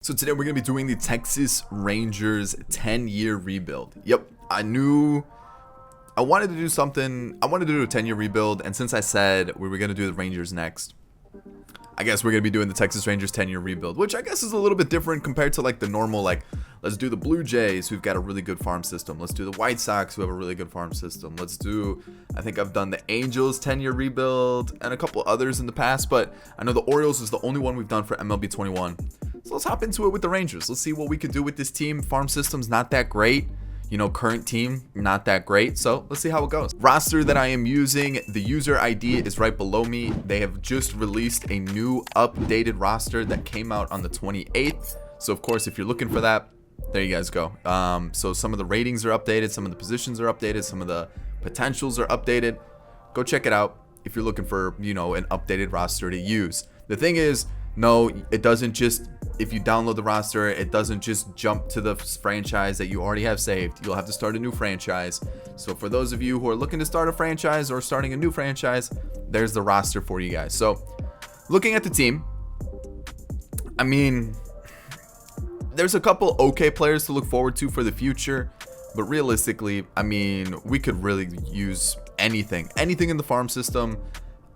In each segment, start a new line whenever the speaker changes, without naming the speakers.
So today we're going to be doing the Texas Rangers 10-year rebuild. Yep, I knew I wanted to do something. I wanted to do a 10-year rebuild, and since I said we were going to do the Rangers next, I guess we're going to be doing the Texas Rangers 10-year rebuild, which I guess is a little bit different compared to like the normal, like, let's do the Blue Jays, who've got a really good farm system. Let's do the White Sox, who have a really good farm system. Let's do, I think I've done the Angels 10-year rebuild and a couple others in the past, but I know the Orioles is the only one we've done for MLB 21. So let's hop into it with the Rangers. Let's see what we could do with this team. Farm system's not that great. You know, current team, not that great. So let's see how it goes. Roster that I am using, the user ID is right below me. They have just released a new updated roster that came out on the 28th. So of course, if you're looking for that, there you guys go. So some of the ratings are updated. Some of the positions are updated. Some of the potentials are updated. Go check it out if you're looking for, you know, an updated roster to use. The thing is, no, it doesn't just, if you download the roster, it doesn't just jump to the franchise that you already have saved. You'll have to start a new franchise. So for those of you who are looking to start a franchise or starting a new franchise, there's the roster for you guys. So looking at the team, I mean, there's a couple okay players to look forward to for the future, but realistically, I mean, we could really use anything in the farm system,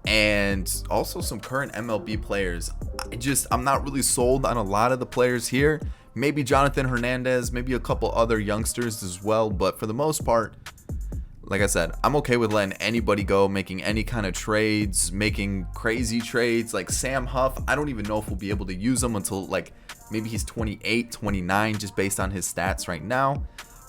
and also some current MLB players. I'm not really sold on a lot of the players here. Maybe Jonathan Hernandez, maybe a couple other youngsters as well, but for the most part, like I said, I'm okay with letting anybody go, making any kind of trades, making crazy trades. Like Sam Huff, I don't even know if we'll be able to use him until like maybe he's 28, 29, just based on his stats right now.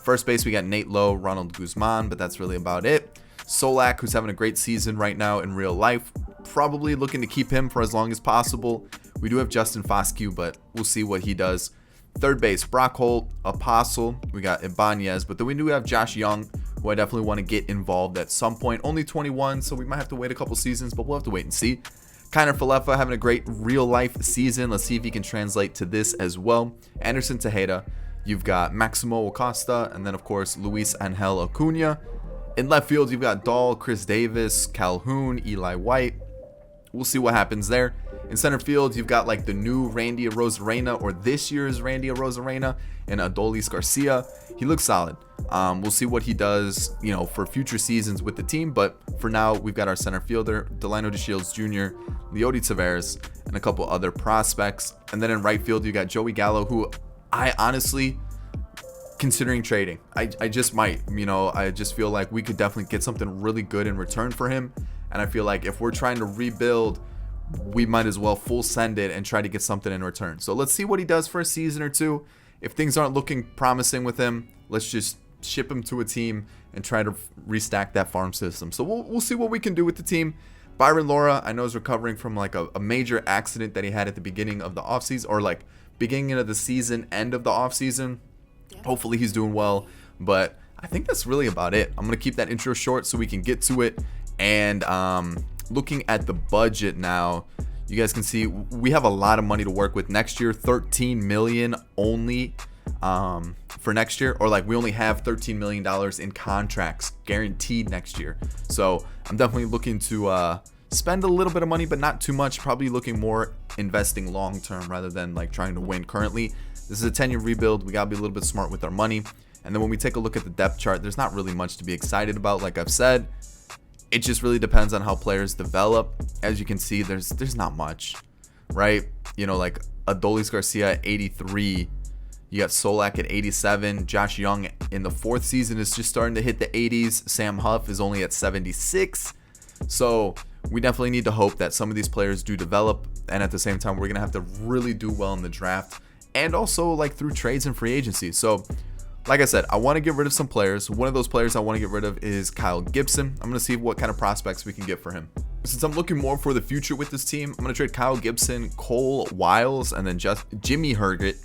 First base, we got Nate Lowe, Ronald Guzman, but that's really about it. Solak, who's having a great season right now in real life, probably looking to keep him for as long as possible. We do have Justin Foscue, but we'll see what he does. Third base, Brock Holt, Apostle, we got Ibanez, but then we do have Josh Young, who I definitely want to get involved at some point. Only 21, so we might have to wait a couple seasons, but we'll have to wait and see. Kiner Falefa having a great real life season. Let's see if he can translate to this as well. Anderson Tejeda, you've got Maximo Acosta, and then of course Luis Angel Acuna. In left field, you've got Dahl, Chris Davis, Calhoun, Eli White. We'll see what happens there. In center field, you've got like the new Randy Arozarena, or this year's Randy Arozarena, and Adolis Garcia. He looks solid. We'll see what he does, you know, for future seasons with the team. But for now, we've got our center fielder, Delino DeShields Jr., Leody Taveras, and a couple other prospects. And then in right field, you got Joey Gallo, who I honestly, considering trading, I just might, you know, I just feel like we could definitely get something really good in return for him. And I feel like if we're trying to rebuild, we might as well full send it and try to get something in return. So let's see what he does for a season or two. If things aren't looking promising with him, let's just ship him to a team and try to restack that farm system. So we'll see what we can do with the team. Byron Laura, I know, is recovering from like a major accident that he had at the beginning of the offseason, or like beginning of the season, end of the offseason. Hopefully he's doing well, but I think that's really about it. I'm going to keep that intro short so we can get to it. And looking at the budget now, you guys can see we have a lot of money to work with next year. 13 million only for next year, or like we only have $13 million in contracts guaranteed next year. So I'm definitely looking to spend a little bit of money, but not too much. Probably looking more investing long term rather than like trying to win currently. This is a 10-year rebuild. We gotta be a little bit smart with our money. And then when we take a look at the depth chart, there's not really much to be excited about. Like I've said, it just really depends on how players develop. As you can see, there's not much, right? You know, like Adolis Garcia at 83. You got Solak at 87. Josh Young in the fourth season is just starting to hit the 80s. Sam Huff is only at 76. So we definitely need to hope that some of these players do develop. And at the same time, we're going to have to really do well in the draft. And also like through trades and free agency. So like I said, I want to get rid of some players. One of those players I want to get rid of is Kyle Gibson. I'm going to see what kind of prospects we can get for him. Since I'm looking more for the future with this team, I'm going to trade Kyle Gibson, Cole Wiles, and then just Jimmy Herget.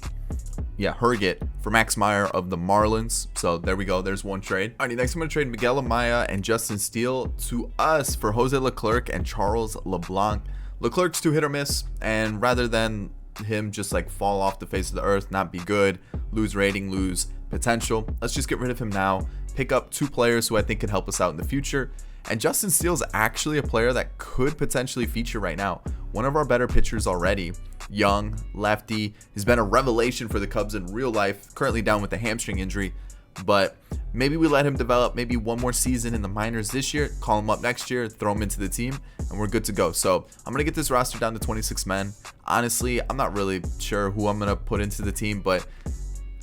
Yeah, Herget for Max Meyer of the Marlins. So there we go. There's one trade. Alrighty, next I'm going to trade Miguel Amaya and Justin Steele to us for Jose Leclerc and Charles LeBlanc. Leclerc's too hit or miss, and rather than him just like fall off the face of the earth, not be good, lose rating, lose potential, let's just get rid of him now, pick up two players who I think can help us out in the future. And Justin Steele's actually a player that could potentially feature right now. One of our better pitchers already. Young, lefty. He's been a revelation for the Cubs in real life. Currently down with a hamstring injury. But maybe we let him develop maybe one more season in the minors this year. Call him up next year. Throw him into the team. And we're good to go. So I'm going to get this roster down to 26 men. Honestly, I'm not really sure who I'm going to put into the team. But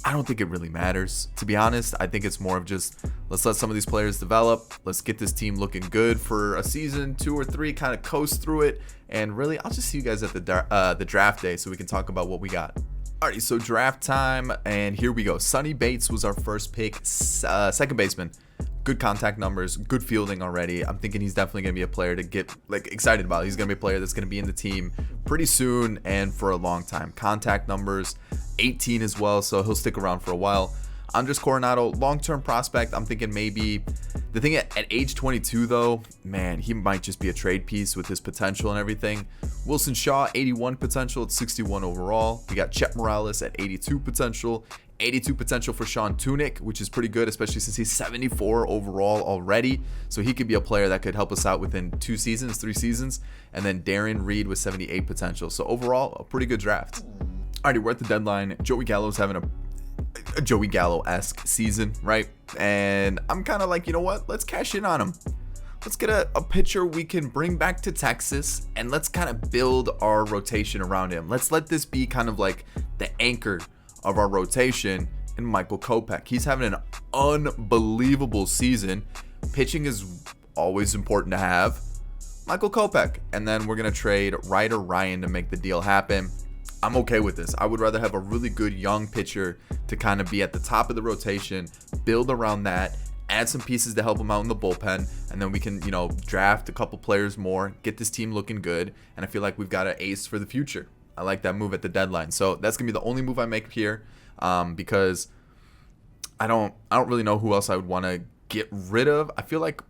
I don't think it really matters. To be honest, I think it's more of just let's let some of these players develop. Let's get this team looking good for a season, 2 or 3, kind of coast through it. And really, I'll just see you guys at the draft day so we can talk about what we got. Alrighty, so draft time, and here we go. Sonny Bates was our first pick, second baseman. Good contact numbers, good fielding already. I'm thinking he's definitely going to be a player to get excited about. He's going to be a player that's going to be in the team pretty soon and for a long time. Contact numbers, 18 as well, so he'll stick around for a while. Andres Coronado, long-term prospect. I'm thinking maybe the thing at age 22 though, man, he might just be a trade piece with his potential and everything. Wilson Shaw, 81 potential at 61 overall. We got Chet Morales at 82 potential. 82 potential for Sean Tunick, which is pretty good, especially since he's 74 overall already. So he could be a player that could help us out within 2 seasons, 3 seasons. And then Darren Reed with 78 potential. So overall, a pretty good draft. Alrighty, we're at the deadline. Joey Gallo's having a Joey Gallo-esque season, right? And I'm kind of like, you know what? Let's cash in on him. Let's get a pitcher we can bring back to Texas, and let's kind of build our rotation around him. Let's let this be kind of like the anchor of our rotation in Michael Kopech. He's having an unbelievable season. Pitching is always important to have. Michael Kopech. And then we're going to trade Ryder Ryan to make the deal happen. I'm okay with this. I would rather have a really good young pitcher to kind of be at the top of the rotation, build around that, add some pieces to help him out in the bullpen, and then we can, draft a couple players more, get this team looking good, and I feel like we've got an ace for the future. I like that move at the deadline. So that's going to be the only move I make here because I don't really know who else I would want to get rid of. I feel like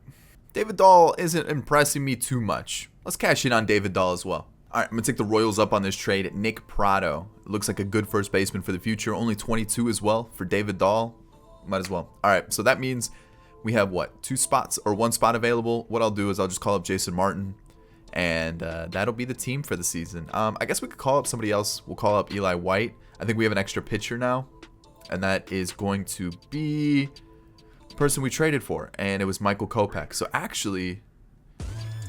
David Dahl isn't impressing me too much. Let's cash in on David Dahl as well. All right, I'm going to take the Royals up on this trade. Nick Prado. It looks like a good first baseman for the future. Only 22 as well for David Dahl. Might as well. All right, so that means we have, 2 spots or 1 spot available. What I'll do is I'll just call up Jason Martin, and that'll be the team for the season. I guess we could call up somebody else. We'll call up Eli White. I think we have an extra pitcher now, and that is going to be the person we traded for, and it was Michael Kopech. So actually,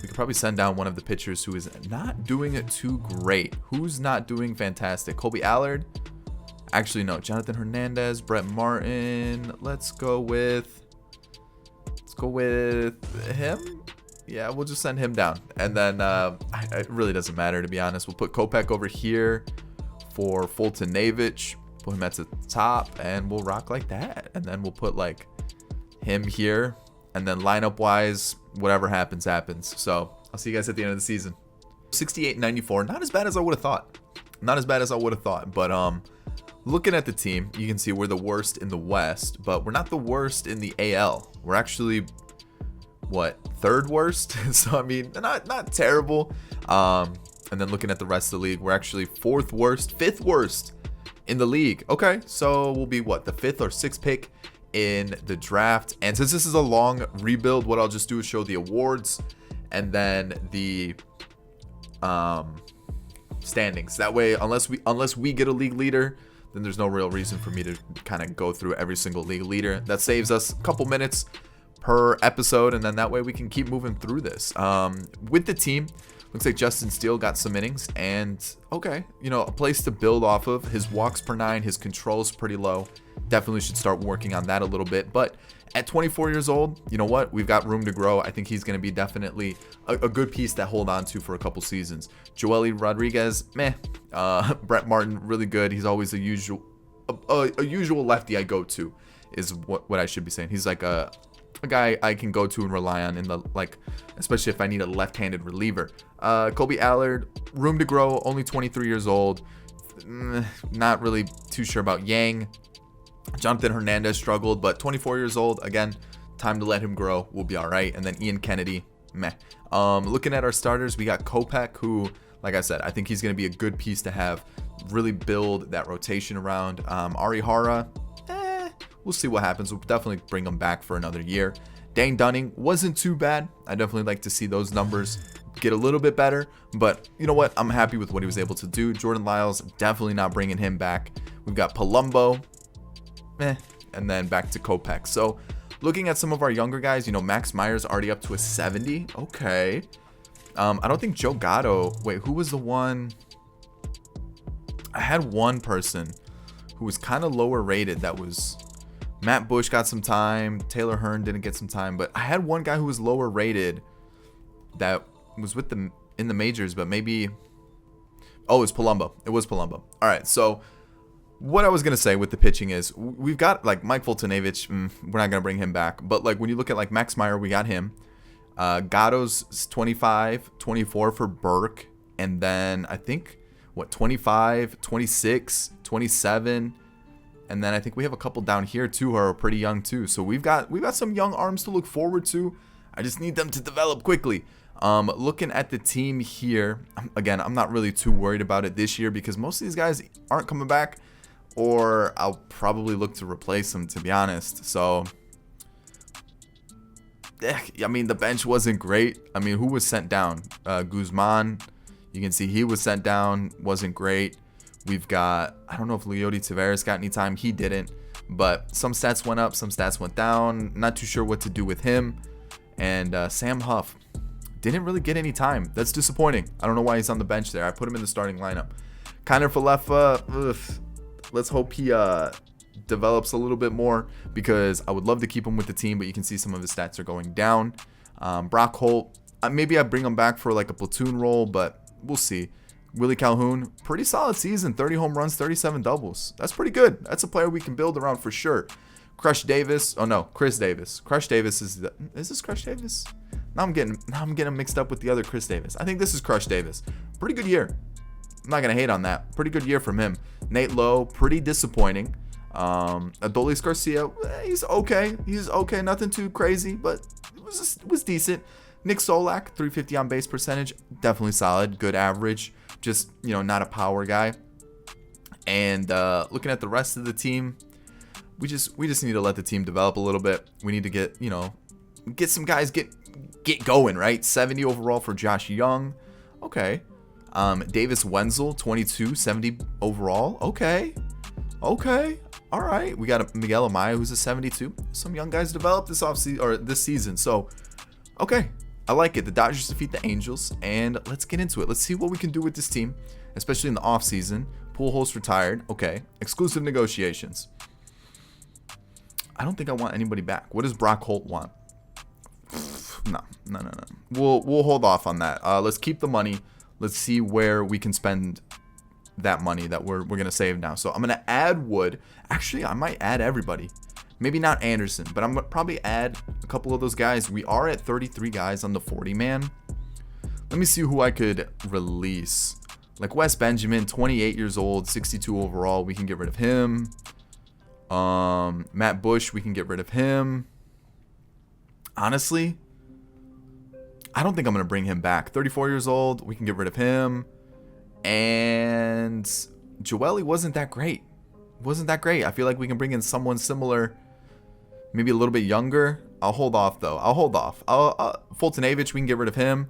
we could probably send down one of the pitchers who is not doing it too great. Who's not doing fantastic? Colby Allard? Actually, no. Jonathan Hernandez, Brett Martin. Let's go with him. Yeah, we'll just send him down. And then it really doesn't matter, to be honest. We'll put Kopech over here for Fulton Navich. Put him at the top, and we'll rock like that. And then we'll put him here. And then lineup-wise, whatever happens, happens. So I'll see you guys at the end of the season. 68-94, not as bad as I would have thought. But looking at the team, you can see we're the worst in the West, but we're not the worst in the AL. We're actually, third worst? So, I mean, not terrible. And then looking at the rest of the league, we're actually fifth worst in the league. Okay, so we'll be, the 5th or 6th pick in the draft. And since this is a long rebuild, what I'll just do is show the awards and then the standings. That way, unless we get a league leader, then there's no real reason for me to kind of go through every single league leader. That saves us a couple minutes per episode, and then that way we can keep moving through this. With the team, looks like Justin Steele got some innings, and okay, a place to build off of. His walks per 9, his control's pretty low. Definitely should start working on that a little bit. But at 24 years old, you know what? We've got room to grow. I think he's going to be definitely a good piece to hold on to for a couple seasons. Joely Rodriguez, meh. Brett Martin, really good. He's always a usual lefty I go to, is what I should be saying. He's like a guy I can go to and rely on in the especially if I need a left-handed reliever. Colby Allard, room to grow. Only 23 years old. Not really too sure about Yang. Jonathan Hernandez struggled, but 24 years old. Again, time to let him grow. We'll be all right. And then Ian Kennedy, meh. Looking at our starters, we got Kopech, who, like I said, I think he's going to be a good piece to have. Really build that rotation around. Ari Hara, we'll see what happens. We'll definitely bring him back for another year. Dane Dunning wasn't too bad. I definitely like to see those numbers get a little bit better, but you know what? I'm happy with what he was able to do. Jordan Lyles, definitely not bringing him back. We've got Palumbo, and then back to Kopech. So looking at some of our younger guys, you know, Max Meyer's already up to a 70. Okay. I don't think Joe Gatto. Wait, who was the one? I had one person who was kind of lower rated. That was Matt Bush got some time. Taylor Hearn didn't get some time, but I had one guy who was lower rated that was with them in the majors, but maybe. Oh, it was Palumbo. It was Palumbo. All right, so what I was going to say with the pitching is we've got like Mike Foltynewicz. We're not going to bring him back. But like when you look at like Max Meyer, we got him. Gatto's 25, 24 for Burke. And then I think, 25, 26, 27. And then I think we have a couple down here too who are pretty young too. So we've got some young arms to look forward to. I just need them to develop quickly. Looking at the team here, again, I'm not really too worried about it this year because most of these guys aren't coming back. Or I'll probably look to replace them, to be honest. So, I mean, the bench wasn't great. I mean, who was sent down? Guzman. You can see he was sent down. Wasn't great. We've got, I don't know if Leody Taveras got any time. He didn't. But some stats went up. Some stats went down. Not too sure what to do with him. And Sam Huff didn't really get any time. That's disappointing. I don't know why he's on the bench there. I put him in the starting lineup. Kiner Falefa, let's hope he develops a little bit more because I would love to keep him with the team, but you can see some of his stats are going down. Brock Holt, maybe I bring him back for like a platoon role, but we'll see. Willie Calhoun, pretty solid season, 30 home runs, 37 doubles. That's pretty good. That's a player we can build around for sure. Crush Davis, oh no, Chris Davis. Crush Davis is this Crush Davis? Now I'm getting mixed up with the other Chris Davis. I think this is Crush Davis. Pretty good year. I'm not going to hate on that. Pretty good year from him. Nate Lowe, pretty disappointing. Adolis Garcia, he's okay. He's okay. Nothing too crazy, but it was decent. Nick Solak, 350 on base percentage. Definitely solid. Good average. Just, you know, not a power guy. And looking at the rest of the team, we just need to let the team develop a little bit. We need to get some guys get going, right? 70 overall for Josh Young. Okay. Davis Wenzel, 22, 70 overall. Okay. All right. We got Miguel Amaya, who's a 72. Some young guys developed this season. So, okay. I like it. The Dodgers defeat the Angels, and let's get into it. Let's see what we can do with this team, especially in the offseason. Pujols retired. Okay. Exclusive negotiations. I don't think I want anybody back. What does Brock Holt want? No. We'll hold off on that. Let's keep the money. Let's see where we can spend that money that we're going to save now. So I'm going to add Wood. Actually, I might add everybody. Maybe not Anderson, but I'm going to probably add a couple of those guys. We are at 33 guys on the 40-man. Let me see who I could release. Like Wes Benjamin, 28 years old, 62 overall. We can get rid of him. Matt Bush, we can get rid of him. Honestly, I don't think I'm going to bring him back. 34 years old, we can get rid of him. And Joely wasn't that great. I feel like we can bring in someone similar, maybe a little bit younger. I'll hold off, though. Foltynewicz, we can get rid of him.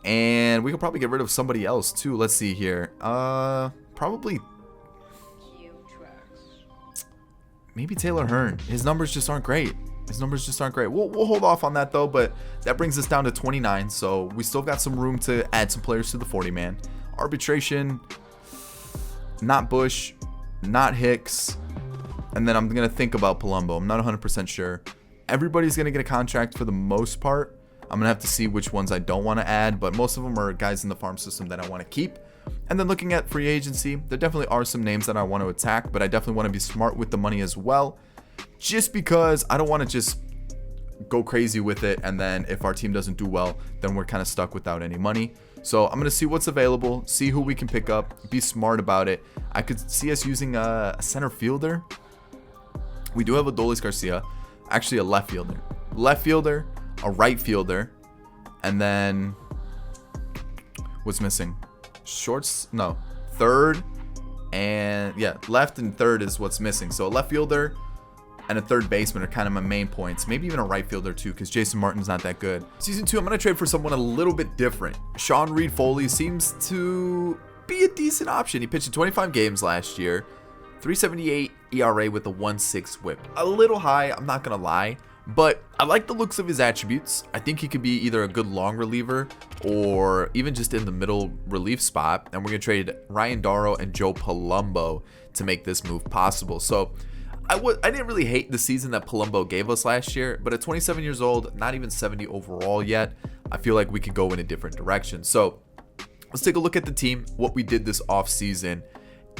And we could probably get rid of somebody else, too. Let's see here. Probably maybe Taylor Hearn. His numbers just aren't great. We'll hold off on that, though, but that brings us down to 29, so we still got some room to add some players to the 40-man. Arbitration, not Bush, not Hicks, and then I'm going to think about Palumbo. I'm not 100% sure. Everybody's going to get a contract for the most part. I'm going to have to see which ones I don't want to add, but most of them are guys in the farm system that I want to keep. And then looking at free agency, there definitely are some names that I want to attack, but I definitely want to be smart with the money as well. Just because I don't want to just go crazy with it, and then if our team doesn't do well, then we're kind of stuck without any money. So I'm going to see what's available, see who we can pick up, be smart about it. I could see us using a center fielder. We do have Adolis Garcia, actually a left fielder, a right fielder, and then what's missing? Third, and yeah, left and third is what's missing. So a left fielder, and a third baseman are kind of my main points. Maybe even a right fielder too, because Jason Martin's not that good. Season 2, I'm going to trade for someone a little bit different. Sean Reed-Foley seems to be a decent option. He pitched in 25 games last year. 3.78 ERA with a 1.6 whip. A little high, I'm not going to lie. But I like the looks of his attributes. I think he could be either a good long reliever or even just in the middle relief spot. And we're going to trade Ryan Darrow and Joe Palumbo to make this move possible. So I didn't really hate the season that Palumbo gave us last year. But at 27 years old, not even 70 overall yet, I feel like we could go in a different direction. So let's take a look at the team, what we did this offseason.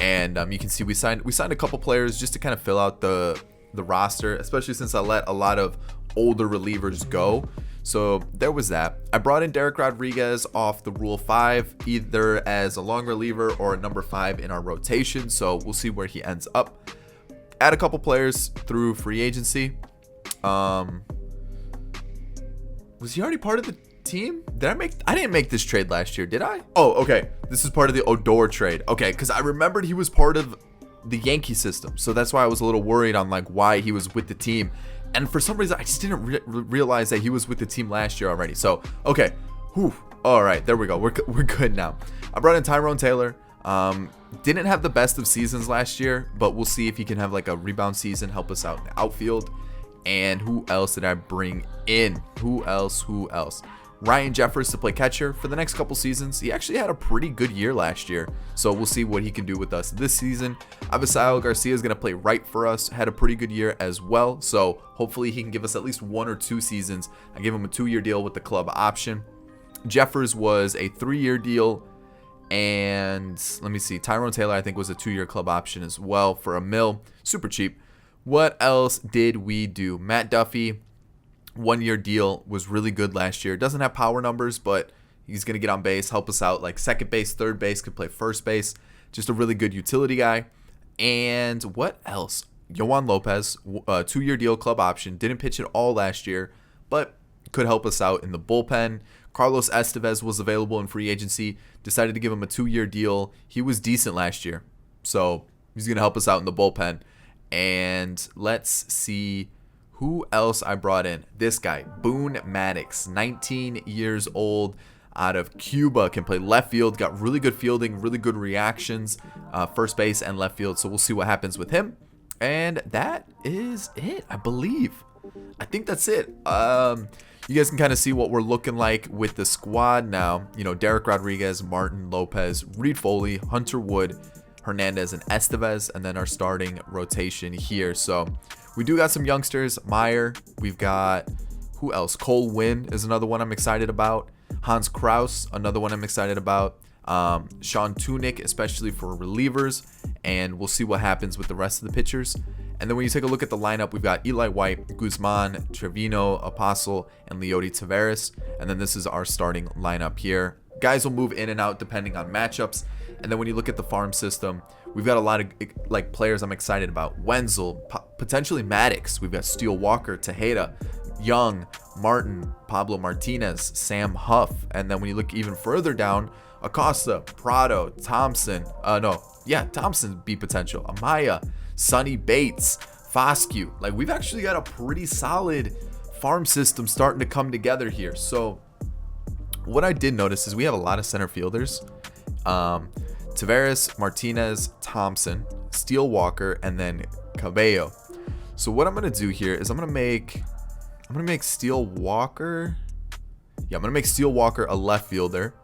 And you can see we signed a couple players just to kind of fill out the roster, especially since I let a lot of older relievers go. So there was that. I brought in Derek Rodriguez off the Rule 5, either as a long reliever or a number 5 in our rotation. So we'll see where he ends up. Add a couple players through free agency. Was he already part of the team? I didn't make this trade last year, did I? Oh, okay. This is part of the Odor trade. Okay, because I remembered he was part of the Yankee system, so that's why I was a little worried on like why he was with the team, and for some reason I just didn't realize that he was with the team last year already. So okay, all right, there we go. We're good now. I brought in Tyrone Taylor. Didn't have the best of seasons last year, but we'll see if he can have like a rebound season, help us out in the outfield. And who else did I bring in? Who else? Ryan Jeffers to play catcher for the next couple seasons. He actually had a pretty good year last year, so we'll see what he can do with us this season. Avisail Garcia is going to play right for us, had a pretty good year as well, so hopefully he can give us at least 1 or 2 seasons. I gave him a 2-year deal with the club option. Jeffers was a 3-year deal, and let me see, Tyrone Taylor I think was a 2-year club option as well for $1 million, super cheap. What else did we do? Matt Duffy, 1-year deal, was really good last year. Doesn't have power numbers, but he's going to get on base, help us out like second base, third base, could play first base. Just a really good utility guy. And what else? Yohan Lopez, 2-year deal, club option. Didn't pitch at all last year, but could help us out in the bullpen. Carlos Estevez was available in free agency. Decided to give him a 2-year deal. He was decent last year, so he's going to help us out in the bullpen. And let's see who else I brought in. This guy, Boone Maddox, 19 years old, out of Cuba, can play left field, got really good fielding, really good reactions, first base and left field. So we'll see what happens with him. And that is it, I believe. I think that's it. You guys can kind of see what we're looking like with the squad now. You know, Derek Rodriguez, Martin, Lopez, Reed-Foley, Hunter Wood, Hernandez, and Estevez, and then our starting rotation here. So we do got some youngsters. Meyer, we've got, who else? Cole Winn is another one I'm excited about. Hans Kraus, another one I'm excited about. Sean Tunick, especially for relievers. And we'll see what happens with the rest of the pitchers. And then when you take a look at the lineup, we've got Eli White, Guzman, Trevino, Apostle, and Leody Taveras. And then this is our starting lineup here. Guys will move in and out depending on matchups. And then when you look at the farm system, we've got a lot of like players I'm excited about. Wenzel, potentially Maddox. We've got Steele Walker, Tejeda, Young, Martin, Pablo Martinez, Sam Huff. And then when you look even further down, Acosta, Prado, Thompson. Thompson be potential. Amaya, Sonny Bates, Foscue. Like, we've actually got a pretty solid farm system starting to come together here. So what I did notice is we have a lot of center fielders. Taveras, Martinez, Thompson, Steele Walker, and then Cabello. So what I'm gonna do here is I'm gonna make Steele Walker. Yeah, I'm gonna make Steele Walker a left fielder.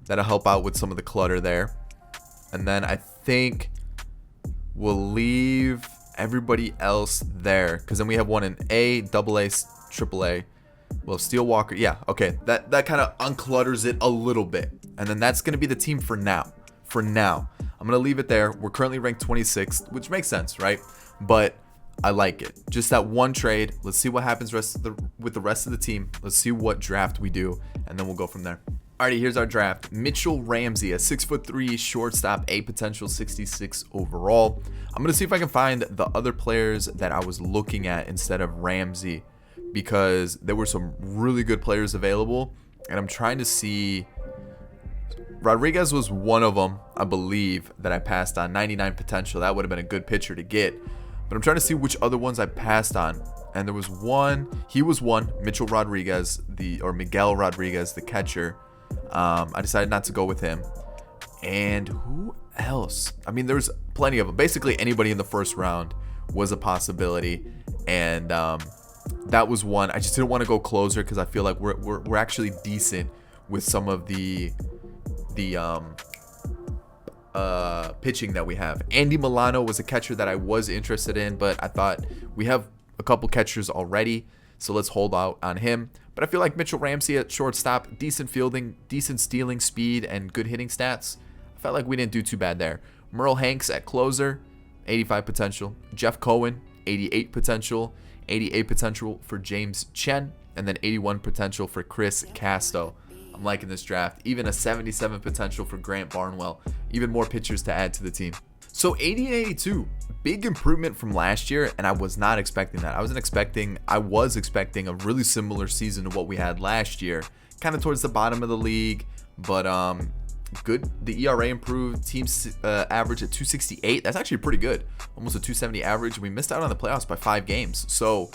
That'll help out with some of the clutter there. And then I think we'll leave everybody else there, because then we have one in A, AA, AAA. Well, Steele Walker, yeah, okay. That kind of unclutters it a little bit. And then that's going to be the team for now. I'm going to leave it there. We're currently ranked 26th, which makes sense, right? But I like it. Just that one trade. Let's see what happens with the rest of the team. Let's see what draft we do, and then we'll go from there. Alrighty, here's our draft. Mitchell Ramsey, a 6'3" shortstop, a potential 66 overall. I'm going to see if I can find the other players that I was looking at instead of Ramsey, because there were some really good players available, and I'm trying to see. Rodriguez was one of them, I believe, that I passed on. 99 potential. That would have been a good pitcher to get. But I'm trying to see which other ones I passed on. And there was one. He was one. Miguel Rodriguez, the catcher. I decided not to go with him. And who else? I mean, there's plenty of them. Basically, anybody in the first round was a possibility. And that was one. I just didn't want to go closer because I feel like we're actually decent with some of the pitching that we have. Andy Milano was a catcher that I was interested in, but I thought we have a couple catchers already, so let's hold out on him. But I feel like Mitchell Ramsey at shortstop, decent fielding, decent stealing speed, and good hitting stats. I felt like we didn't do too bad there. Merle Hanks at closer, 85 potential. Jeff Cohen, 88 potential. 88 potential for James Chen, and then 81 potential for Chris Casto. I'm liking this draft. Even a 77 potential for Grant Barnwell. Even more pitchers to add to the team. So 80 and 82, big improvement from last year, and I was not expecting that. I was expecting a really similar season to what we had last year, kind of towards the bottom of the league, but good. The ERA improved. Teams average at 268. That's actually pretty good. Almost a 270 average. We missed out on the playoffs by 5 games, so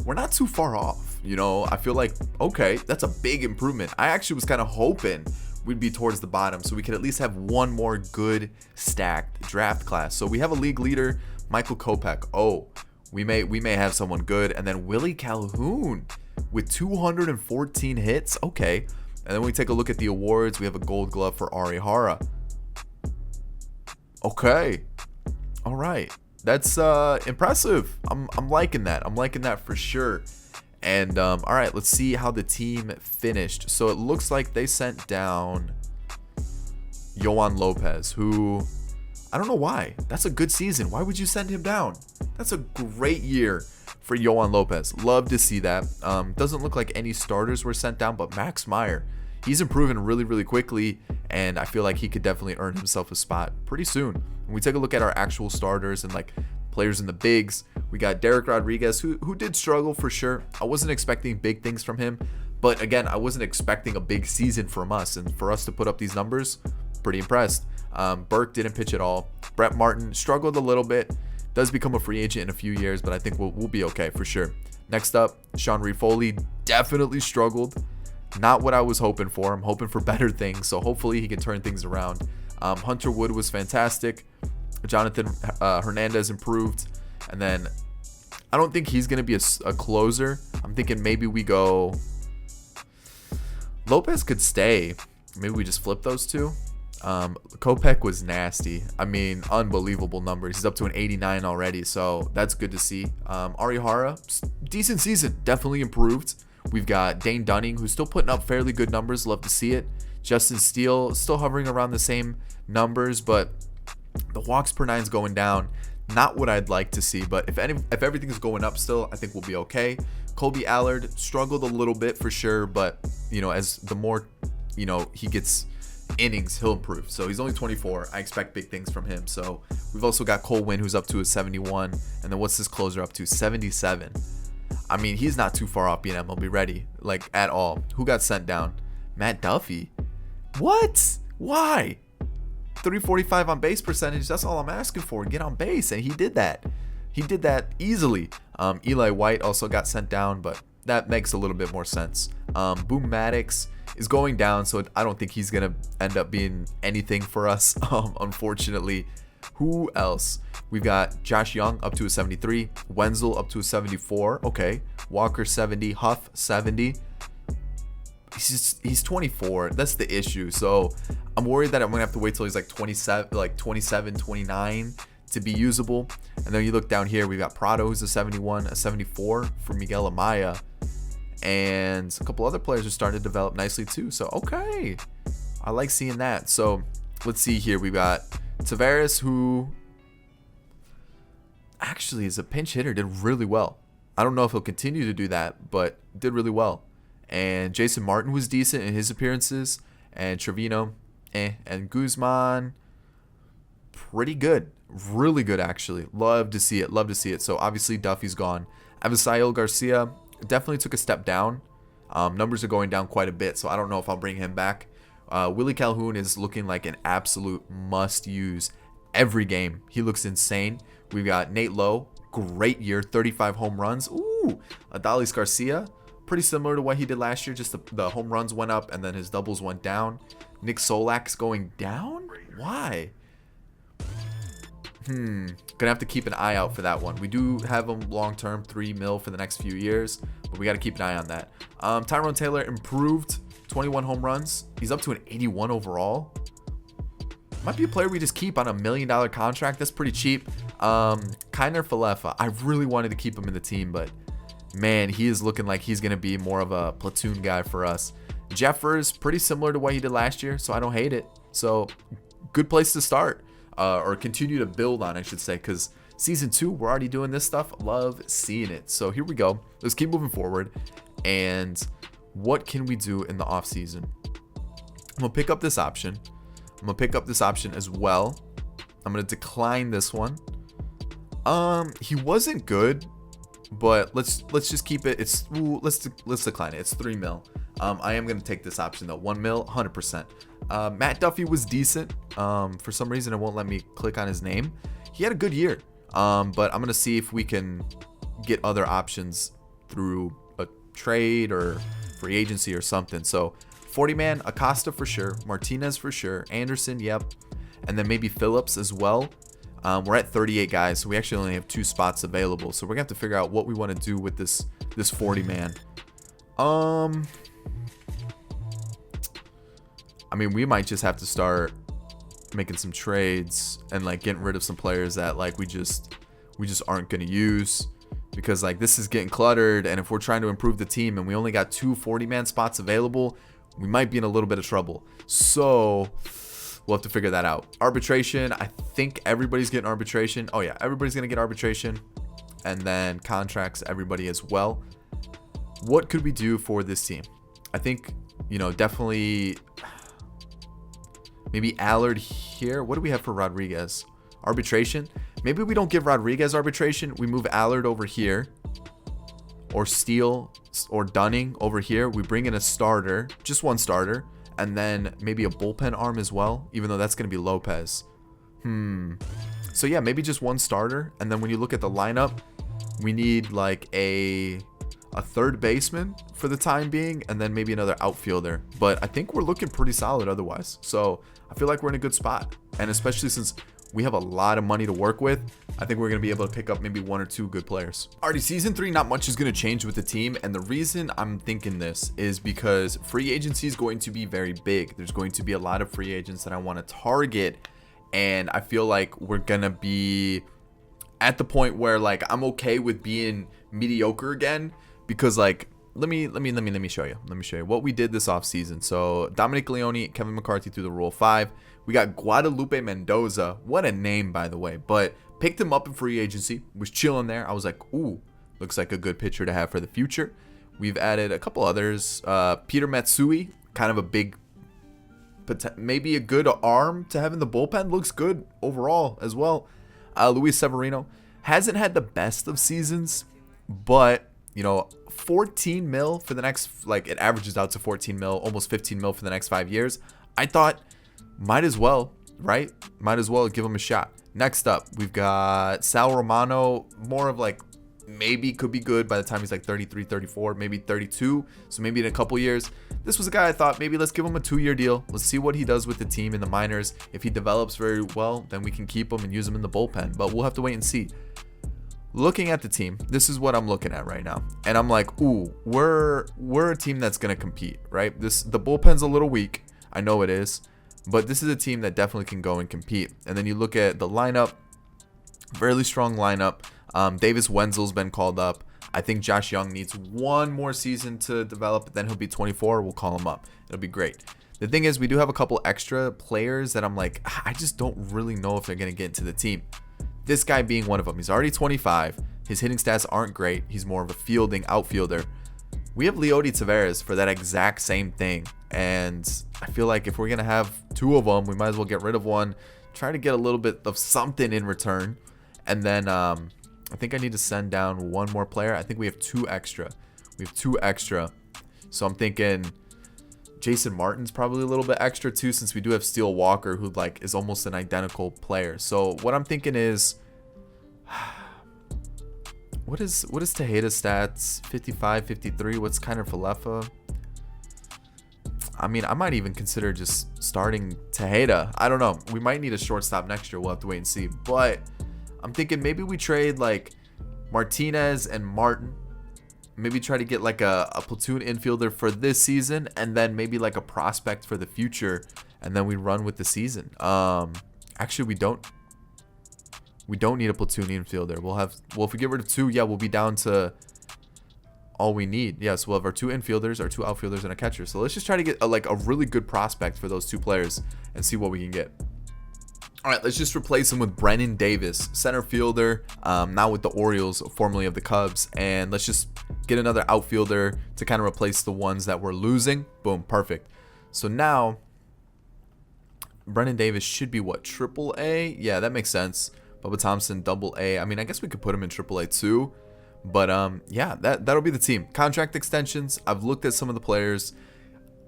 we're not too far off. You know, I feel like, okay, that's a big improvement. I actually was kind of hoping we'd be towards the bottom so we could at least have one more good stacked draft class. So we have a league leader, Michael Kopech. Oh, we may have someone good. And then Willie Calhoun with 214 hits. Okay. And then we take a look at the awards. We have a gold glove for Ari Hara. Okay. All right. That's impressive. I'm liking that. I'm liking that for sure. And all right, let's see how the team finished. So it looks like they sent down Yohan Lopez, who I don't know why. That's a good season. Why would you send him down? That's a great year for Yohan Lopez. Love to see that. Doesn't look like any starters were sent down, but Max Meyer, he's improving really, really quickly, and I feel like he could definitely earn himself a spot pretty soon. When we take a look at our actual starters and like players in the bigs, we got Derek Rodriguez, who did struggle for sure. I wasn't expecting big things from him, but again, I wasn't expecting a big season from us, and for us to put up these numbers, pretty impressed. Burke didn't pitch at all. Brett Martin struggled a little bit. Does become a free agent in a few years, but I think we'll be okay for sure. Next up, Sean Reed-Foley definitely struggled. Not what I was hoping for. I'm hoping for better things, so hopefully he can turn things around. Hunter Wood was fantastic. Jonathan Hernandez improved. And then I don't think he's going to be a closer. I'm thinking maybe we go Lopez could stay. Maybe we just flip those two. Kopech was nasty. I mean, unbelievable numbers. He's up to an 89 already, so that's good to see. Ari Hara, decent season. Definitely improved. We've got Dane Dunning, who's still putting up fairly good numbers. Love to see it. Justin Steele still hovering around the same numbers, but the walks per nine's going down. Not what I'd like to see, but if everything's going up still, I think we'll be okay. Colby Allard struggled a little bit for sure, but you know, as the more he gets innings, he'll improve. So he's only 24. I expect big things from him. So we've also got Cole Winn, who's up to a 71, and then what's this closer up to? 77. I mean, he's not too far off being MLB ready, like at all. Who got sent down? Matt Duffy. What? Why? 345 on base percentage. That's all I'm asking for. Get on base, and he did that. He did that easily. Eli White also got sent down, but that makes a little bit more sense. Boom Maddox is going down, so I don't think he's gonna end up being anything for us, unfortunately. Who else? We've got Josh Young up to a 73, Wenzel up to a 74. Okay, Walker 70, Huff 70. He's 24. That's the issue. So I'm worried that I'm gonna have to wait till he's like 27, 29 to be usable. And then you look down here, we've got Prado, who's a 71, a 74 for Miguel Amaya, and a couple other players are starting to develop nicely too. So okay, I like seeing that. So let's see here. We've got Tavares, who actually is a pinch hitter, did really well. I don't know if he'll continue to do that, but did really well. And Jason Martin was decent in his appearances, and Trevino, and Guzman, pretty good, really good actually. Love to see it. So obviously Duffy's gone. Avisail Garcia definitely took a step down. Numbers are going down quite a bit, so I don't know if I'll bring him back. Willie Calhoun is looking like an absolute must-use every game. He looks insane. We've got Nate Lowe, great year, 35 home runs. Ooh, Adalis Garcia, pretty similar to what he did last year. Just the home runs went up and then his doubles went down. Nick Solak's going down? Why? Gonna have to keep an eye out for that one. We do have him long-term, $3 million for the next few years, but we got to keep an eye on that. Tyrone Taylor improved, 21 home runs. He's up to an 81 overall. Might be a player we just keep on a $1 million contract. That's pretty cheap. Kiner Falefa. I really wanted to keep him in the team, but man, he is looking like he's gonna be more of a platoon guy for us. Jeffers, pretty similar to what he did last year, so I don't hate it. So good place to start. Or continue to build on, I should say, because season 2, we're already doing this stuff. Love seeing it. So here we go. Let's keep moving forward. And what can we do in the off season? I'm gonna pick up this option. I'm gonna pick up this option as well. I'm gonna decline this one. He wasn't good, but let's just keep it. Let's decline it. It's $3 million. I am gonna take this option though. $1 million, 100%. Matt Duffy was decent. For some reason, it won't let me click on his name. He had a good year. But I'm gonna see if we can get other options through a trade or free agency or something. So 40-man, Acosta for sure, Martinez for sure, Anderson, yep, and then maybe Phillips as well. We're at 38 guys, so we actually only have 2 spots available. So we're gonna have to figure out what we want to do with this 40-man. I mean, we might just have to start making some trades and like getting rid of some players that like we just aren't going to use, because like this is getting cluttered, and if we're trying to improve the team and we only got 2 40-man spots available, we might be in a little bit of trouble. So we'll have to figure that out. Arbitration, I think everybody's getting arbitration. Oh yeah, everybody's going to get arbitration. And then contracts, everybody as well. What could we do for this team? I think, you know, definitely maybe Allard here. What do we have for Rodriguez? Arbitration. Maybe we don't give Rodriguez arbitration. We move Allard over here. Or Steele or Dunning over here. We bring in a starter. Just one starter. And then maybe a bullpen arm as well. Even though that's going to be Lopez. So yeah, maybe just one starter. And then when you look at the lineup, we need like a third baseman for the time being, and then maybe another outfielder. But I think we're looking pretty solid otherwise. So I feel like we're in a good spot. And especially since we have a lot of money to work with, I think we're going to be able to pick up maybe 1 or 2 good players. Alrighty, season 3, not much is going to change with the team. And the reason I'm thinking this is because free agency is going to be very big. There's going to be a lot of free agents that I want to target. And I feel like we're going to be at the point where like I'm okay with being mediocre again. Because like let me show you. Let me show you what we did this offseason. So Dominic Leone, Kevin McCarthy through the Rule 5. We got Guadalupe Mendoza. What a name, by the way. But picked him up in free agency. Was chilling there. I was like, ooh, looks like a good pitcher to have for the future. We've added a couple others. Peter Matsui, kind of a big, maybe a good arm to have in the bullpen. Looks good overall as well. Luis Severino hasn't had the best of seasons, but you know, 14 mil for the next, like it averages out to 14 mil, almost 15 mil for the next 5 years. I thought might as well, right? Might as well give him a shot. Next up, we've got Sal Romano, more of like maybe could be good by the time he's like 33, 34, maybe 32. So maybe in a couple years. This was a guy I thought maybe let's give him a 2-year deal. Let's see what he does with the team in the minors. If he develops very well, then we can keep him and use him in the bullpen. But we'll have to wait and see. Looking at the team, this is what I'm looking at right now. And I'm like, ooh, we're a team that's going to compete, right? The bullpen's a little weak. I know it is. But this is a team that definitely can go and compete. And then you look at the lineup, fairly strong lineup. Davis Wenzel's been called up. I think Josh Young needs 1 more season to develop. Then he'll be 24. We'll call him up. It'll be great. The thing is, we do have a couple extra players that I'm like, I just don't really know if they're going to get into the team. This guy being one of them. He's already 25. His hitting stats aren't great. He's more of a fielding outfielder. We have Leody Taveras for that exact same thing. And I feel like if we're going to have 2 of them, we might as well get rid of one. Try to get a little bit of something in return. And then I think I need to send down 1 more player. I think we have 2 extra. So I'm thinking Jason Martin's probably a little bit extra too, since we do have Steele Walker, who like is almost an identical player. So what I'm thinking is What is Tejeda's stats? 55, 53. What's Kiner Falefa? I mean, I might even consider just starting Tejeda. I don't know. We might need a shortstop next year. We'll have to wait and see. But I'm thinking maybe we trade like Martinez and Martin. Maybe try to get like a platoon infielder for this season, and then maybe like a prospect for the future, and then we run with the season. Actually, we don't need a platoon infielder. If we get rid of 2, yeah, we'll be down to all we need. Yeah, so we'll have our 2 infielders, our 2 outfielders, and a catcher. So let's just try to get a really good prospect for those 2 players and see what we can get. All right, let's just replace him with Brennan Davis, center fielder, now with the Orioles, formerly of the Cubs. And let's just get another outfielder to kind of replace the ones that we're losing. Boom, perfect. So now, Brennan Davis should be what, AAA? Yeah, that makes sense. Bubba Thompson, AA. I mean, I guess we could put him in AAA too. But yeah, that'll be the team. Contract extensions. I've looked at some of the players.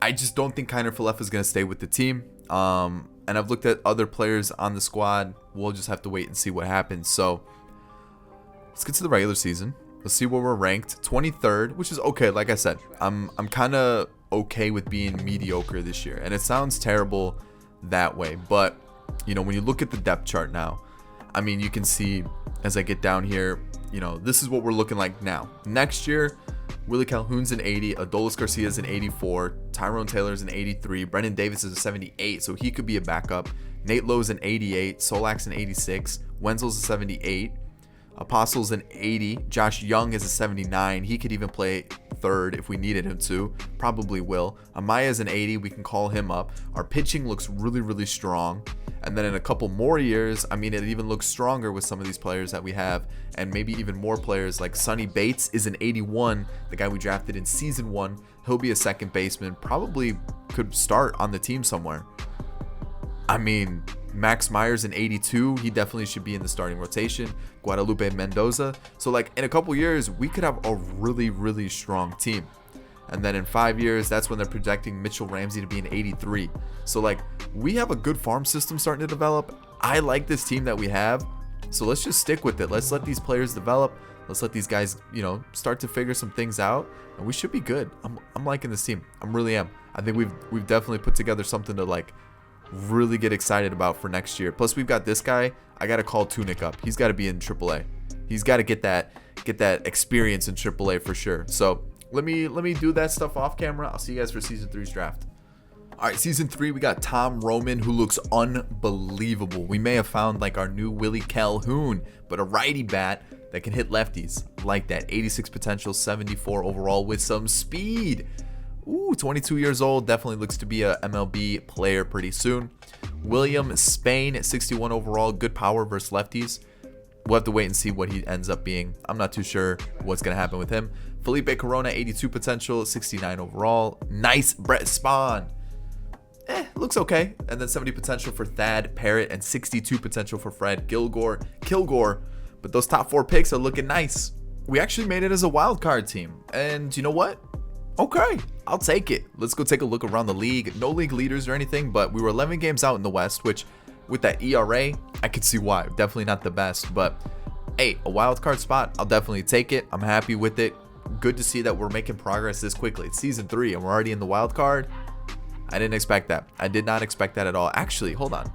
I just don't think Kiner Falefa is going to stay with the team. And I've looked at other players on the squad. We'll just have to wait and see what happens. So let's get to the regular season. Let's see where we're ranked. 23rd, which is okay. Like I said, I'm kind of okay with being mediocre this year. And it sounds terrible that way. But, you know, when you look at the depth chart now, I mean, you can see as I get down here, you know, this is what we're looking like now. Next year, Willie Calhoun's an 80, Adolis Garcia's an 84, Tyrone Taylor's an 83, Brennan Davis is a 78, so he could be a backup. Nate Lowe's an 88, Solak's an 86, Wenzel's a 78, Apostle's an 80, Josh Young is a 79. He could even play third if we needed him to. Probably will. Amaya's an 80. We can call him up. Our pitching looks really, really strong. And then in a couple more years, I mean, it even looks stronger with some of these players that we have. And maybe even more players like Sonny Bates is an 81. The guy we drafted in season 1. He'll be a second baseman. Probably could start on the team somewhere. I mean, Max Meyer's an 82. He definitely should be in the starting rotation. Guadalupe Mendoza. So like in a couple years, we could have a really, really strong team. And then in 5 years, that's when they're projecting Mitchell Ramsey to be an 83. So like we have a good farm system starting to develop. I like this team that we have. So let's just stick with it. Let's let these players develop. Let's let these guys, you know, start to figure some things out. And we should be good. I'm liking this team. I really am. I think we've definitely put together something to like really get excited about for next year. Plus we've got this guy. I gotta call Tunic up. He's got to be in AAA. He's got to get that experience in AAA for sure. So let me do that stuff off camera. I'll see you guys for season 3's draft. All right, season 3, we got Tom Roman, who looks unbelievable. We may have found like our new Willie Calhoun, but a righty bat that can hit lefties like that. 86 potential, 74 overall with some speed. Ooh, 22 years old. Definitely looks to be a MLB player pretty soon. William Spain at 61 overall. Good power versus lefties. We'll have to wait and see what he ends up being. I'm not too sure what's going to happen with him. Felipe Corona, 82 potential, 69 overall. Nice. Brett Spahn. Looks okay. And then 70 potential for Thad Parrott and 62 potential for Fred Kilgore. But those top 4 picks are looking nice. We actually made it as a wild card team. And you know what? Okay, I'll take it. Let's go take a look around the league. No league leaders or anything, but we were 11 games out in the West, which with that ERA, I could see why. Definitely not the best, but hey, a wild card spot, I'll definitely take it. I'm happy with it. Good to see that we're making progress this quickly. It's season 3 and we're already in the wild card. I didn't expect that. I did not expect that at all. Actually, hold on.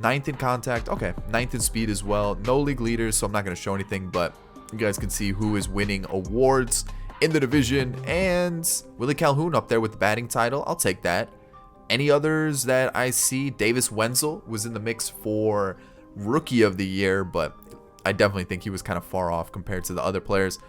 9th in contact. Okay, 9th in speed as well. No league leaders, so I'm not going to show anything, but you guys can see who is winning awards in the division, and Willie Calhoun up there with the batting title. I'll take that. Any others that I see? Davis Wenzel was in the mix for Rookie of the Year, but I definitely think he was kind of far off compared to the other players.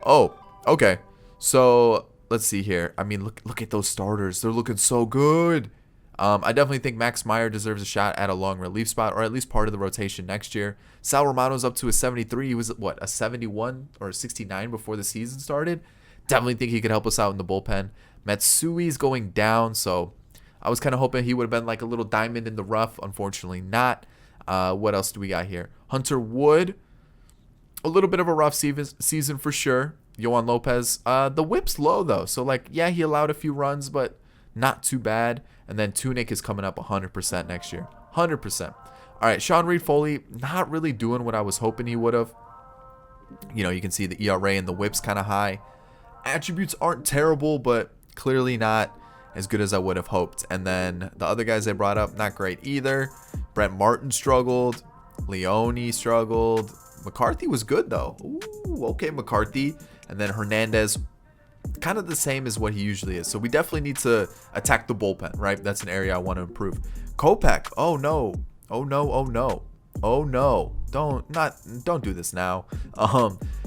Oh, okay. So let's see here. I mean, look at those starters. They're looking so good. I definitely think Max Meyer deserves a shot at a long relief spot, or at least part of the rotation next year. Sal Romano's up to a 73. He was, what, a 71 or a 69 before the season started? Definitely think he could help us out in the bullpen. Matsui's going down, so I was kind of hoping he would have been like a little diamond in the rough. Unfortunately not. What else do we got here? Hunter Wood. A little bit of a rough season for sure. Yohan Lopez. The whip's low, though. So, like, yeah, he allowed a few runs, but not too bad. And then Tunic is coming up 100% next year. 100%. All right, Sean Reed Foley, not really doing what I was hoping he would have. You know, you can see the ERA and the whip's kind of high. Attributes aren't terrible, but clearly not as good as I would have hoped. And then the other guys I brought up, not great either. Brett Martin struggled. Leone struggled. McCarthy was good though. Ooh, okay, McCarthy. And then Hernandez, kind of the same as what he usually is. So we definitely need to attack the bullpen, right? That's an area I want to improve. Kopech, oh no. Oh no, oh no. Oh no. Don't do this now.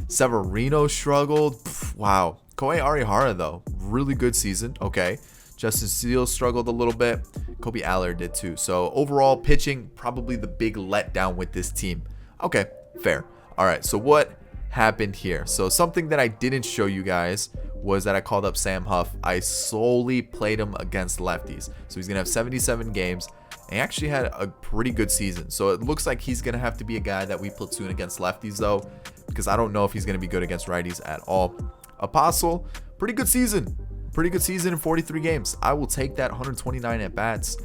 Severino struggled. Wow. Kohei Arihara though, really good season. Okay. Justin Steele struggled a little bit. Kobe Allard did too. So overall pitching, probably the big letdown with this team. Okay, fair. All right, so what happened here? So something that I didn't show you guys was that I called up Sam Huff. I solely played him against lefties. So he's going to have 77 games. And he actually had a pretty good season. So it looks like he's going to have to be a guy that we platoon against lefties though, because I don't know if he's going to be good against righties at all. Apostle, pretty good season. Pretty good season in 43 games. I will take that. 129 at bats.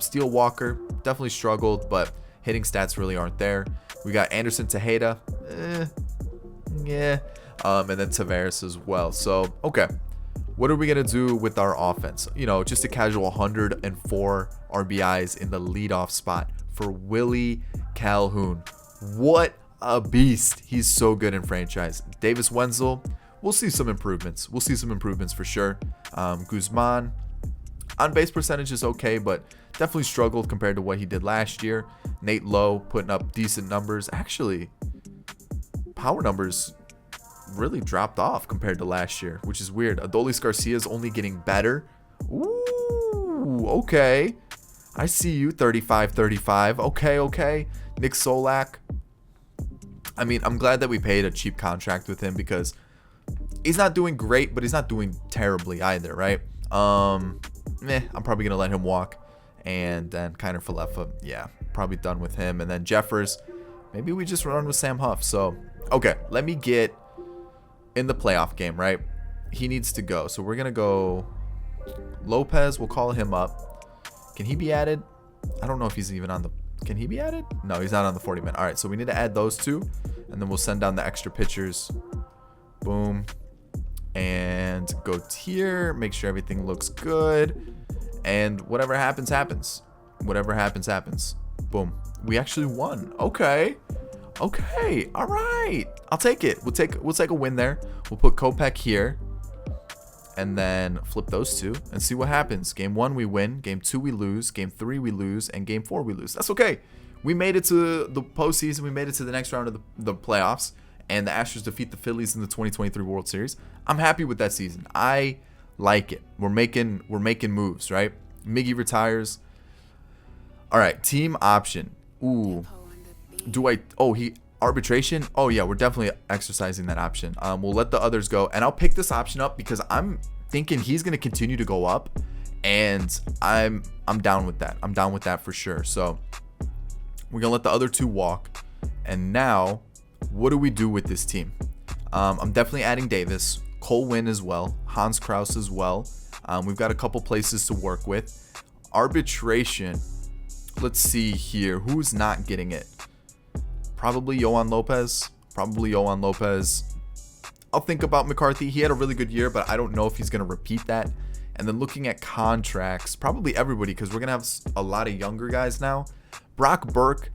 Steele Walker definitely struggled, but hitting stats really aren't there. We got Anderson Tejeda. Yeah. And then Tavares as well. So, okay. What are we going to do with our offense? You know, just a casual 104 RBIs in the leadoff spot for Willie Calhoun. What a beast. He's so good in franchise. Davis Wenzel, we'll see some improvements. We'll see some improvements for sure. Guzman, on base percentage is okay, but definitely struggled compared to what he did last year. Nate Lowe putting up decent numbers. Actually, power numbers really dropped off compared to last year, which is weird. Adolis Garcia is only getting better. Ooh, okay. I see you, 35-35. Okay. Nick Solak. I mean, I'm glad that we paid a cheap contract with him because he's not doing great, but he's not doing terribly either, right? I'm probably going to let him walk. And then Kiner Falefa, yeah, probably done with him. And then Jeffers, maybe we just run with Sam Huff. So, okay, let me get in the playoff game, right? He needs to go. So we're going to go Lopez. We'll call him up. Can he be added? I don't know if he's even on the... Can he be added? No, he's not on the 40-man. All right, so we need to add those two. And then we'll send down the extra pitchers. Boom. And go here. Make sure everything looks good. And whatever happens, happens. Whatever happens, happens. Boom. We actually won. Okay. All right. I'll take it. We'll take a win there. We'll put Kopech here. And then flip those two and see what happens. Game 1 we win. Game 2 we lose. Game 3 we lose. And Game 4 we lose. That's okay. We made it to the postseason. We made it to the next round of the playoffs. And the Astros defeat the Phillies in the 2023 World Series. I'm happy with that season. I like it. We're making moves, right? Miggy retires. All right, team option. Ooh. Arbitration? Oh yeah, we're definitely exercising that option. We'll let the others go, and I'll pick this option up because I'm thinking he's going to continue to go up, and I'm down with that. I'm down with that for sure. So we're going to let the other two walk. And now, what do we do with this team? I'm definitely adding Davis, Cole Winn as well, Hans Kraus as well. We've got a couple places to work with. Arbitration. Let's see here. Who's not getting it? Probably Yohan Lopez. I'll think about McCarthy. He had a really good year, but I don't know if he's going to repeat that. And then looking at contracts, probably everybody, because we're going to have a lot of younger guys now. Brock Burke,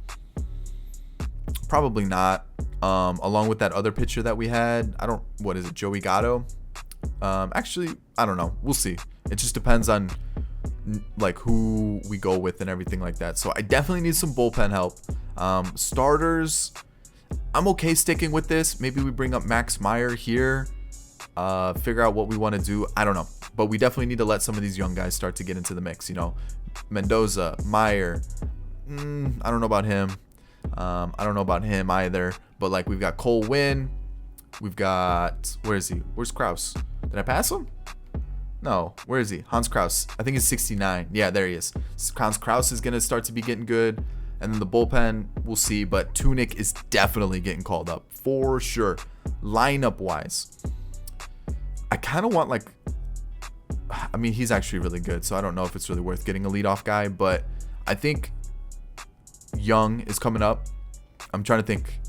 probably not. Along with that other pitcher that we had. Joey Gatto? Actually, I don't know. We'll see. It just depends on like who we go with and everything like that. So I definitely need some bullpen help. Starters, I'm okay sticking with this. Maybe we bring up Max Meyer here, figure out what we want to do. I don't know, but we definitely need to let some of these young guys start to get into the mix. You know, Mendoza, Meyer, I don't know about him. I don't know about him either, but like we've got Cole Winn, we've got, where is he? Where's Kraus? Did I pass him? No, where is he? Hans Kraus. I think he's 69. Yeah, there he is. Hans Kraus is going to start to be getting good. And then the bullpen, we'll see. But Tunick is definitely getting called up for sure. Lineup-wise, I kind of want he's actually really good. So I don't know if it's really worth getting a leadoff guy. But I think Young is coming up. I'm trying to think.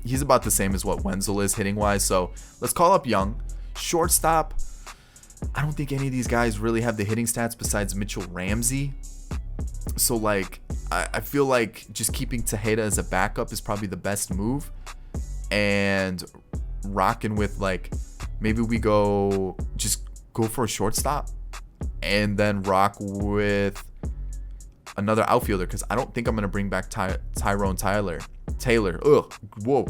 he's about the same as what Wenzel is hitting wise. So let's call up Young. Shortstop, I don't think any of these guys really have the hitting stats besides Mitchell Ramsey. So like I feel like just keeping Tejeda as a backup is probably the best move, and rocking with like maybe we just go for a shortstop and then rock with another outfielder, because I don't think I'm gonna bring back Tyrone Taylor. Ugh, whoa.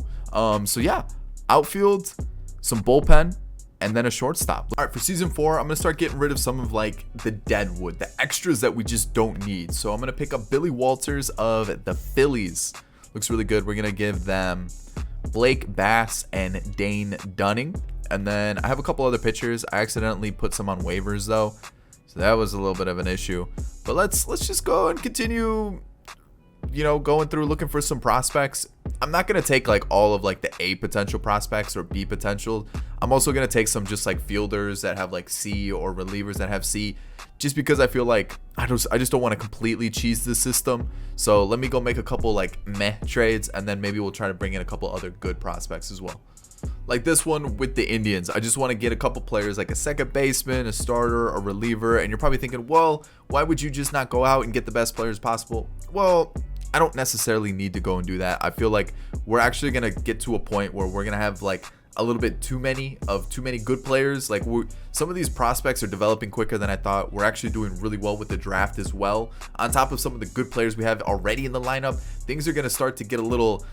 So yeah, outfield, some bullpen, and then a shortstop. All right, for season 4, I'm gonna start getting rid of some of like the dead wood, the extras that we just don't need. So I'm gonna pick up Billy Walters of the Phillies. Looks really good. We're gonna give them Blake Bass and Dane Dunning. And then I have a couple other pitchers. I accidentally put some on waivers though, so that was a little bit of an issue. But let's just go and continue, going through looking for some prospects. I'm not going to take like all of like the A potential prospects or B potential. I'm also going to take some just like fielders that have like C, or relievers that have C, just because I feel like I just don't want to completely cheese the system. So let me go make a couple like meh trades, and then maybe we'll try to bring in a couple other good prospects as well. Like this one with the Indians, I just want to get a couple players like a second baseman, a starter, a reliever. And you're probably thinking, well, why would you just not go out and get the best players possible? Well, I don't necessarily need to go and do that. I feel like we're actually going to get to a point where we're going to have like a little bit too many good players. Like some of these prospects are developing quicker than I thought. We're actually doing really well with the draft as well. On top of some of the good players we have already in the lineup, things are going to start to get a little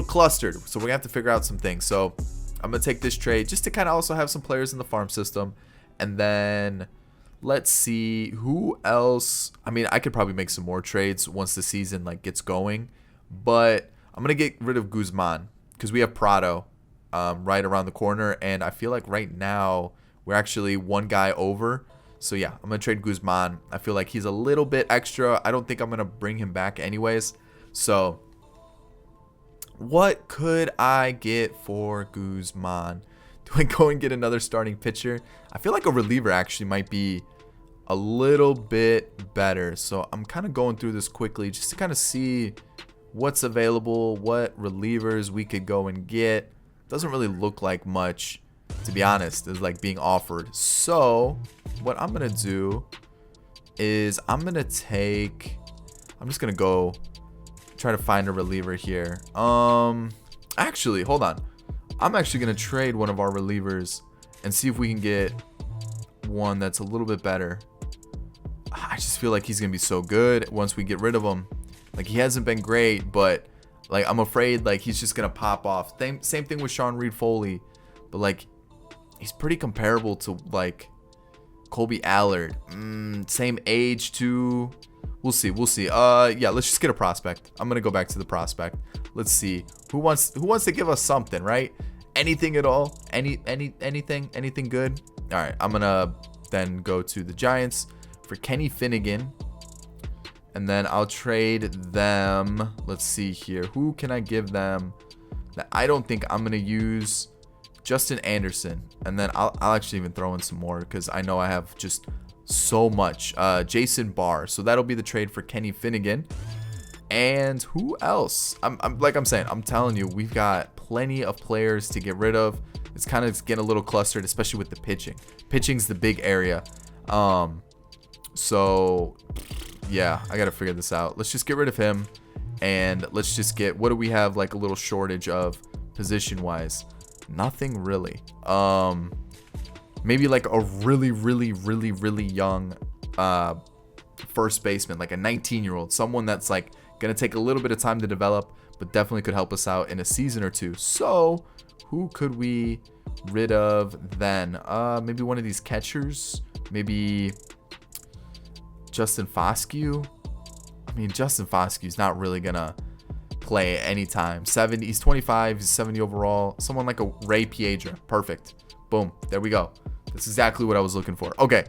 clustered. So we're going to have to figure out some things. So I'm going to take this trade just to kind of also have some players in the farm system. And then let's see who else. I mean, I could probably make some more trades once the season like gets going, but I'm going to get rid of Guzman because we have Prado right around the corner. And I feel like right now we're actually one guy over. So yeah, I'm going to trade Guzman. I feel like he's a little bit extra. I don't think I'm going to bring him back anyways. So what could I get for Guzman? Do I go and get another starting pitcher? I feel like a reliever actually might be a little bit better. So I'm kind of going through this quickly just to kind of see what's available, what relievers we could go and get. Doesn't really look like much, to be honest, is like being offered. So what I'm going to do is I'm just going to go try to find a reliever here. Actually, hold on. I'm actually going to trade one of our relievers and see if we can get one that's a little bit better. I just feel like he's going to be so good once we get rid of him. Like, he hasn't been great, but like I'm afraid like he's just going to pop off. Same thing with Sean Reed Foley, but like he's pretty comparable to like Colby Allard. Same age too. We'll see. Yeah, let's just get a prospect. I'm gonna go back to the prospect. Let's see who wants to give us something, right? Anything at all? Anything good? All right, I'm gonna then go to the Giants for Kenny Finnegan, and then I'll trade them. Let's see here. Who can I give them? I don't think I'm gonna use Justin Anderson, and then I'll actually even throw in some more because I know I have just so much. Jason Barr. So that'll be the trade for Kenny Finnegan. And who else? I'm telling you, we've got plenty of players to get rid of. It's kind of getting a little clustered, especially with the pitching. Pitching's the big area. So yeah, I gotta figure this out. Let's just get rid of him, and let's just get, what do we have like a little shortage of position wise? Nothing really. Maybe like a really young first baseman, like a 19-year-old, someone that's like gonna take a little bit of time to develop, but definitely could help us out in a season or two. So who could we rid of then? Maybe one of these catchers, maybe Justin Foscue. I mean, Justin Foscue's not really gonna play anytime. 70, he's 25, he's 70 overall. Someone like a Ray Piedra. Perfect. Boom. There we go. That's exactly what I was looking for. Okay,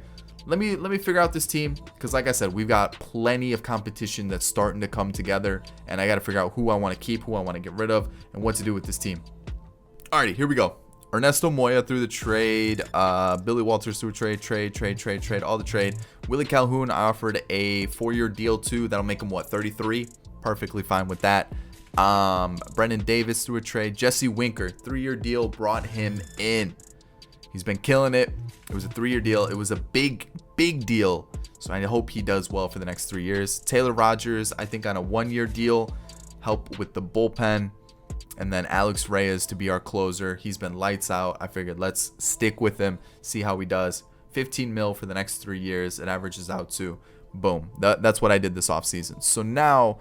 let me figure out this team, because like I said, we've got plenty of competition that's starting to come together, and I got to figure out who I want to keep, who I want to get rid of, and what to do with this team. Alrighty, here we go. Ernesto Moya through the trade, Billy Walters through a trade, all the trade. Willie Calhoun, I offered a 4-year deal too. That'll make him what, 33? Perfectly fine with that. Brendan Davis through a trade. Jesse Winker, 3-year deal, brought him in. He's been killing it. It was a 3-year deal. It was a big deal. So I hope he does well for the next 3 years. Taylor Rogers, I think on a 1-year deal, help with the bullpen. And then Alex Reyes to be our closer. He's been lights out. I figured let's stick with him, see how he does. 15 mil for the next 3 years. It averages out to boom. That's what I did this offseason. So now,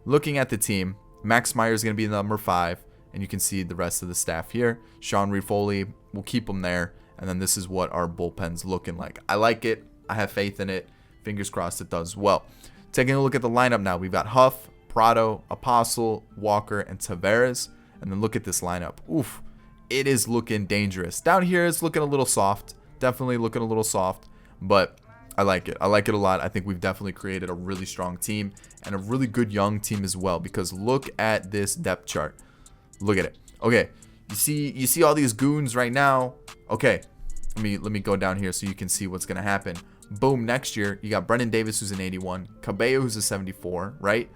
looking at the team, Max Meyer is going to be number 5. And you can see the rest of the staff here. Sean Reed-Foley, we'll keep him there. And then this is what our bullpen's looking like. I like it. I have faith in it. Fingers crossed it does well. Taking a look at the lineup now. We've got Huff, Prado, Apostle, Walker, and Tavares. And then look at this lineup. Oof. It is looking dangerous. Down here, it's looking a little soft. Definitely looking a little soft. But I like it. I like it a lot. I think we've definitely created a really strong team. And a really good young team as well. Because look at this depth chart. Look at it. Okay. You see all these goons right now. Okay. Let me go down here so you can see what's going to happen. Boom. Next year, you got Brendan Davis, who's an 81. Cabello, who's a 74. Right?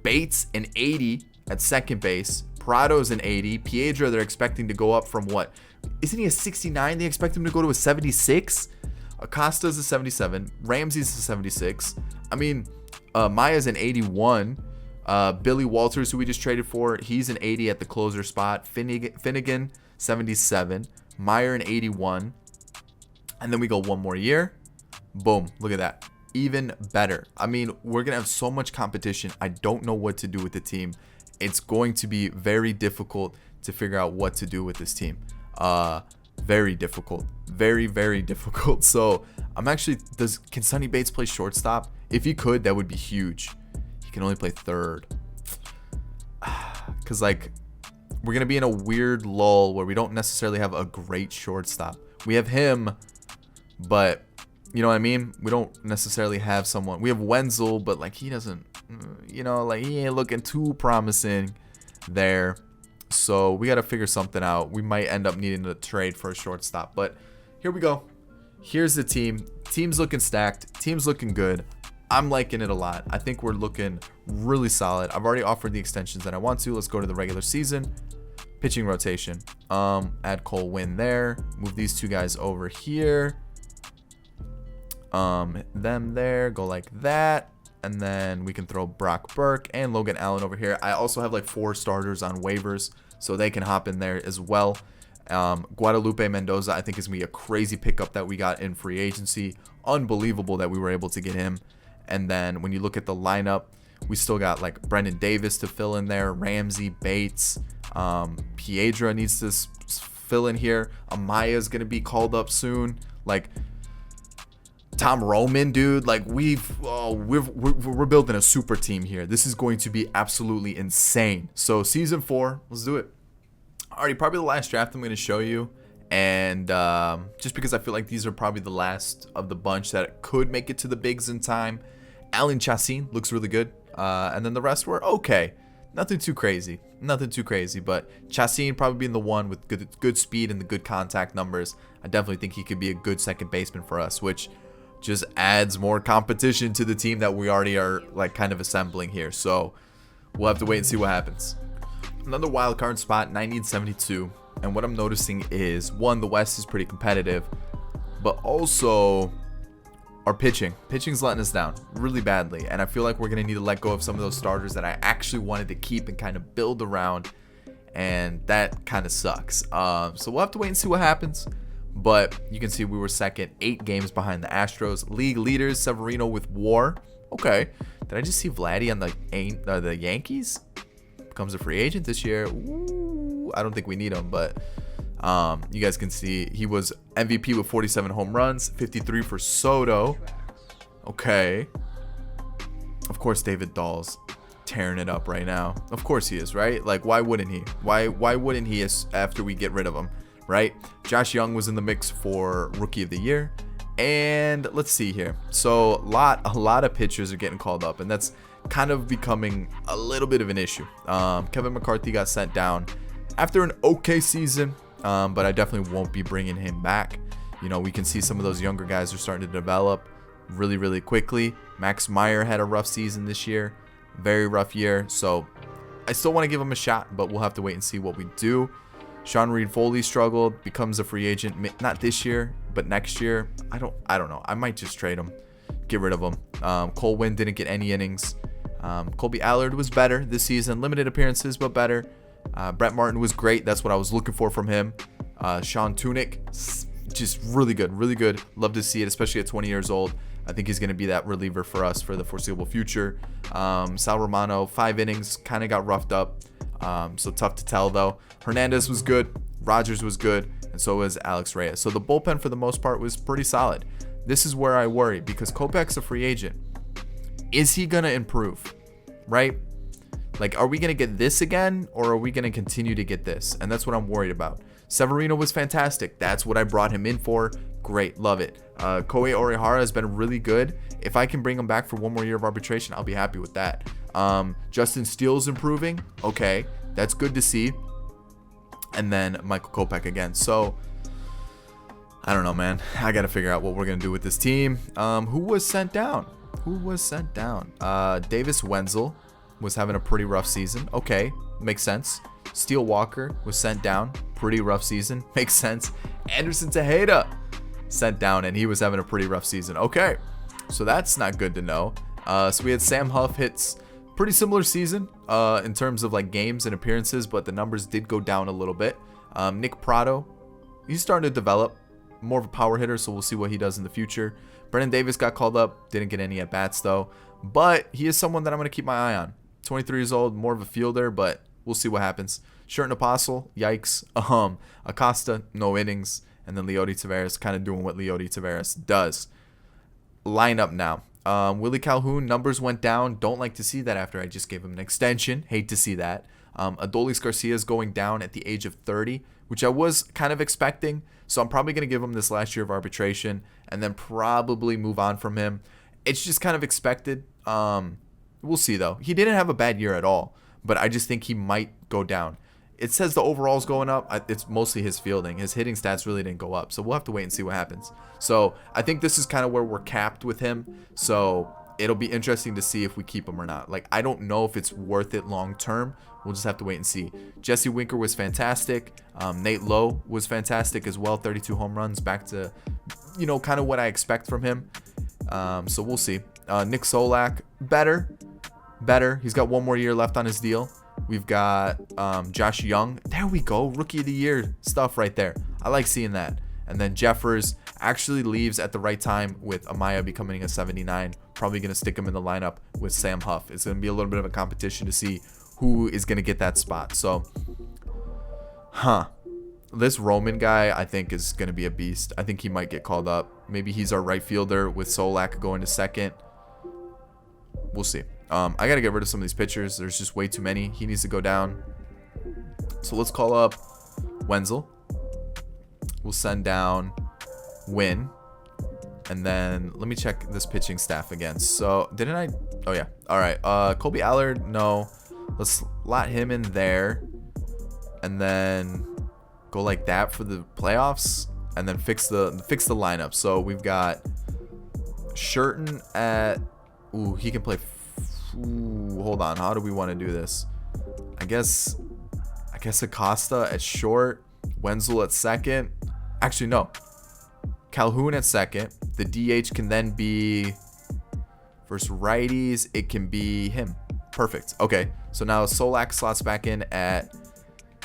Bates, an 80 at second base. Prado's an 80. Piedra, they're expecting to go up from what? Isn't he a 69? They expect him to go to a 76? Acosta's a 77. Ramsey's a 76. I mean, Maya's an 81. Billy Walters, who we just traded for, he's an 80 at the closer spot. Finnegan, 77. Meyer, an 81. And then we go one more year. Boom. Look at that. Even better. I mean, we're going to have so much competition. I don't know what to do with the team. It's going to be very difficult to figure out what to do with this team. Very difficult. Very difficult. So I'm actually, can Sonny Bates play shortstop? If he could, that would be huge. He can only play third. Because like, we're going to be in a weird lull where we don't necessarily have a great shortstop. We have him, but you know what I mean? We don't necessarily have someone. We have Wenzel, but like he doesn't, you know, like he ain't looking too promising there. So we got to figure something out. We might end up needing to trade for a shortstop, but here we go. Here's the team. Team's looking stacked. Team's looking good. I'm liking it a lot. I think we're looking really solid. I've already offered the extensions that I want to. Let's go to the regular season. Pitching rotation. Add Cole Winn there. Move these two guys over here. Them there. Go like that. And then we can throw Brock Burke and Logan Allen over here. I also have like 4 starters on waivers, so they can hop in there as well. Guadalupe Mendoza, I think, is going to be a crazy pickup that we got in free agency. Unbelievable that we were able to get him. And then when you look at the lineup, we still got like Brendan Davis to fill in there. Ramsey, Bates, Piedra needs to fill in here. Amaya is going to be called up soon. Like, Tom Roman, dude, like we're building a super team here. This is going to be absolutely insane. So season 4, let's do it. Alrighty, probably the last draft I'm going to show you, and just because I feel like these are probably the last of the bunch that could make it to the bigs in time. Alan Chassin looks really good, and then the rest were okay. Nothing too crazy, but Chassin probably being the one with good speed and the good contact numbers. I definitely think he could be a good second baseman for us, which just adds more competition to the team that we already are like kind of assembling here. So we'll have to wait and see what happens. Another wild card spot, 1972. And what I'm noticing is, one, the West is pretty competitive, but also our pitching's letting us down really badly. And I feel like we're going to need to let go of some of those starters that I actually wanted to keep and kind of build around. And that kind of sucks. So we'll have to wait and see what happens. But you can see we were second, 8 games behind the Astros. League leaders, Severino with WAR. Okay. Did I just see Vladdy on the Yankees? Becomes a free agent this year. Ooh, I don't think we need him, but you guys can see he was MVP with 47 home runs, 53 for Soto. Okay. Of course, David Dahl's tearing it up right now. Of course he is, right? Like, why wouldn't he? Why wouldn't he after we get rid of him? Right? Josh Young was in the mix for Rookie of the Year. And let's see here. So a lot of pitchers are getting called up, and that's kind of becoming a little bit of an issue. Kevin McCarthy got sent down after an okay season, but I definitely won't be bringing him back. You know, we can see some of those younger guys are starting to develop really quickly. Max Meyer had a rough season this year, very rough year. So I still want to give him a shot, but we'll have to wait and see what we do. Sean Reed Foley struggled, becomes a free agent, not this year, but next year. I don't know. I might just trade him, get rid of him. Cole Winn didn't get any innings. Colby Allard was better this season, limited appearances, but better. Brett Martin was great. That's what I was looking for from him. Sean Tunick, just really good, really good. Love to see it, especially at 20 years old. I think he's going to be that reliever for us for the foreseeable future. Sal Romano, 5 innings, kind of got roughed up. So tough to tell, though. Hernandez was good. Rogers was good. And so was Alex Reyes. So the bullpen, for the most part, was pretty solid. This is where I worry, because Kopech's a free agent. Is he going to improve? Right? Like, are we going to get this again, or are we going to continue to get this? And that's what I'm worried about. Severino was fantastic. That's what I brought him in for. Great. Love it. Kohei Orihara has been really good. If I can bring him back for one more year of arbitration, I'll be happy with that. Justin Steele's improving. Okay. That's good to see. And then Michael Kopech again. So, I don't know, man. I got to figure out what we're going to do with this team. Who was sent down? Davis Wenzel was having a pretty rough season. Okay. Makes sense. Steele Walker was sent down. Pretty rough season. Makes sense. Anderson Tejeda sent down, and he was having a pretty rough season. Okay. So that's not good to know. So we had Sam Huff hits pretty similar season in terms of like games and appearances, but the numbers did go down a little bit. Nick Prado, he's starting to develop. More of a power hitter, so we'll see what he does in the future. Brennan Davis got called up. Didn't get any at-bats, though. But he is someone that I'm going to keep my eye on. 23 years old, more of a fielder, but we'll see what happens. Sherton Apostle, yikes. Acosta, no innings. And then Leody Taveras kind of doing what Leody Taveras does. Lineup now. Willie Calhoun, numbers went down. Don't like to see that after I just gave him an extension. Hate to see that. Adolis Garcia is going down at the age of 30, which I was kind of expecting. So I'm probably going to give him this last year of arbitration and then probably move on from him. It's just kind of expected. We'll see, though. He didn't have a bad year at all, but I just think he might go down. It says the overall's going up. It's mostly his fielding. His hitting stats really didn't go up. So we'll have to wait and see what happens. So I think this is kind of where we're capped with him. So it'll be interesting to see if we keep him or not. Like, I don't know if it's worth it long term. We'll just have to wait and see. Jesse Winker was fantastic. Nate Lowe was fantastic as well. 32 home runs, back to, kind of what I expect from him. So we'll see. Nick Solak, better. He's got one more year left on his deal. We've got Josh Young. There we go. Rookie of the year stuff right there. I like seeing that. And then Jeffers actually leaves at the right time with Amaya becoming a 79. Probably going to stick him in the lineup with Sam Huff. It's going to be a little bit of a competition to see who is going to get that spot. So, this Roman guy, I think, is going to be a beast. I think he might get called up. Maybe he's our right fielder with Solak going to second. We'll see. I got to get rid of some of these pitchers. There's just way too many. He needs to go down. So let's call up Wenzel. We'll send down Wynn. And then let me check this pitching staff again. So didn't I? Oh, yeah. All right. Colby Allard, no. Let's slot him in there. And then go like that for the playoffs. And then fix the lineup. So we've got Sherton at... Ooh, he can play... Ooh, hold on. How do we want to do this? I guess Acosta at short. Wenzel at second. Actually, no. Calhoun at second. The DH can then be... Versus righties, it can be him. Perfect. Okay. So now Solak slots back in at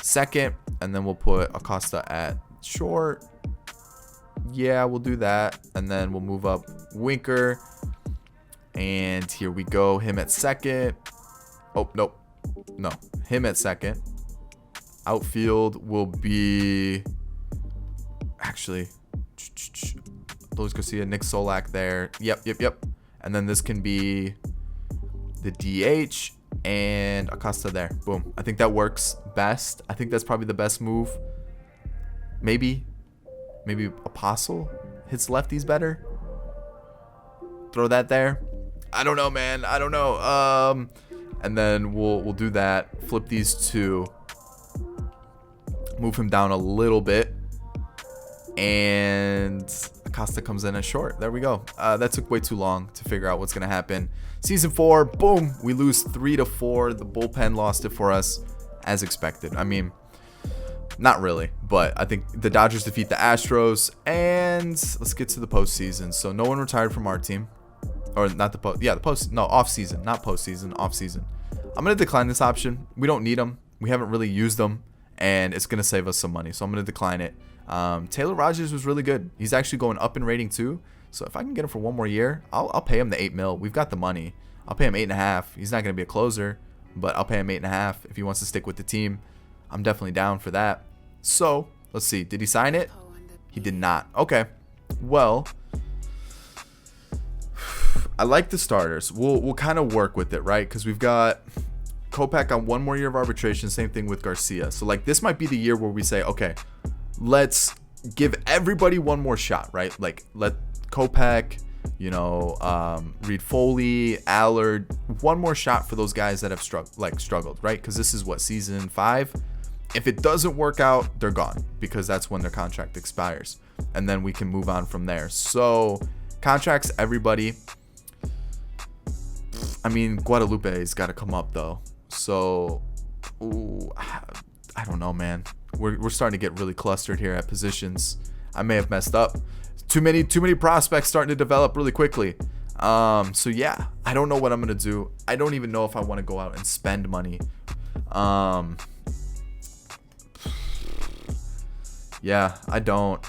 second. And then we'll put Acosta at short. Yeah, we'll do that. And then we'll move up Winker. And here we go. Him at second. Oh, nope. No. Him at second. Outfield will be... Actually... Luis Garcia, Nick Solak there. Yep. And then this can be the DH and Acosta there. Boom. I think that works best. I think that's probably the best move. Maybe Apostle hits lefties better. Throw that there. I don't know, man. I don't know. And then we'll do that. Flip these two. Move him down a little bit. And Acosta comes in as short. There we go. That took way too long to figure out what's going to happen. Season 4, boom, we lose 3-4. The bullpen lost it for us as expected. I mean, not really, but I think the Dodgers defeat the Astros, and let's get to the postseason. So no one retired from our team, or not the post. Yeah, the post. No, off season, not postseason. Off season. I'm gonna decline this option. We don't need them. We haven't really used them, and it's gonna save us some money. So I'm gonna decline it. Taylor Rogers was really good. He's actually going up in rating too. So if I can get him for one more year, I'll pay him the $8 million. We've got the money. I'll pay him $8.5. He's not gonna be a closer, but I'll pay him $8.5 if he wants to stick with the team. I'm definitely down for that. So let's see. Did he sign it? He did not. Okay. Well, I like the starters. We'll kind of work with it, right? Because we've got Kopech on one more year of arbitration. Same thing with Garcia. So like this might be the year where we say, okay, let's give everybody one more shot, right? Like let Kopech, Reed Foley, Allard, one more shot for those guys that have struggled, right? Because this is what, season 5. If it doesn't work out, they're gone because that's when their contract expires, and then we can move on from there. So contracts, everybody. I mean, Guadalupe's got to come up though. So I don't know, man. We're starting to get really clustered here at positions. I may have messed up. Too many prospects starting to develop really quickly. So yeah, I don't know what I'm gonna do. I don't even know if I want to go out and spend money. Yeah, I don't.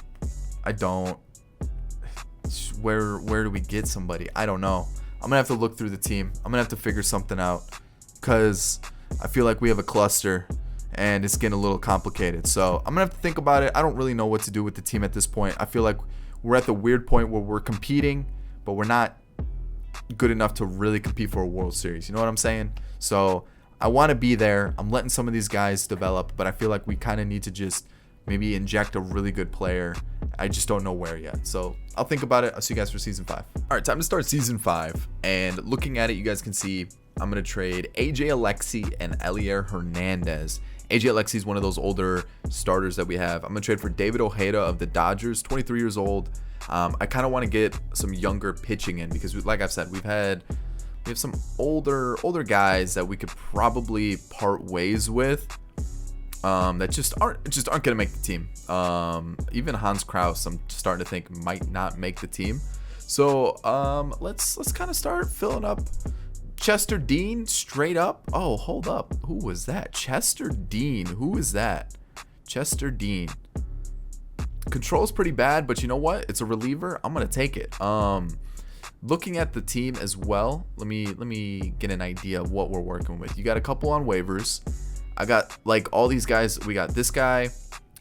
Where do we get somebody? I don't know. I'm gonna have to look through the team. I'm gonna have to figure something out, because I feel like we have a cluster and it's getting a little complicated. So I'm gonna have to think about it. I don't really know what to do with the team at this point. I feel like we're at the weird point where we're competing, but we're not good enough to really compete for a World Series. You know what I'm saying? So I want to be there. I'm letting some of these guys develop, but I feel like we kind of need to just maybe inject a really good player. I just don't know where yet. So I'll think about it. I'll see you guys for season 5. All right, time to start season 5. And looking at it, you guys can see I'm going to trade AJ Alexy and Elier Hernandez. AJ Alexy is one of those older starters that we have. I'm going to trade for David Ojeda of the Dodgers, 23 years old. I kind of want to get some younger pitching in because, like I've said, we have some older guys that we could probably part ways with. That just aren't gonna make the team. Even Hans Kraus, I'm starting to think might not make the team. So let's kind of start filling up. Chester Dean straight up. Oh, hold up, who was that? Chester Dean. Who is that? Chester Dean. Control's pretty bad, but you know what? It's a reliever. I'm gonna take it. Looking at the team as well. Let me get an idea of what we're working with. You got a couple on waivers. I got like all these guys. We got this guy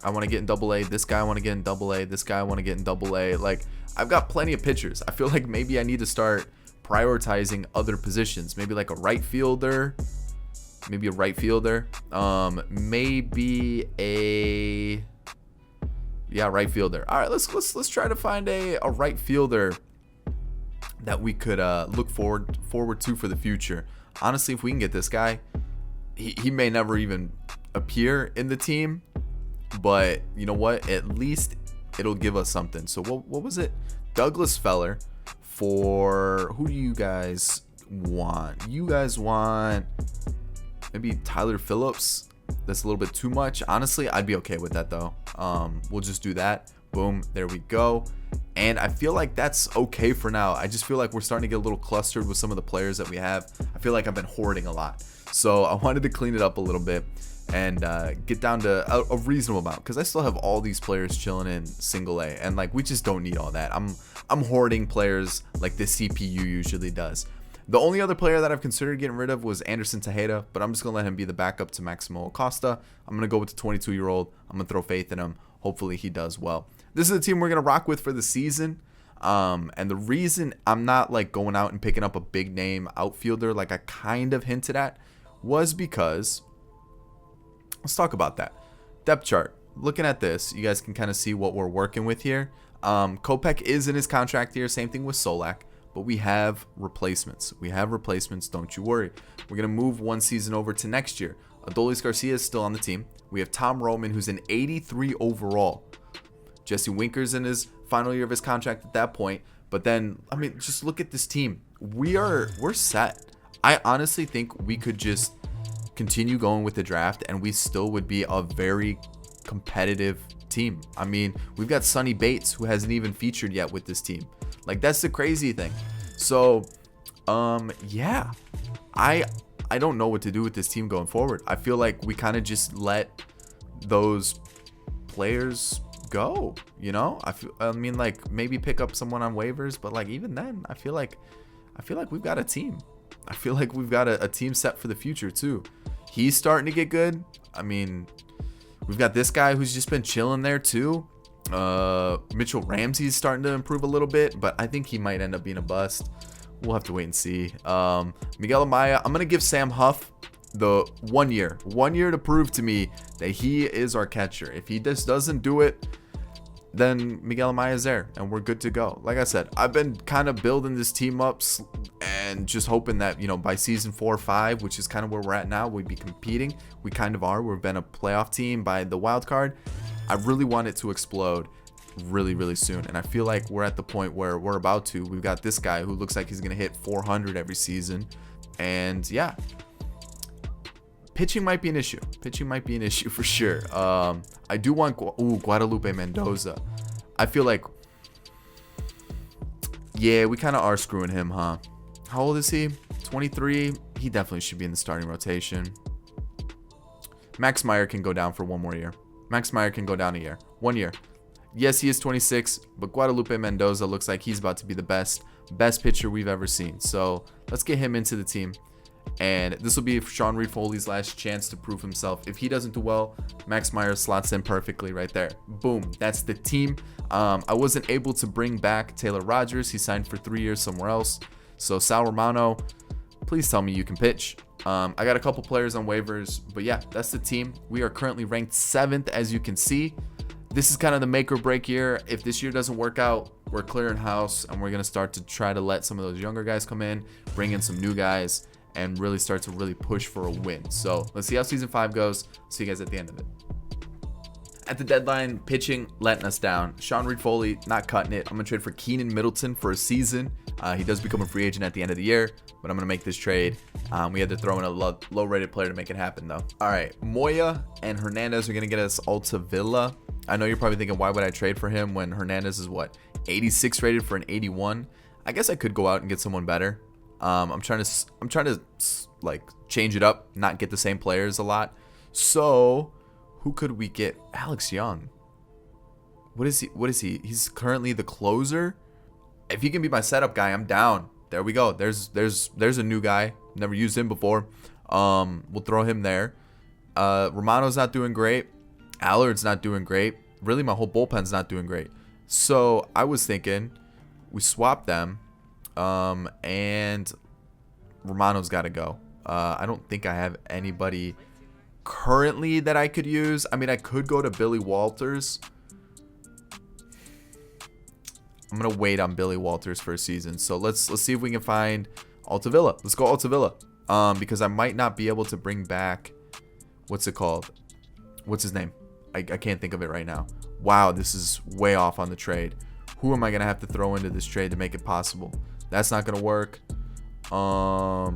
I want to get in AA. This guy I want to get in AA. This guy I want to get in AA. Like, I've got plenty of pitchers. I feel like maybe I need to start prioritizing other positions. Maybe like a right fielder. Maybe a right fielder. Maybe a right fielder. All right, let's try to find a right fielder that we could look forward to for the future. Honestly, if we can get this guy, he may never even appear in the team, but you know what? At least it'll give us something. So what was it? Douglas Feller for who do you guys want? You guys want maybe Tyler Phillips? That's a little bit too much. Honestly, I'd be okay with that though. We'll just do that. Boom, there we go. And I feel like that's okay for now. I just feel like we're starting to get a little clustered with some of the players that we have. I feel like I've been hoarding a lot. So I wanted to clean it up a little bit and get down to a reasonable amount, because I still have all these players chilling in single A, and like we just don't need all that. I'm hoarding players like the CPU usually does. The only other player that I've considered getting rid of was Anderson Tejeda, but I'm just gonna let him be the backup to Maximo Acosta. I'm gonna go with the 22-year-old. I'm gonna throw faith in him. Hopefully he does well. This is the team we're gonna rock with for the season. And the reason I'm not like going out and picking up a big name outfielder like I kind of hinted at was because, let's talk about that. Depth chart. Looking at this, you guys can kind of see what we're working with here. Kopech is in his contract here. Same thing with Solak. But we have replacements. Don't you worry. We're going to move one season over to next year. Adolis Garcia is still on the team. We have Tom Roman, who's an 83 overall. Jesse Winker's in his final year of his contract at that point. But then, I mean, just look at this team. We're set. I honestly think we could just continue going with the draft and we still would be a very competitive team. I mean, we've got Sonny Bates, who hasn't even featured yet with this team. Like, that's the crazy thing. So yeah, I don't know what to do with this team going forward. I feel like we kind of just let those players go, you know. I mean, like, maybe pick up someone on waivers, but like, even then, I feel like we've got a team. I feel like we've got a team set for the future too. He's starting to get good. I mean, we've got this guy who's just been chilling there too. Mitchell Ramsey's starting to improve a little bit, but I think he might end up being a bust. We'll have to wait and see. Miguel Amaya, I'm gonna give Sam Huff the 1 year to prove to me that he is our catcher. If he just doesn't do it, then Miguel Amaya is there and we're good to go. Like I said, I've been kind of building this team up and just hoping that, you know, by season 4 or 5, which is kind of where we're at now, we'd be competing. We kind of are. We've been a playoff team by the wild card. I really want it to explode really, really soon, and I feel like we're at the point where we're about to. We've got this guy who looks like he's gonna hit 400 every season, and yeah, pitching might be an issue. Pitching might be an issue for sure. I do want Guadalupe Mendoza. I feel like, yeah, we kind of are screwing him, huh? How old is he? 23. He definitely should be in the starting rotation. Max Meyer can go down for 1 more year. Max Meyer can go down a year. 1 year. Yes, he is 26, but Guadalupe Mendoza looks like he's about to be the best pitcher we've ever seen. So let's get him into the team. And this will be Sean Reed-Foley's last chance to prove himself. If he doesn't do well, Max Meyer slots in perfectly right there. Boom. That's the team. I wasn't able to bring back Taylor Rogers. He signed for 3 years somewhere else. So Sal Romano, please tell me you can pitch. I got a couple players on waivers, but yeah, that's the team. We are currently ranked 7th, as you can see. This is kind of the make or break year. If this year doesn't work out, we're clearing house and we're going to start to try to let some of those younger guys come in, bring in some new guys, and really start to really push for a win. So let's see how season 5 goes. See you guys at the end of it. At the deadline, pitching letting us down. Sean Reed-Foley not cutting it. I'm going to trade for Keenan Middleton for a season. He does become a free agent at the end of the year, but I'm going to make this trade. We had to throw in a low-rated player to make it happen, though. All right, Moya and Hernandez are going to get us Altavilla. I know you're probably thinking, why would I trade for him when Hernandez is, what, 86 rated for an 81? I guess I could go out and get someone better. I'm trying to like change it up, not get the same players a lot. So who could we get? Alex Young. What is he? He's currently the closer. If he can be my setup guy, I'm down. There we go. There's a new guy. Never used him before. We'll throw him there. Romano's not doing great. Allard's not doing great. Really, my whole bullpen's not doing great. So I was thinking we swap them. And Romano's got to go. I don't think I have anybody currently that I could use. I mean, I could go to Billy Walters. I'm gonna wait on Billy Walters for a season. So let's see if we can find Altavilla. Let's go Altavilla. Because I might not be able to bring back, what's it called? What's his name? I can't think of it right now. Wow, this is way off on the trade. Who am I gonna have to throw into this trade to make it possible? That's not gonna work. I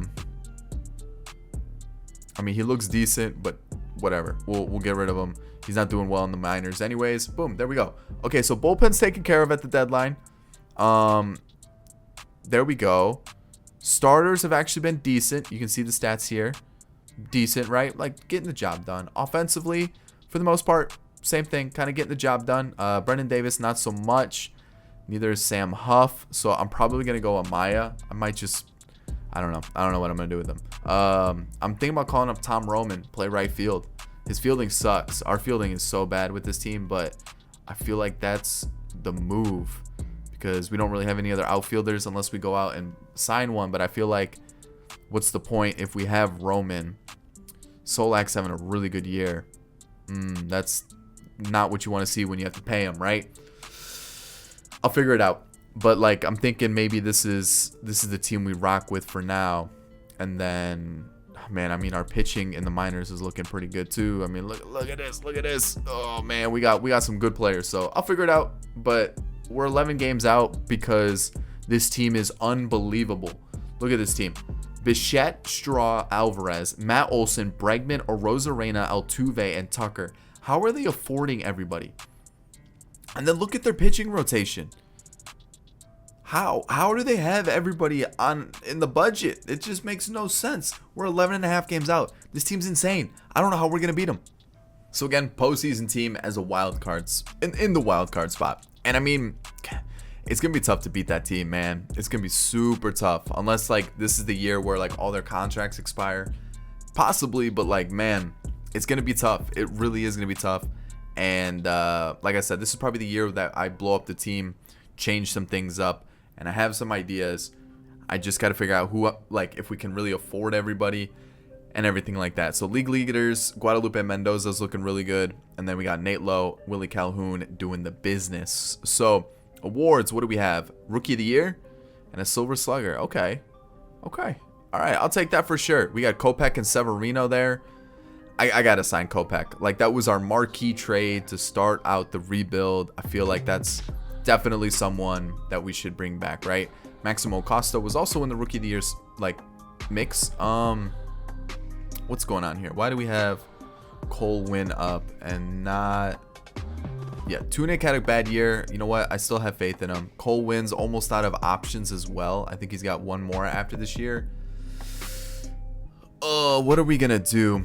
mean, he looks decent, but whatever. We'll get rid of him. He's not doing well in the minors anyways. Boom, there we go. Okay, so bullpen's taken care of at the deadline. There we go. Starters have actually been decent. You can see the stats here. Decent, right? Like, getting the job done. Offensively, for the most part, same thing. Kind of getting the job done. Brendan Davis, not so much. Neither is Sam Huff. So I'm probably going to go Amaya. I might just, I don't know. I don't know what I'm going to do with him. I'm thinking about calling up Tom Roman, play right field. His fielding sucks. Our fielding is so bad with this team, but I feel like that's the move because we don't really have any other outfielders unless we go out and sign one. But I feel like what's the point if we have Roman? Solak's having a really good year. That's not what you want to see when you have to pay him, right? I'll figure it out. But like, I'm thinking maybe this is the team we rock with for now, and then man, I mean, our pitching in the minors is looking pretty good too. I mean, look at this. Look at this. Oh, man, we got some good players. So I'll figure it out. But we're 11 games out because this team is unbelievable. Look at this team. Bichette, Straw, Alvarez, Matt Olson, Bregman, Arozarena, Altuve, and Tucker. How are they affording everybody? And then look at their pitching rotation. How do they have everybody in the budget? It just makes no sense. We're 11 and a half games out. This team's insane. I don't know how we're going to beat them. So again, postseason team as a wild cards in the wild card spot. And I mean, it's going to be tough to beat that team, man. It's going to be super tough. Unless, like, this is the year where, like, all their contracts expire. Possibly, but, like, man, it's going to be tough. It really is going to be tough. And, like I said, this is probably the year that I blow up the team, change some things up, and I have some ideas. I just got to figure out who, like, if we can really afford everybody and everything like that. So, league leaders, Guadalupe Mendoza's looking really good. And then we got Nate Lowe, Willie Calhoun doing the business. So, awards, what do we have? Rookie of the Year and a Silver Slugger. Okay. All right, I'll take that for sure. We got Kopech and Severino there. I got to sign Kopech. Like, that was our marquee trade to start out the rebuild. I feel like that's definitely someone that we should bring back, right? Maximo Costa was also in the Rookie of the Year's, like, mix. What's going on here? Why do we have Cole Winn up and not... Yeah, Tunic had a bad year. You know what? I still have faith in him. Cole Winn's almost out of options as well. I think he's got one more after this year. What are we gonna do?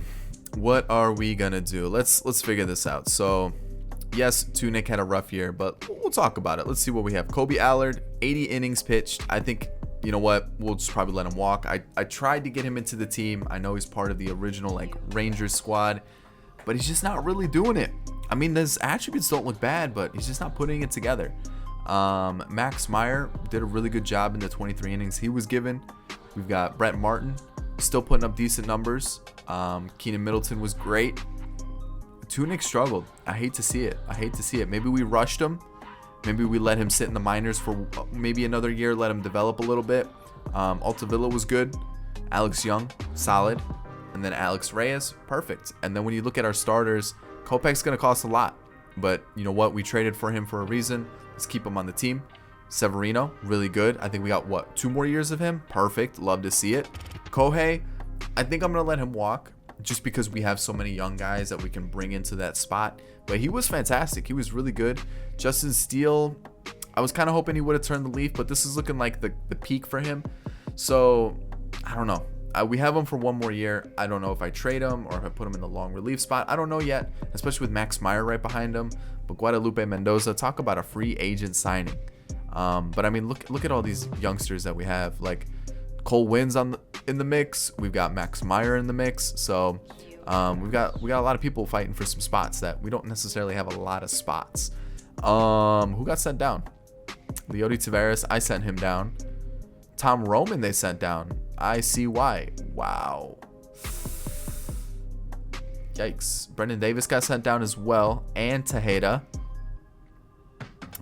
Let's figure this out. So, yes, Tunic had a rough year, but we'll talk about it. Let's see what we have. Kobe Allard, 80 innings pitched. I think, you know what? We'll just probably let him walk. I tried to get him into the team. I know he's part of the original, like, Rangers squad, but he's just not really doing it. I mean, his attributes don't look bad, but he's just not putting it together. Max Meyer did a really good job in the 23 innings he was given. We've got Brett Martin still putting up decent numbers. Keenan Middleton was great. Tunic struggled. I hate to see it. Maybe we rushed him. Maybe we let him sit in the minors for maybe another year, let him develop a little bit. Altavilla was good. Alex Young, solid. And then Alex Reyes, perfect. And then when you look at our starters, Kopech's going to cost a lot. But you know what? We traded for him for a reason. Let's keep him on the team. Severino, really good. I think we got, what, 2 more years of him? Perfect. Love to see it. Kohei, I think I'm going to let him walk just because we have so many young guys that we can bring into that spot. But he was fantastic. He was really good. Justin Steele, I was kind of hoping he would have turned the leaf, but this is looking like the peak for him. So, I don't know. We have him for 1 more year. I don't know if I trade him or if I put him in the long relief spot. I don't know yet, especially with Max Meyer right behind him. But Guadalupe Mendoza, talk about a free agent signing. But I mean, look at all these youngsters that we have. Like Cole Winn's in the mix. We've got Max Meyer in the mix. So we got a lot of people fighting for some spots that we don't necessarily have a lot of spots. Who got sent down? Leody Taveras, I sent him down. Tom Roman they sent down. I see why. Wow. Yikes. Brendan Davis got sent down as well. And Tejeda.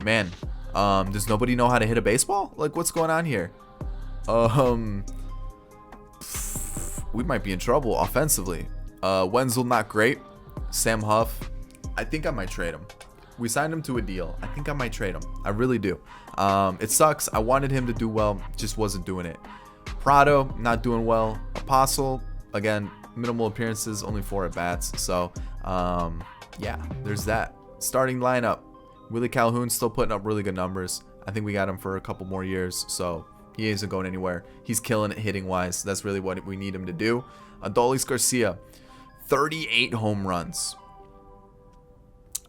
Man, does nobody know how to hit a baseball? Like, what's going on here? We might be in trouble offensively. Wenzel, not great. Sam Huff, I think I might trade him. We signed him to a deal. I think I might trade him. I really do. It sucks. I wanted him to do well. Just wasn't doing it. Prado, not doing well. Apostle, again, minimal appearances, only 4 at-bats. So, yeah, there's that. Starting lineup. Willie Calhoun still putting up really good numbers. I think we got him for a couple more years, so he isn't going anywhere. He's killing it hitting-wise. That's really what we need him to do. Adolis Garcia, 38 home runs.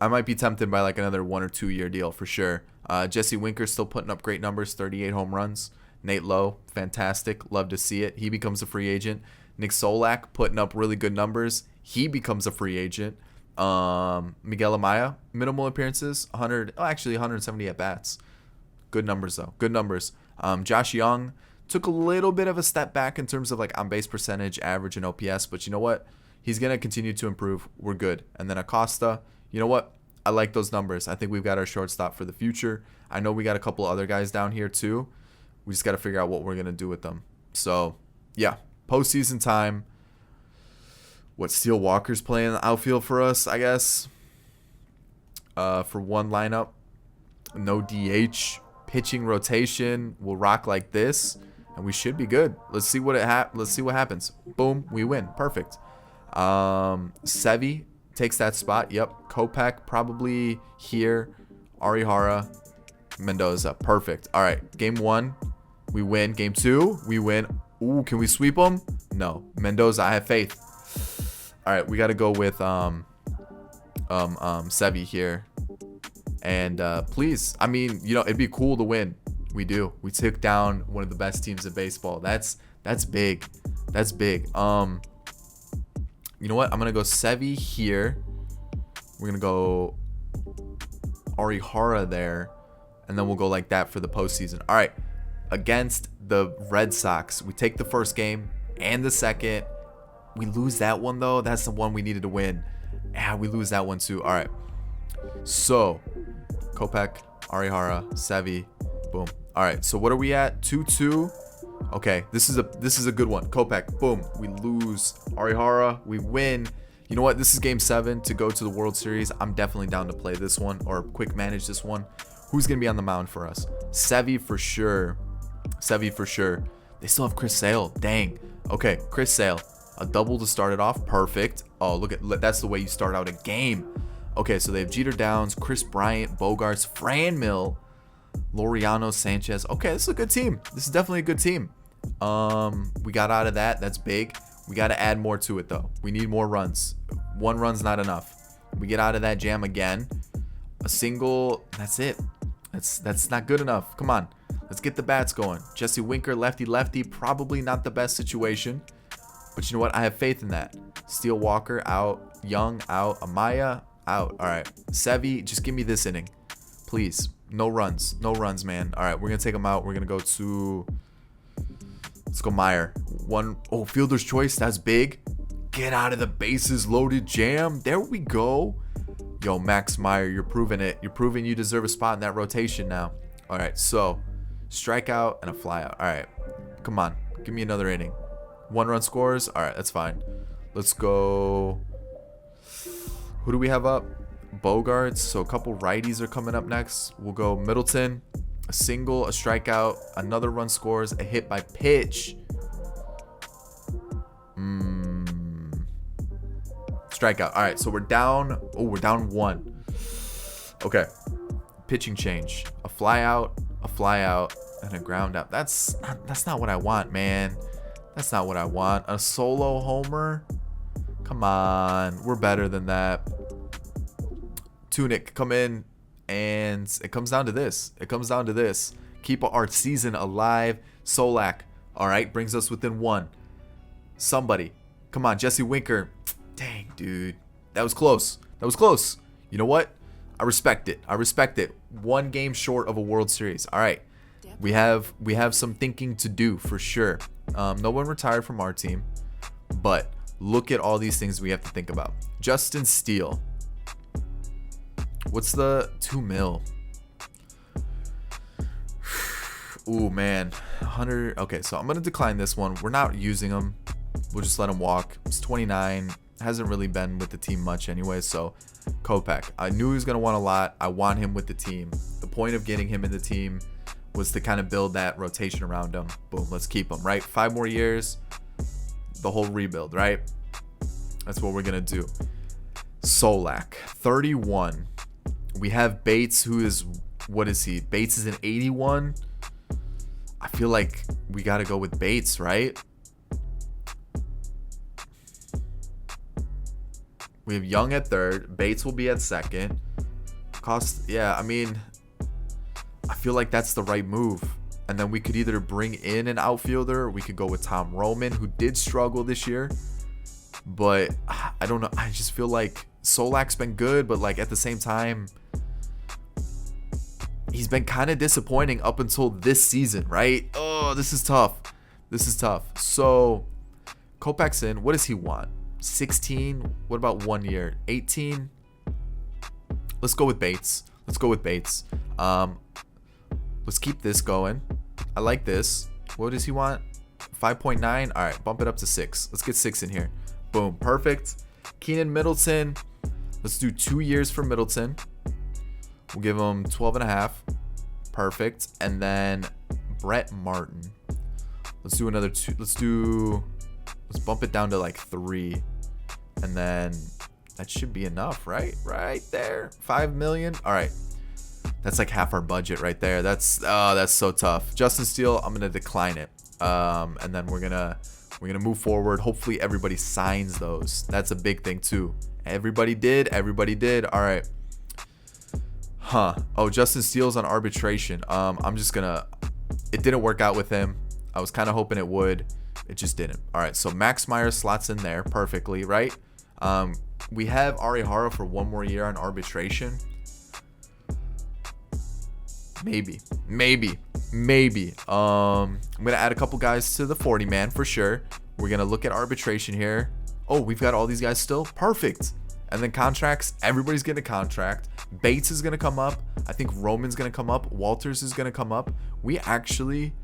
I might be tempted by like another 1 or 2 year deal for sure. Jesse Winker still putting up great numbers, 38 home runs. Nate Lowe, fantastic. Love to see it. He becomes a free agent. Nick Solak putting up really good numbers. He becomes a free agent. Miguel Amaya, minimal appearances, 170 at bats. Good numbers though. Good numbers. Josh Young took a little bit of a step back in terms of like on base percentage, average, and OPS, but you know what? He's gonna continue to improve. We're good. And then Acosta, you know what? I like those numbers. I think we've got our shortstop for the future. I know we got a couple other guys down here too. We just got to figure out what we're going to do with them. So, yeah, postseason time. What, Steele Walker's playing the outfield for us, I guess. For one lineup. No DH. Pitching rotation. We'll rock like this. And we should be good. Let's see what let's see what happens. Boom. We win. Perfect. Sevi takes that spot. Yep. Kopech probably here. Arihara. Mendoza. Perfect. All right. Game 1. We win. Game 2. We win. Ooh, can we sweep them? No. Mendoza, I have faith. All right, we got to go with Sevi here. And please, I mean, you know, it'd be cool to win. We do. We took down one of the best teams in baseball. That's big. That's big. You know what? I'm going to go Sevi here. We're going to go Arihara there. And then we'll go like that for the postseason. All right. Against the Red Sox, we take the first game and the second. We lose that one, though. That's the one we needed to win. Yeah, we lose that one, too. All right. So, Kopech, Arihara, Sevi. Boom. All right. So, what are we at? 2-2. Okay. This is a good one. Kopech. Boom. We lose. Arihara. We win. You know what? This is game 7 to go to the World Series. I'm definitely down to play this one or quick manage this one. Who's going to be on the mound for us? Sevi for sure. Sevi for sure. They still have Chris Sale. Dang. Okay. Chris Sale. A double to start it off. Perfect. Oh, look at that's the way you start out a game. Okay, so they have Jeter Downs, Chris Bryant, Bogarts, Franmil, Laureano Sanchez. Okay, this is a good team. This is definitely a good team. We got out of that. That's big. We got to add more to it, though. We need more runs. One run's not enough. We get out of that jam again. A single. That's it. That's not good enough. Come on. Let's get the bats going. Jesse Winker, lefty. Probably not the best situation. But you know what? I have faith in that. Steele Walker out. Young out. Amaya out. All right. Sevi, just give me this inning. Please. No runs. No runs, man. All right. We're going to take him out. We're going to go to... Let's go Meyer. Oh, fielder's choice. That's big. Get out of the bases loaded jam. There we go. Yo, Max Meyer, you're proving it. You're proving you deserve a spot in that rotation now. All right. So, strikeout and a flyout. All right. Come on. Give me another inning. 1-run scores. All right, that's fine. Let's go. Who do we have up? Bogarts. So a couple righties are coming up next. We'll go Middleton. A single, a strikeout, another run scores, a hit by pitch. Strikeout. All right, so we're down. Oh, we're down 1. Okay. Pitching change. A flyout, and a ground out. That's not what I want, man. That's not what I want. A solo homer? Come on. We're better than that. Tunic, come in. And it comes down to this. Keep our season alive. Solak. All right. Brings us within 1. Somebody. Come on. Jesse Winker. Dang, dude. That was close. You know what? I respect it. 1 game short of a World Series. All right. We have some thinking to do for sure. No one retired from our team, but look at all these things we have to think about. Justin Steele. What's the $2 million? Ooh, man. 100. Okay, so I'm going to decline this one. We're not using him. We'll just let him walk. He's 29. Hasn't really been with the team much anyway, so Kopech. I knew he was going to want a lot. I want him with the team. The point of getting him in the team was to kind of build that rotation around him. Boom, let's keep him, right? 5 more years, the whole rebuild, right? That's what we're going to do. Solak, 31. We have Bates, who is, what is he? Bates is an 81. I feel like we got to go with Bates, right? We have Young at 3rd. Bates will be at 2nd. Yeah, I mean, I feel like that's the right move. And then we could either bring in an outfielder, or we could go with Tom Roman, who did struggle this year. But I don't know. I just feel like Solak's been good, but like at the same time, he's been kind of disappointing up until this season, right? Oh, this is tough. So Kopech's in. What does he want? 16? What about 1 year? 18? Let's go with Bates. Let's keep this going. I like this. What does he want? 5.9. All right, bump it up to 6. Let's get 6 in here. Boom. Perfect. Keenan Middleton. Let's do 2 years for Middleton. We'll give him 12 and a half. Perfect. And then Brett Martin. Let's do another 2. Let's bump it down to like 3. And then that should be enough, right? Right there. 5 million. All right. That's like half our budget right there. That's so tough. Justin Steele, I'm gonna decline it. And then we're gonna move forward. Hopefully everybody signs those. That's a big thing too. Everybody did. All right. Oh, Justin Steele's on arbitration. I'm just gonna. It didn't work out with him. I was kind of hoping it would. It just didn't. All right. So Max Meyer slots in there perfectly, right? We have Arihara for 1 more year on arbitration. Maybe. I'm gonna add a couple guys to the 40 man for sure. We're gonna look at arbitration here. Oh, we've got all these guys still. Perfect. And then contracts. Everybody's getting a contract. Bates is gonna come up. I think Roman's gonna come up. Walters is gonna come up. We actually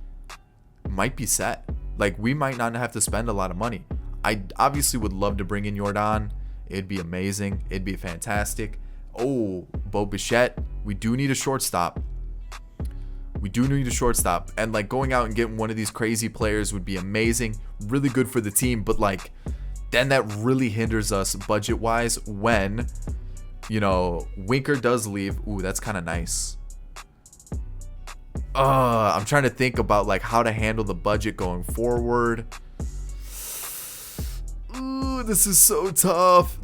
might be set. Like, we might not have to spend a lot of money. I obviously would love to bring in Jordan. It'd be amazing. It'd be fantastic. Oh, Bo Bichette. We do need a shortstop. And like going out and getting one of these crazy players would be amazing. Really good for the team. But like, then that really hinders us budget wise when, you know, Winker does leave. Ooh, that's kind of nice. I'm trying to think about like how to handle the budget going forward. Ooh, this is so tough.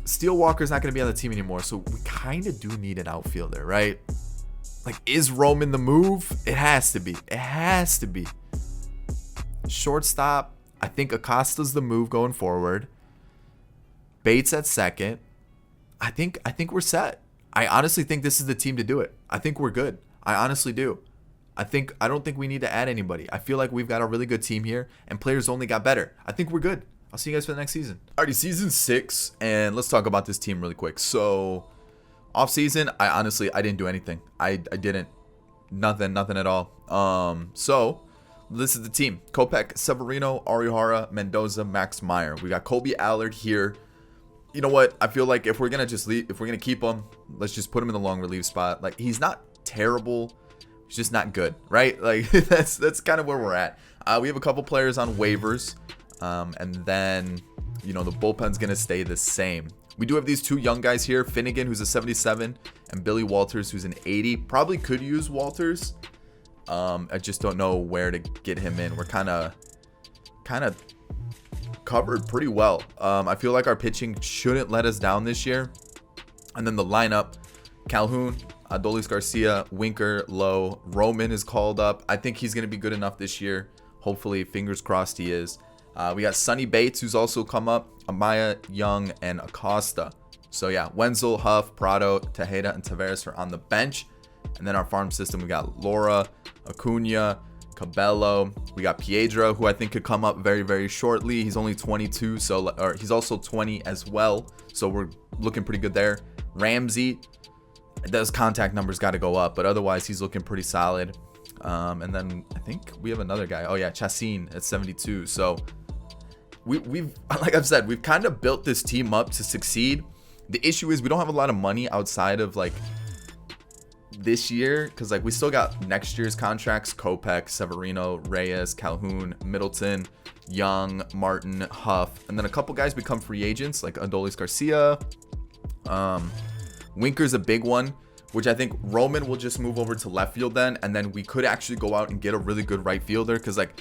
Steel Walker's not going to be on the team anymore, so we kind of do need an outfielder, right? Like, is Roman the move? It has to be. Shortstop, I think Acosta's the move going forward. Bates at second. I think we're set. I honestly think this is the team to do it. I think we're good. I honestly do. I don't think we need to add anybody. I feel like we've got a really good team here, and players only got better. I think we're good. I'll see you guys for the next season. Alrighty, season 6, and let's talk about this team really quick. So, off season, I didn't do anything. I didn't. Nothing at all. So, this is the team. Kopech, Severino, Arihara, Mendoza, Max Meyer. We got Colby Allard here. You know what? I feel like if we're gonna keep him, let's just put him in the long relief spot. Like, he's not terrible. He's just not good, right? Like, that's kind of where we're at. We have a couple players on waivers. And then, you know, the bullpen's going to stay the same. We do have these 2 young guys here. Finnegan, who's a 77, and Billy Walters, who's an 80. Probably could use Walters. I just don't know where to get him in. We're kind of covered pretty well. I feel like our pitching shouldn't let us down this year. And then the lineup, Calhoun, Adolis Garcia, Winker, Lowe, Roman is called up. I think he's going to be good enough this year. Hopefully, fingers crossed he is. We got Sonny Bates, who's also come up, Amaya, Young, and Acosta. So yeah, Wenzel, Huff, Prado, Tejeda, and Tavares are on the bench. And then our farm system, we got Laura, Acuna, Cabello. We got Piedra, who I think could come up very, very shortly. He's only 22, or he's also 20 as well. So we're looking pretty good there. Ramsey, those contact numbers got to go up, but otherwise he's looking pretty solid. And then I think we have another guy. Oh yeah, Chassin at 72. So we've like I've said, we've kind of built this team up to succeed. The issue is we don't have a lot of money outside of like this year, because like we still got next year's contracts: Kopech, Severino, Reyes, Calhoun, Middleton, Young, Martin, Huff, and then a couple guys become free agents like Adolis Garcia. Winker's a big one, which I think Roman will just move over to left field then, and then we could actually go out and get a really good right fielder, because like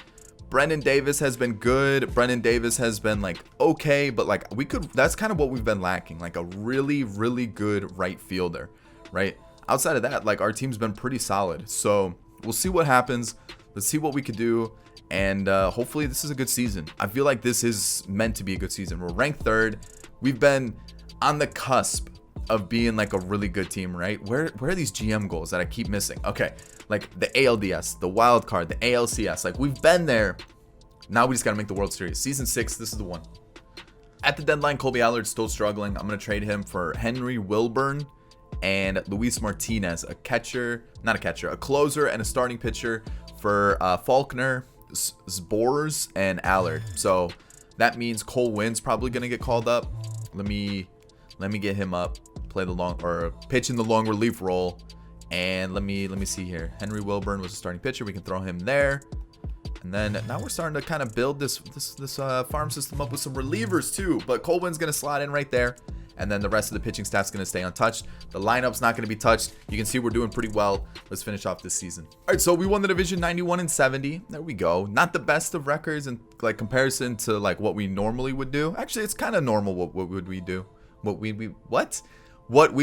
Brendan Davis has been good. Brendan Davis has been like okay, but like that's kind of what we've been lacking, like a really, really good right fielder, right? Outside of that, like our team's been pretty solid. So we'll see what happens. Let's see what we could do. And hopefully this is a good season. I feel like this is meant to be a good season. We're ranked 3rd. We've been on the cusp of being like a really good team, right? Where are these GM goals that I keep missing? Okay, like the ALDS, the wild card, the ALCS. Like we've been there. Now we just got to make the World Series. Season 6, this is the one. At the deadline, Colby Allard's still struggling. I'm going to trade him for Henry Wilburn and Luis Martinez, a closer and a starting pitcher for Faulkner, Zborz and Allard. So that means Cole Wynn's probably gonna get called up. Let me get him up. Play the long or pitch in the long relief role. And let me see here. Henry Wilburn was a starting pitcher. We can throw him there. And then now we're starting to kind of build this farm system up with some relievers too. But Cole Wynn's gonna slide in right there. And then the rest of the pitching staff's going to stay untouched. The lineup's not going to be touched. You can see we're doing pretty well. Let's finish off this season. All right, so we won the division 91-70. There we go. Not the best of records in like comparison to like what we normally would do. Actually, it's kind of normal. What would we do? What we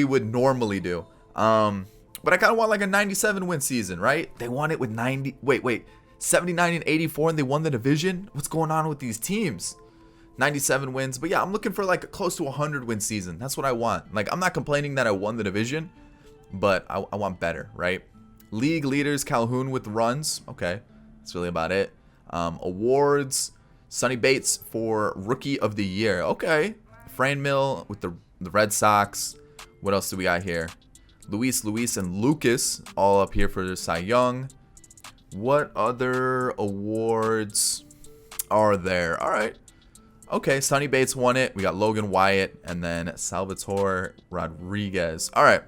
would normally do. But I kind of want like a 97 win season, right? They won it with 79 and 84, and they won the division. What's going on with these teams? 97 wins, but yeah, I'm looking for like close to 100 win season. That's what I want. Like, I'm not complaining that I won the division, but I want better, right? League leaders, Calhoun with runs. Okay, that's really about it. Awards, Sonny Bates for Rookie of the Year. Okay, Franmil with the Red Sox. What else do we got here? Luis, and Lucas all up here for the Cy Young. What other awards are there? All right. Okay, Sonny Bates won it. We got Logan Wyatt and then Salvatore Rodriguez. All right,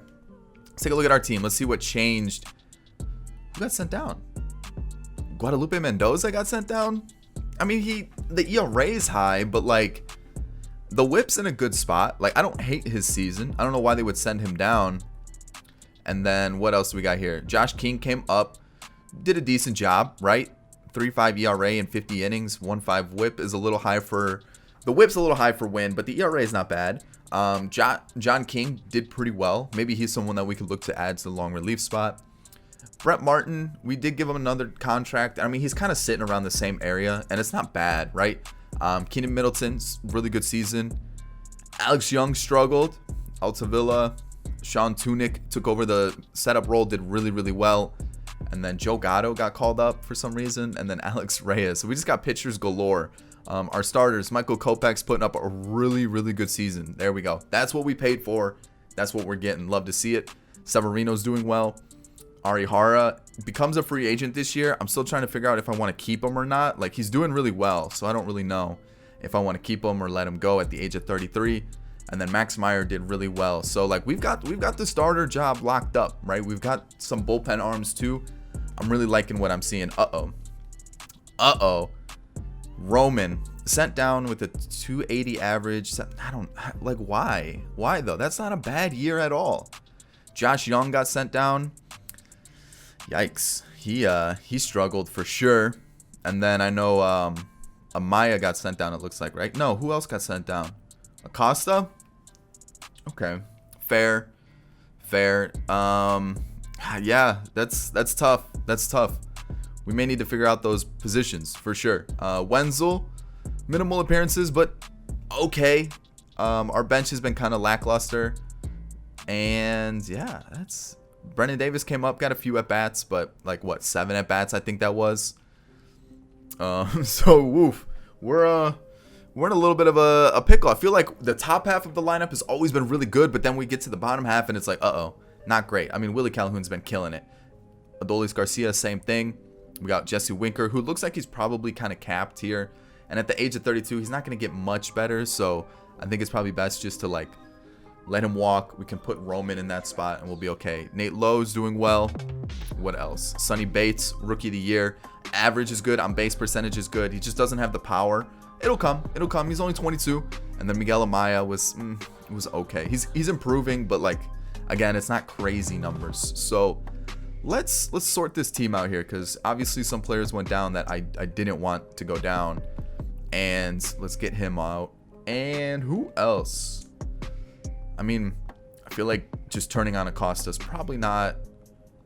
let's take a look at our team. Let's see what changed. Who got sent down? Guadalupe Mendoza got sent down? I mean, the ERA is high, but like the whip's in a good spot. Like, I don't hate his season. I don't know why they would send him down. And then what else do we got here? Josh King came up, did a decent job, right? 3.5 ERA in 50 innings, 1.5 whip is a little high for... The whip's a little high for win, but the ERA is not bad. John King did pretty well. Maybe he's someone that we could look to add to the long relief spot. Brett Martin, we did give him another contract. I mean, he's kind of sitting around the same area, and it's not bad, right? Keenan Middleton's really good season. Alex Young struggled. Altavilla, Sean Tunick took over the setup role, did really, really well. And then Joe Gatto got called up for some reason. And then Alex Reyes. So we just got pitchers galore. Our starters, Michael Kopech's putting up a really, really good season. There we go. That's what we paid for. That's what we're getting. Love to see it. Severino's doing well. Arihara becomes a free agent this year. I'm still trying to figure out if I want to keep him or not. Like, he's doing really well. So I don't really know if I want to keep him or let him go at the age of 33. And then Max Meyer did really well. So like we've got the starter job locked up, right? We've got some bullpen arms too. I'm really liking what I'm seeing. Roman sent down with a 280 average. I don't like why though. That's not a bad year at all. Josh Young got sent down. Yikes. He struggled for sure. And then I know Amaya got sent down, it looks like, right? No, who else got sent down? Acosta? Okay. Fair. Yeah, that's tough. That's tough. We may need to figure out those positions for sure. Wenzel, minimal appearances, but okay. Our bench has been kind of lackluster. And yeah, that's... Brendan Davis came up, got a few at-bats, but like what, 7 at-bats I think that was. So woof. We're in a little bit of a pickle. I feel like the top half of the lineup has always been really good, but then we get to the bottom half and it's like, not great. I mean, Willie Calhoun's been killing it. Adolis Garcia, same thing. We got Jesse Winker, who looks like he's probably kind of capped here. And at the age of 32, he's not going to get much better. So I think it's probably best just to like let him walk. We can put Roman in that spot and we'll be okay. Nate Lowe's doing well. What else? Sonny Bates, Rookie of the Year. Average is good. On base percentage is good. He just doesn't have the power. It'll come. He's only 22. And then Miguel Amaya was okay. He's improving, but like again, it's not crazy numbers. So let's sort this team out here, because obviously some players went down that I didn't want to go down. And let's get him out. And who else? I mean, I feel like just turning on Acosta is probably not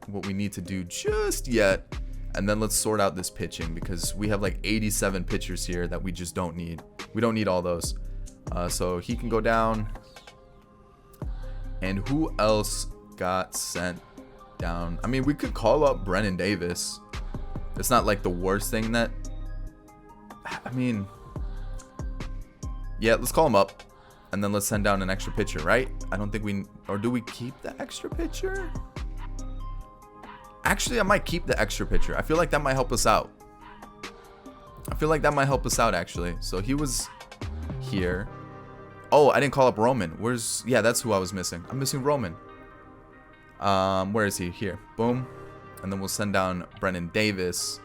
what we need to do just yet. And then let's sort out this pitching, because we have like 87 pitchers here that we just don't need. We don't need all those. So he can go down. And who else got sent down? I mean, we could call up Brennan Davis. It's not like the worst thing that... I mean... Yeah, let's call him up. And then let's send down an extra pitcher, right? I don't think we... Or do we keep the extra pitcher? Actually, I might keep the extra pitcher. I feel like that might help us out. I feel like that might help us out, actually. So he was here. Oh, I didn't call up Roman. Where's... Yeah, that's who I was missing. I'm missing Roman. Where is he? Here. Boom. And then we'll send down Brennan Davis.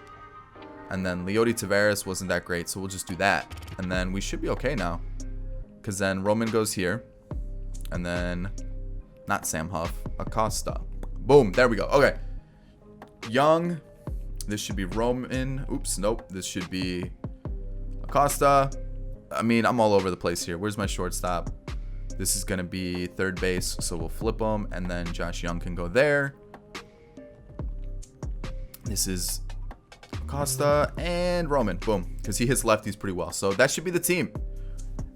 And then Leody Taveras wasn't that great, so we'll just do that. And then we should be okay now. Because then Roman goes here. And then... Not Sam Huff. Acosta. Boom. There we go. Okay. Young. This should be Roman. Oops. Nope. This should be Acosta. I mean, I'm all over the place here. Where's my shortstop? This is going to be third base, so we'll flip him. And then Josh Young can go there. This is Acosta and Roman. Boom. Because he hits lefties pretty well. So that should be the team.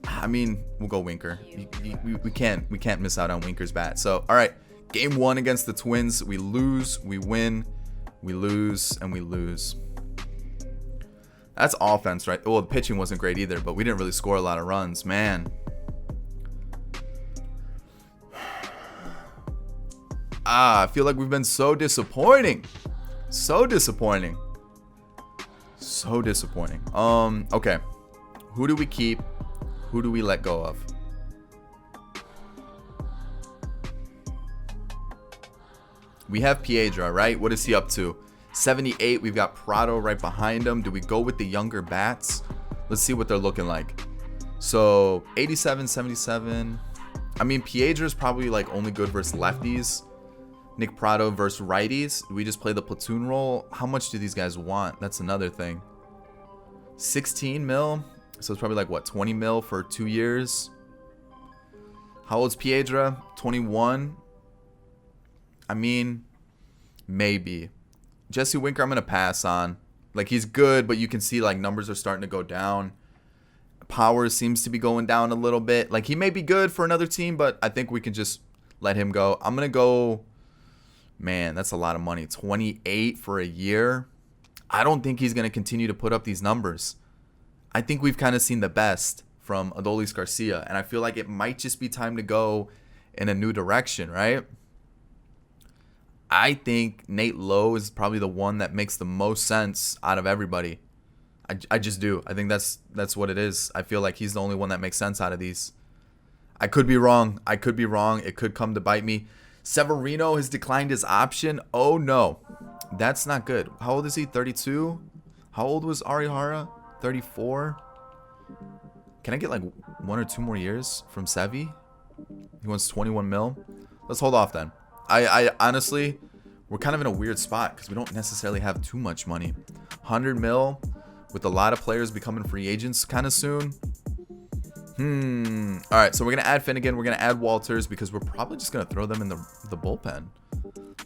I mean, we'll go Winker. We can't miss out on Winker's bat. So, all right. Game 1 against the Twins. We lose. We win. We lose. And we lose. That's offense, right? Well, the pitching wasn't great either, but we didn't really score a lot of runs. Man. I feel like we've been so disappointing. So disappointing. So disappointing. Okay. Who do we keep? Who do we let go of? We have Piedra, right? What is he up to? 78. We've got Prado right behind him. Do we go with the younger bats? Let's see what they're looking like. So 87, 77. I mean, Piedra's probably like only good versus lefties. Nick Prado versus righties. Do we just play the platoon role? How much do these guys want? That's another thing. 16 mil. So it's probably like what, 20 mil for 2 years. How old's Piedra? 21. I mean, maybe. Jesse Winker, I'm going to pass on. Like, he's good, but you can see, like, numbers are starting to go down. Power seems to be going down a little bit. Like, he may be good for another team, but I think we can just let him go. I'm going to go... Man, that's a lot of money. 28 for a year. I don't think he's going to continue to put up these numbers. I think we've kind of seen the best from Adolis Garcia, and I feel like it might just be time to go in a new direction, right? I think Nate Lowe is probably the one that makes the most sense out of everybody. I just do. I think that's what it is. I feel like he's the only one that makes sense out of these. I could be wrong. I could be wrong. It could come to bite me. Severino has declined his option. Oh, no. That's not good. How old is he? 32? How old was Arihara? 34? Can I get like 1 or 2 more years from Sevy? He wants 21 mil. Let's hold off then. I honestly, we're kind of in a weird spot because we don't necessarily have too much money. 100 mil with a lot of players becoming free agents kind of soon. All right, so we're going to add Finnegan. We're going to add Walters because we're probably just going to throw them in the bullpen,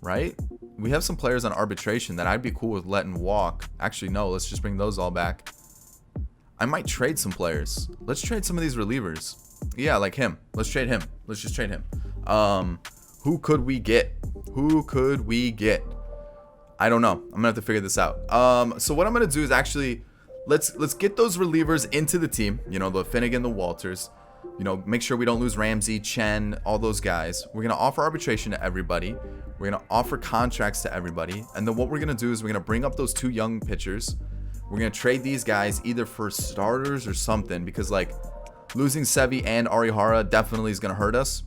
right? We have some players on arbitration that I'd be cool with letting walk. Actually, no, let's just bring those all back. I might trade some players. Let's trade some of these relievers. Yeah, like him. Let's trade him. Let's just trade him. Who could we get? Who could we get? I don't know. I'm gonna have to figure this out. So what I'm gonna do is actually let's get those relievers into the team. You know, the Finnegan, the Walters. You know, make sure we don't lose Ramsey, Chen, all those guys. We're gonna offer arbitration to everybody. We're gonna offer contracts to everybody. And then what we're gonna do is we're gonna bring up those 2 young pitchers. We're gonna trade these guys either for starters or something, because like losing Sevy and Arihara definitely is gonna hurt us.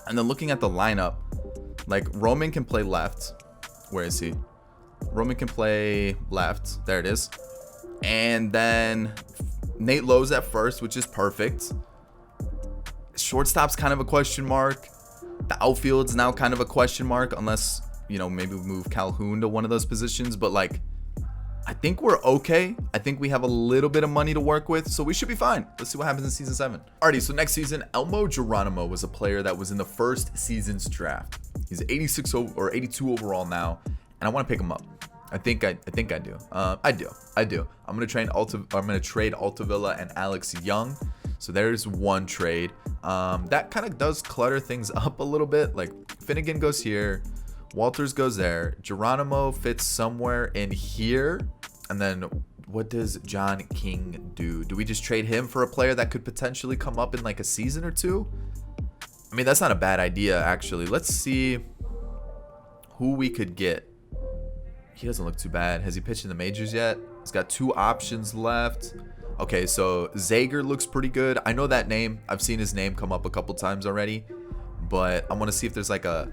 And then looking at the lineup, like Roman can play left. Where is he? Roman can play left. There it is. And then Nate Lowe's at first, which is perfect. Shortstop's kind of a question mark. The outfield's now kind of a question mark, unless, you know, maybe we move Calhoun to one of those positions. But like, I think we're okay. I think we have a little bit of money to work with, so we should be fine. Let's see what happens in season 7. Alrighty, so next season, Elmo Geronimo was a player that was in the first season's draft. He's 86 or 82 overall now, and I want to pick him up. I think I do. I do. I'm gonna trade Altavilla and Alex Young. So there's one trade. That kind of does clutter things up a little bit. Like Finnegan goes here. Walters goes there. Geronimo fits somewhere in here. And then what does John King do? Do we just trade him for a player that could potentially come up in like a season or 2? I mean, that's not a bad idea, actually. Let's see who we could get. He doesn't look too bad. Has he pitched in the majors yet? He's got 2 options left. Okay, so Zager looks pretty good. I know that name. I've seen his name come up a couple times already. But I want to see if there's like an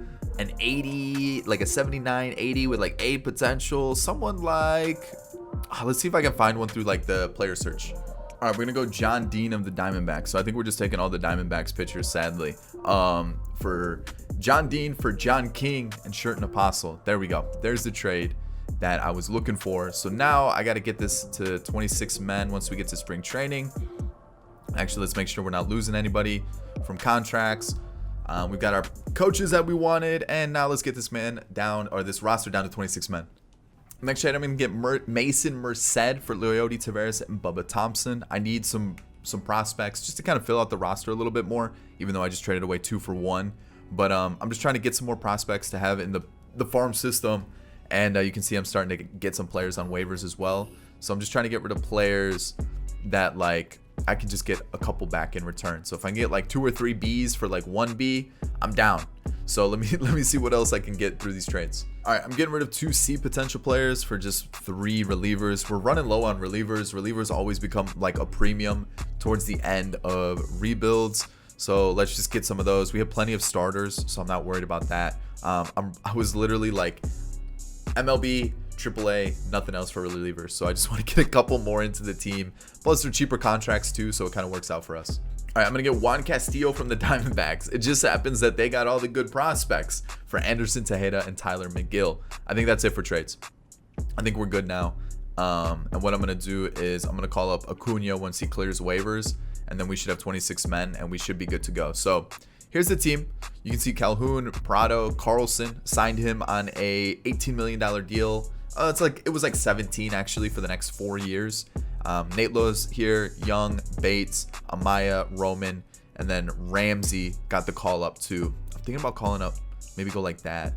80, like a 79, 80 with like A potential. Someone like, let's see if I can find one through like the player search. All right, we're gonna go John Dean of the Diamondbacks. So I think we're just taking all the Diamondbacks pitchers, sadly. For John Dean, for John King, and Sherton Apostle. There we go. There's the trade that I was looking for. So now I got to get this to 26 men once we get to spring training. Actually, let's make sure we're not losing anybody from contracts. We've got our coaches that we wanted, and now let's get this this roster down to 26 men. Next trade, I'm going to get Mason Merced for Leody Taveras and Bubba Thompson. I need some prospects just to kind of fill out the roster a little bit more, even though I just traded away 2 for 1. But I'm just trying to get some more prospects to have in the farm system. And you can see I'm starting to get some players on waivers as well. So I'm just trying to get rid of players that like I can just get a couple back in return. So if I can get like 2 or 3 Bs for like 1 B, I'm down. So let me see what else I can get through these trades. All right, I'm getting rid of 2 C potential players for just 3 relievers. We're running low on relievers. Relievers always become like a premium towards the end of rebuilds. So let's just get some of those. We have plenty of starters, so I'm not worried about that. I was literally like MLB, AAA, nothing else for relievers. So I just want to get a couple more into the team. Plus, they're cheaper contracts too, so it kind of works out for us. All right, I'm going to get Juan Castillo from the Diamondbacks. It just happens that they got all the good prospects for Anderson Tejeda and Tyler McGill. I think that's it for trades. I think we're good now. And what I'm going to do is I'm going to call up Acuna once he clears waivers, and then we should have 26 men, and we should be good to go. So here's the team. You can see Calhoun, Prado, Carlson signed him on a $18 million deal. It was like 17 actually for the next 4 years. Nate Lowe's here, Young, Bates, Amaya, Roman, and then Ramsey got the call up too. I'm thinking about calling up, maybe go like that.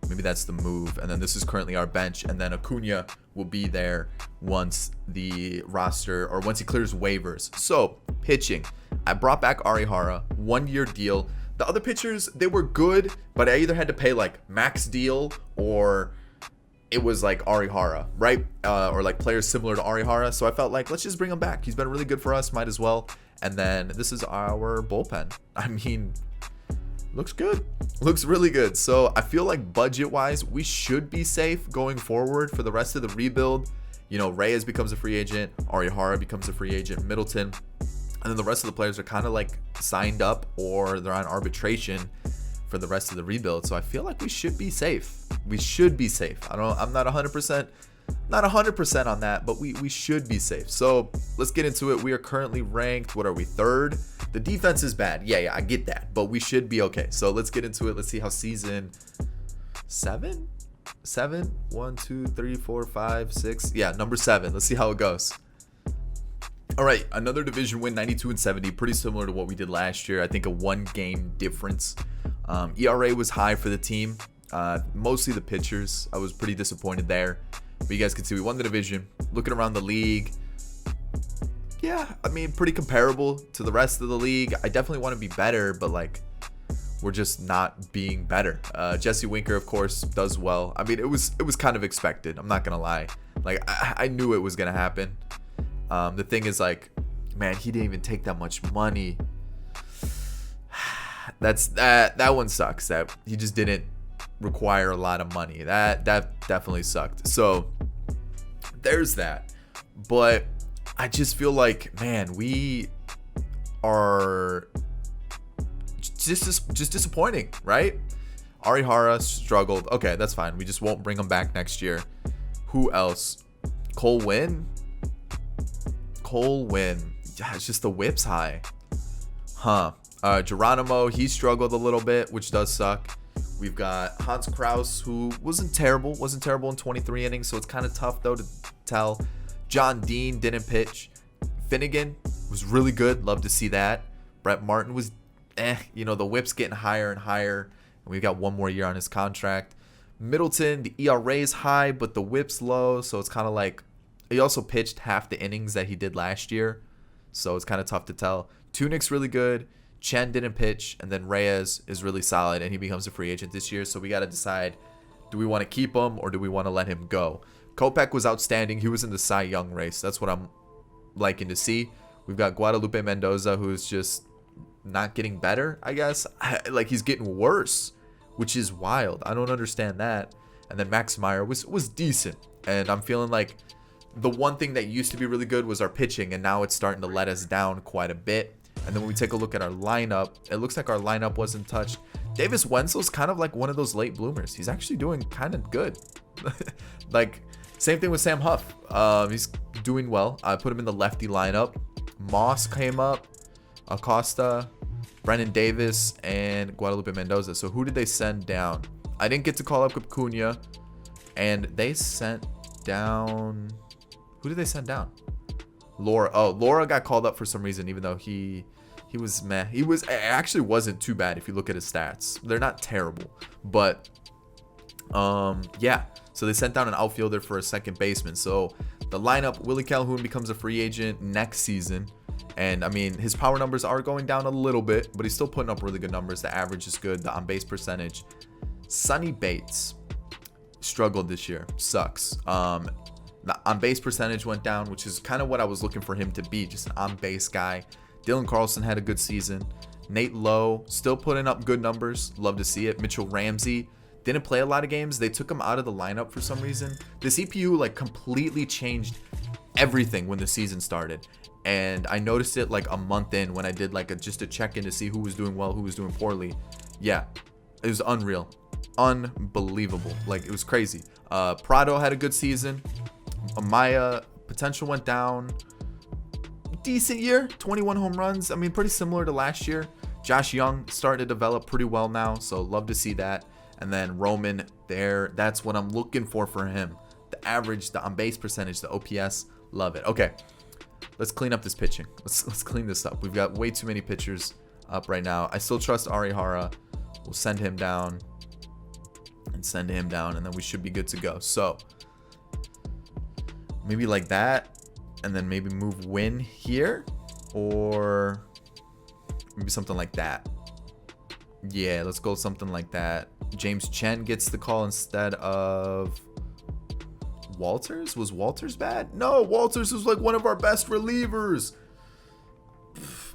Maybe that's the move. And then this is currently our bench, and then Acuna will be there once the roster or once he clears waivers. So pitching, I brought back Arihara, 1-year deal. The other pitchers, they were good, but I either had to pay like max deal or it was like Arihara, right? Or like players similar to Arihara. So I felt like, let's just bring him back. He's been really good for us, might as well. And then this is our bullpen. I mean, looks good. Looks really good. So I feel like budget-wise, we should be safe going forward for the rest of the rebuild. You know, Reyes becomes a free agent. Arihara becomes a free agent. Middleton. And then the rest of the players are kind of like signed up or they're on arbitration for the rest of the rebuild. So I feel like we should be safe. We should be safe. I'm not 100% on that, but we should be safe. So let's get into it. We are currently ranked, what are we, 3rd? The defense is bad. Yeah, I get that, but we should be okay. So let's get into it. Let's see how season 7, 1, 2, 3, 4, 5, 6. Yeah, number 7. Let's see how it goes. All right, another division win, 92-70, pretty similar to what we did last year. I think a 1-game difference. ERA was high for the team, mostly the pitchers. I was pretty disappointed there. But you guys can see we won the division. Looking around the league, yeah, I mean, pretty comparable to the rest of the league. I definitely want to be better, but like, we're just not being better. Jesse Winker, of course, does well. I mean, it was kind of expected. I'm not gonna lie. Like, I knew it was gonna happen. The thing is, like, man, he didn't even take that much money. That one sucks. That he just didn't require a lot of money. That definitely sucked. So there's that. But I just feel like, man, we are just disappointing, right? Arihara struggled. Okay, that's fine. We just won't bring him back next year. Who else? Cole Winn. Yeah, it's just the whip's high. Geronimo, he struggled a little bit, which does suck. We've got Hans Kraus, who wasn't terrible in 23 innings, so it's kind of tough though to tell. John Dean didn't pitch. Finnegan was really good, love to see that. Brett Martin was the whip's getting higher and higher, and we've got 1 more year on his contract. Middleton, the ERA is high, but the whip's low, so it's kind of like, he also pitched half the innings that he did last year, so it's kind of tough to tell. Tunick's really good. Chen didn't pitch, and then Reyes is really solid, and he becomes a free agent this year. So we got to decide, do we want to keep him or do we want to let him go? Kopech was outstanding. He was in the Cy Young race. That's what I'm liking to see. We've got Guadalupe Mendoza, who's just not getting better, I guess. Like, he's getting worse, which is wild. I don't understand that. And then Max Meyer was decent. And I'm feeling like the one thing that used to be really good was our pitching, and now it's starting to let us down quite a bit. And then when we take a look at our lineup, it looks like our lineup wasn't touched. Davis Wenzel's kind of like one of those late bloomers. He's actually doing kind of good. Like, same thing with Sam Huff. He's doing well. I put him in the lefty lineup. Moss came up, Acosta, Brennan Davis, and Guadalupe Mendoza. So who did they send down? I didn't get to call up Acuna, and they sent down... Who did they send down? Laura. Oh, Laura got called up for some reason, even though he was meh. It actually wasn't too bad if you look at his stats. They're not terrible, but yeah. So they sent down an outfielder for a second baseman. So the lineup, Willie Calhoun becomes a free agent next season. And I mean, his power numbers are going down a little bit, but he's still putting up really good numbers. The average is good. The on-base percentage. Sonny Bates struggled this year. Sucks. The on-base percentage went down, which is kind of what I was looking for him to be. Just an on-base guy. Dylan Carlson had a good season. Nate Lowe still putting up good numbers. Love to see it. Mitchell Ramsey didn't play a lot of games. They took him out of the lineup for some reason. The CPU like completely changed everything when the season started. And I noticed it like a month in when I did like just a check-in to see who was doing well, who was doing poorly. Yeah, it was unreal. Unbelievable. Like, it was crazy. Prado had a good season. Amaya potential went down. Decent year, 21 home runs. I mean, pretty similar to last year. Josh Young starting to develop pretty well now, so love to see that. And then Roman there, that's what I'm looking for him. The average, the on-base percentage, the OPS, love it. Okay, let's clean up this pitching. Let's clean this up. We've got way too many pitchers up right now. I still trust Arihara. We'll send him down and send him down, and then we should be good to go. So maybe like that, and then maybe move Win here, or maybe something like that. Yeah, let's go something like that. James Chen gets the call instead of Walters. Was Walters bad? No, Walters was like one of our best relievers.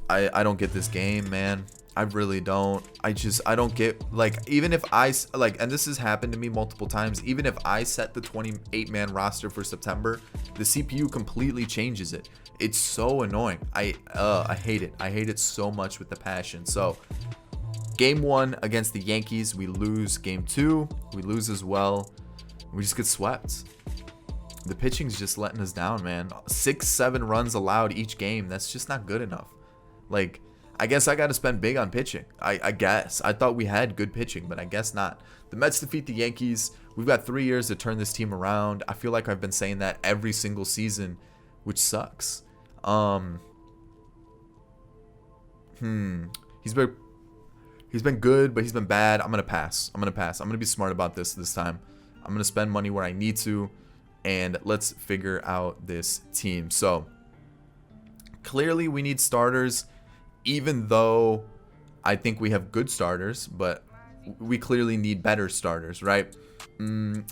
I don't get this game, man. I really don't. I don't get, like, even if I, like, and this has happened to me multiple times, even if I set the 28-man roster for September, the CPU completely changes it. It's so annoying. I hate it. I hate it so much with the passion. So, game 1 against the Yankees, we lose. Game 2, we lose as well. We just get swept. The pitching's just letting us down, man. 6-7 runs allowed each game. That's just not good enough. Like, I guess I got to spend big on pitching. I guess. I thought we had good pitching, but I guess not. The Mets defeat the Yankees. We've got 3 years to turn this team around. I feel like I've been saying that every single season, which sucks. He's been good, but he's been bad. I'm going to pass. I'm going to be smart about this time. I'm going to spend money where I need to, and let's figure out this team. So, clearly we need starters. Even though I think we have good starters, but we clearly need better starters, right?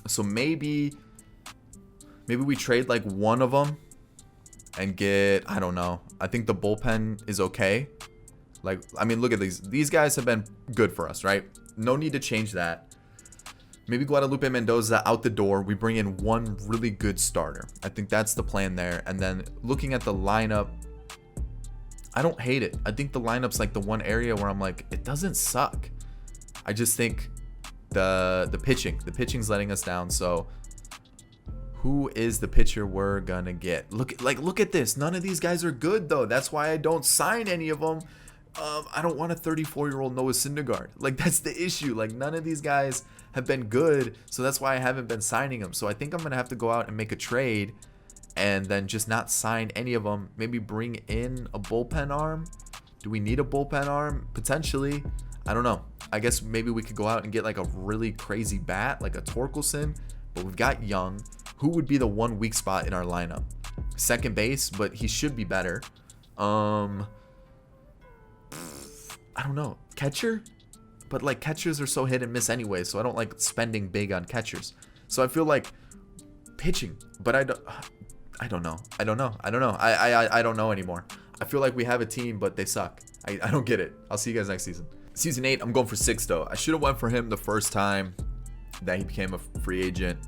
So maybe we trade like one of them and get, I don't know. I think the bullpen is okay. Like, I mean, look at these. These guys have been good for us, right? No need to change that. Maybe Guadalupe Mendoza out the door. We bring in one really good starter. I think that's the plan there. And then looking at the lineup, I don't hate it. I think the lineup's like the one area where I'm like, it doesn't suck. I just think the pitching's letting us down. So who is the pitcher we're gonna get? Look at this. None of these guys are good though. That's why I don't sign any of them. I don't want a 34-year-old Noah Syndergaard. Like, that's the issue. Like, none of these guys have been good, so that's why I haven't been signing them. So I think I'm gonna have to go out and make a trade and then just not sign any of them. Maybe bring in a bullpen arm. Do we need a bullpen arm? Potentially. I don't know. I guess maybe we could go out and get like a really crazy bat, like a Torkelson. But we've got Young. Who would be the one weak spot in our lineup? Second base, but he should be better. I don't know. Catcher? But like, catchers are so hit and miss anyway, so I don't like spending big on catchers. So I feel like pitching, but I don't know. I don't know anymore. I feel like we have a team, but they suck. I don't get it. I'll see you guys next season. Season 8, I'm going for Sixto. I should have went for him the first time that he became a free agent.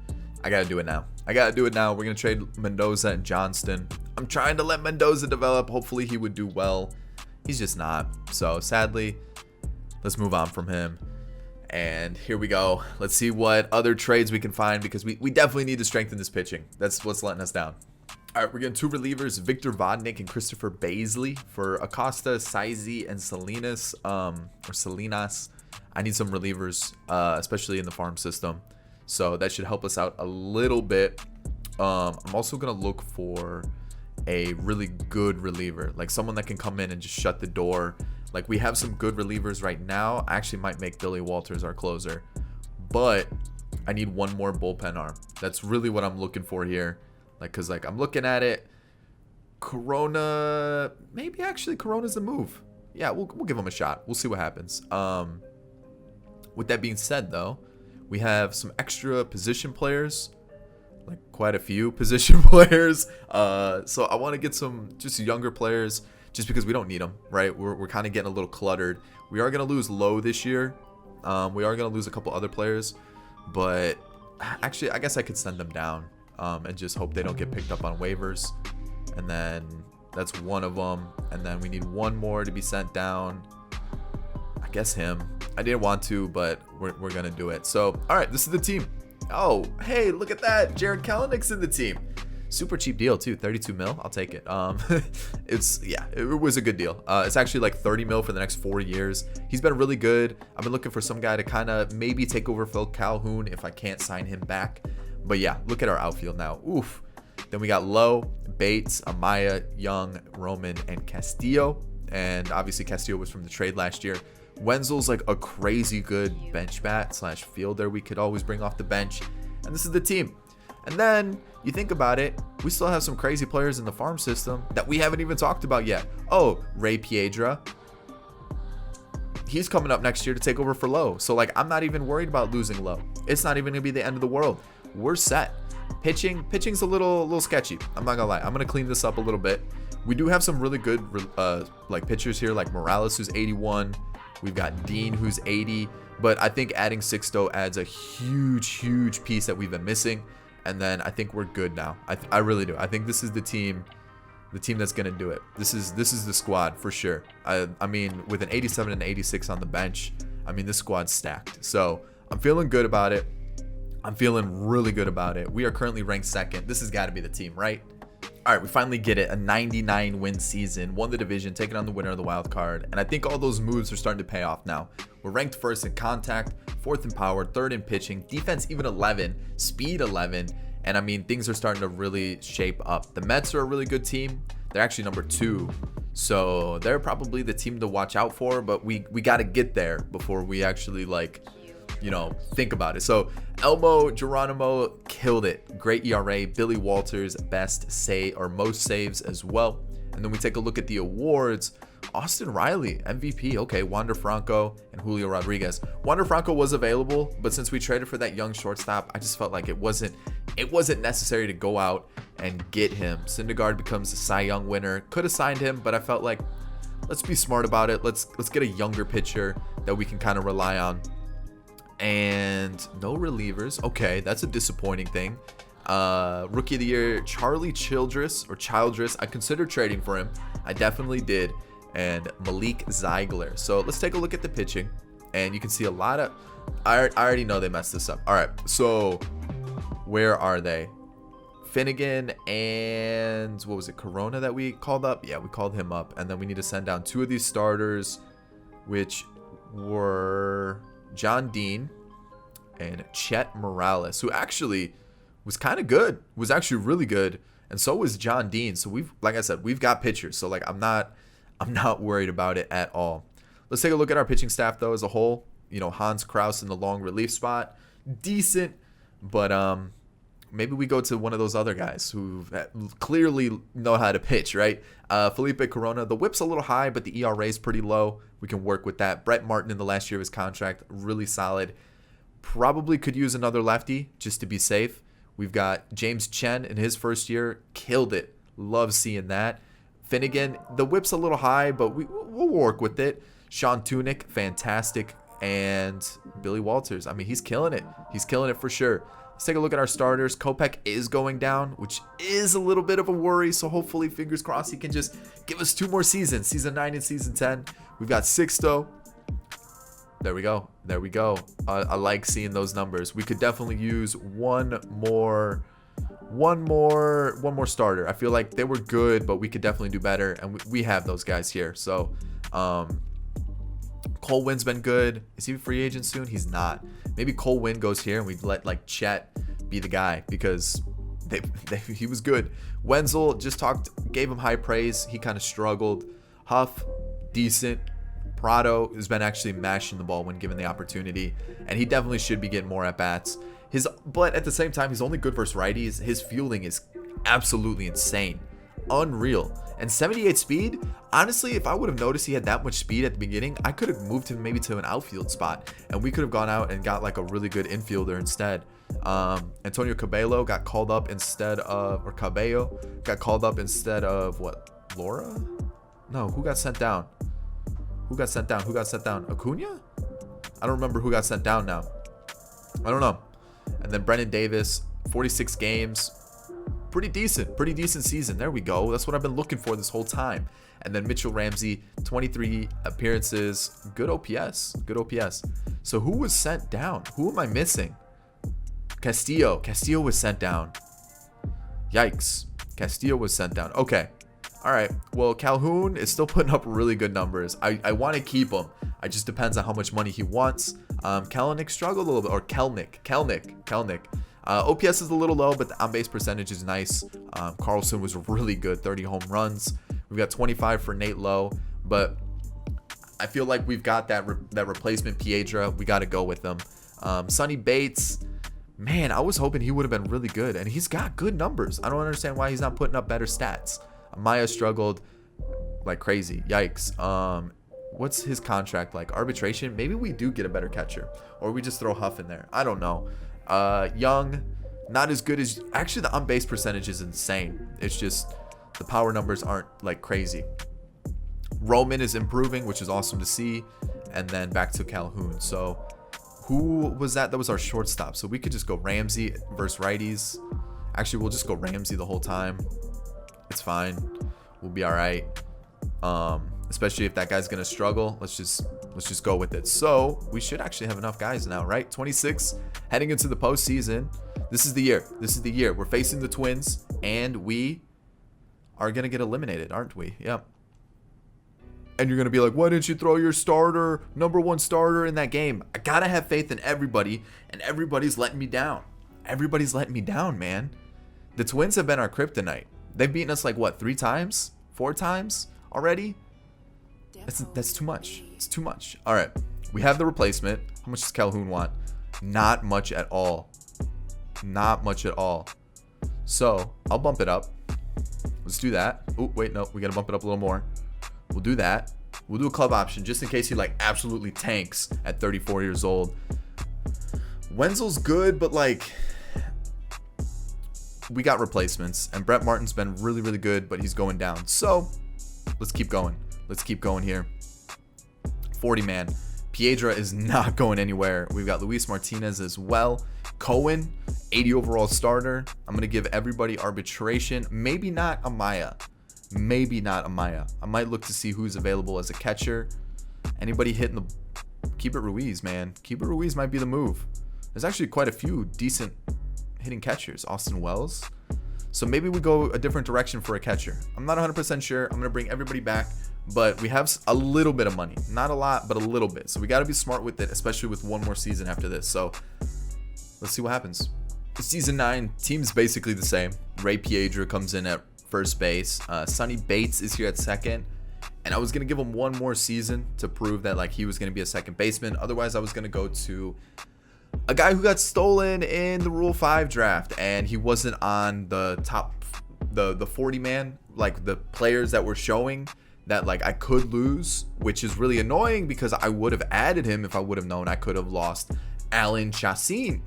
I got to do it now. We're going to trade Mendoza and Johnston. I'm trying to let Mendoza develop. Hopefully he would do well. He's just not. So sadly, let's move on from him. And here we go. Let's see what other trades we can find, because we definitely need to strengthen this pitching. That's what's letting us down. All right, we're getting 2 relievers, Victor Vodnik and Christopher Baisley for Acosta, Saizi, and Salinas. I need some relievers, especially in the farm system. So that should help us out a little bit. I'm also going to look for a really good reliever, like someone that can come in and just shut the door. Like, we have some good relievers right now. I actually might make Billy Walters our closer, but I need one more bullpen arm. That's really what I'm looking for here. Like, cause like I'm looking at it, Corona, maybe actually Corona's a move. Yeah, we'll give him a shot. We'll see what happens. With that being said, though, we have some extra position players, like quite a few position players. So I want to get some just younger players, just because we don't need them, right? We're kind of getting a little cluttered. We are going to lose Lowe this year. We are going to lose a couple other players, but actually I guess I could send them down and just hope they don't get picked up on waivers. And then that's one of them. And then we need one more to be sent down. I guess him. I didn't want to, but we're going to do it. So, all right, this is the team. Oh, hey, look at that. Jared Kelenick's in the team. Super cheap deal too, 32 mil. I'll take it. It was a good deal. It's actually like 30 mil for the next 4 years. He's been really good. I've been looking for some guy to kind of maybe take over Phil Calhoun if I can't sign him back. But yeah, look at our outfield now. Oof. Then we got Lowe, Bates, Amaya, Young, Roman, and Castillo. And obviously Castillo was from the trade last year. Wenzel's like a crazy good bench bat / fielder we could always bring off the bench. And this is the team. And then you think about it, we still have some crazy players in the farm system that we haven't even talked about yet. Oh, Ray Piedra. He's coming up next year to take over for Lowe. So like, I'm not even worried about losing Lowe. It's not even gonna be the end of the world. We're set. Pitching's a little sketchy. I'm not gonna lie. I'm gonna clean this up a little bit. We do have some really good like pitchers here, like Morales, who's 81. We've got Dean, who's 80. But I think adding Sixto adds a huge piece that we've been missing. And then I think we're good now. I really do. I think this is the team that's gonna do it. This is the squad for sure. I mean, with an 87 and 86 on the bench, I mean, this squad's stacked. So I'm feeling good about it. I'm feeling really good about it. We are currently ranked 2nd. This has got to be the team, right? All right, we finally get it. A 99 win season, won the division, taking on the winner of the wild card. And I think all those moves are starting to pay off now. We're ranked 1st in contact, 4th in power, 3rd in pitching, defense even 11, speed 11. And I mean, things are starting to really shape up. The Mets are a really good team. They're actually number 2. So they're probably the team to watch out for, but we got to get there before we actually think about it. So Elmo Geronimo killed it. Great ERA. Billy Walters, most saves as well. And then we take a look at the awards. Austin Riley, MVP. Okay, Wander Franco and Julio Rodriguez. Wander Franco was available, but since we traded for that young shortstop, I just felt like it wasn't necessary to go out and get him. Syndergaard becomes a Cy Young winner. Could have signed him, but I felt like let's be smart about it. Let's get a younger pitcher that we can kind of rely on. And no relievers. Okay, that's a disappointing thing. Rookie of the year, Charlie Childress. I considered trading for him. I definitely did. And Malik Ziegler. So let's take a look at the pitching. And you can see a lot of... I already know they messed this up. All right, so where are they? Finnegan and... what was it? Corona that we called up? Yeah, we called him up. And then we need to send down 2 of these starters, which were... John Dean and Chet Morales, who actually was kind of good, was actually really good, and so was John Dean. So like I said, we've got pitchers. So like I'm not worried about it at all. Let's take a look at our pitching staff though as a whole. Hans Kraus in the long relief spot, decent, but maybe we go to one of those other guys who clearly know how to pitch, right? Felipe Corona, the whip's a little high, but the ERA is pretty low. We can work with that. Brett Martin in the last year of his contract, really solid. Probably could use another lefty just to be safe. We've got James Chen in his first year. Killed it. Love seeing that. Finnegan, the whip's a little high, but we'll work with it. Sean Tunick, fantastic. And Billy Walters, I mean, he's killing it. He's killing it for sure. Let's take a look at our starters. Kopech is going down, which is a little bit of a worry. So hopefully, fingers crossed, he can just give us 2 more seasons, season 9 and season 10. We've got Sixto. There we go. There we go. I like seeing those numbers. We could definitely use one more starter. I feel like they were good, but we could definitely do better, and we have those guys here. So Cole Wynn's been good. Is he a free agent soon? He's not. Maybe Cole Wynn goes here and we let like Chet be the guy, because he was good. Wenzel, gave him high praise. He kind of struggled. Huff, decent. Prado has been actually mashing the ball when given the opportunity, and he definitely should be getting more at bats. But at the same time, he's only good versus righties. His fielding is absolutely insane, unreal. And 78 speed, honestly, if I would have noticed he had that much speed at the beginning, I could have moved him maybe to an outfield spot, and we could have gone out and got like a really good infielder instead. Antonio Cabello got called up instead of, or Cabello got called up instead of what? Laura? No, who got sent down? Who got sent down? Acuna? I don't remember who got sent down now. I don't know. And then Brennan Davis, 46 games. Pretty decent season. There we go. That's what I've been looking for this whole time. And then Mitchell Ramsey, 23 appearances. Good OPS. So who was sent down? Who am I missing? Castillo was sent down. Yikes. Castillo was sent down. Okay. All right. Well, Calhoun is still putting up really good numbers. I want to keep him. It just depends on how much money he wants. Kelnick struggled a little bit, or Kelnick. OPS is a little low, but the on-base percentage is nice. Carlson was really good, 30 home runs. We've got 25 for Nate Lowe, but I feel like we've got that replacement Piedra. We got to go with them. Sonny Bates, man, I was hoping he would have been really good, and he's got good numbers. I don't understand why he's not putting up better stats. Amaya struggled like crazy. Yikes. What's his contract like? Arbitration? Maybe we do get a better catcher, or we just throw Huff in there. I don't know. Young, not as good as, actually the on-base percentage is insane. It's just the power numbers aren't like crazy. Roman is improving, which is awesome to see. And then back to Calhoun. So who was that? That was our shortstop. So we could just go Ramsey versus righties. Actually, we'll just go Ramsey the whole time. It's fine. We'll be all right. Especially if that guy's gonna struggle. Let's just go with it. So we should actually have enough guys now, right? 26 heading into the postseason. This is the year. We're facing the Twins, and we are gonna get eliminated, aren't we? Yep. And you're gonna be like, why didn't you throw your number 1 starter in that game? I gotta have faith in everybody, and everybody's letting me down. Everybody's letting me down, man. The Twins have been our kryptonite. They've beaten us like what, 3 times? 4 times already? That's too much. It's too much. All right. We have the replacement. How much does Calhoun want? Not much at all. Not much at all. So I'll bump it up. Let's do that. Oh, wait, no. We got to bump it up a little more. We'll do that. We'll do a club option just in case he like absolutely tanks at 34 years old. Wenzel's good, but like we got replacements, and Brett Martin's been really, really good, but he's going down. So let's keep going. Let's keep going here. 40 man. Piedra is not going anywhere. We've got Luis Martinez as well. Cohen, 80 overall starter. I'm going to give everybody arbitration. Maybe not Amaya. I might look to see who's available as a catcher. Anybody hitting the... Keep it Ruiz, man. Keep it Ruiz might be the move. There's actually quite a few decent hitting catchers. Austin Wells. So maybe we go a different direction for a catcher. I'm not 100% sure. I'm going to bring everybody back. But we have a little bit of money. Not a lot, but a little bit. So we got to be smart with it, especially with one more season after this. So let's see what happens. Season 9, team's basically the same. Ray Piedra comes in at first base. Sonny Bates is here at second. And I was going to give him one more season to prove that like he was going to be a second baseman. Otherwise, I was going to go to a guy who got stolen in the Rule 5 draft. And he wasn't on the top, the 40 man, like the players that were showing that like I could lose, which is really annoying because I would have added him if I would have known I could have lost Alan Chassin.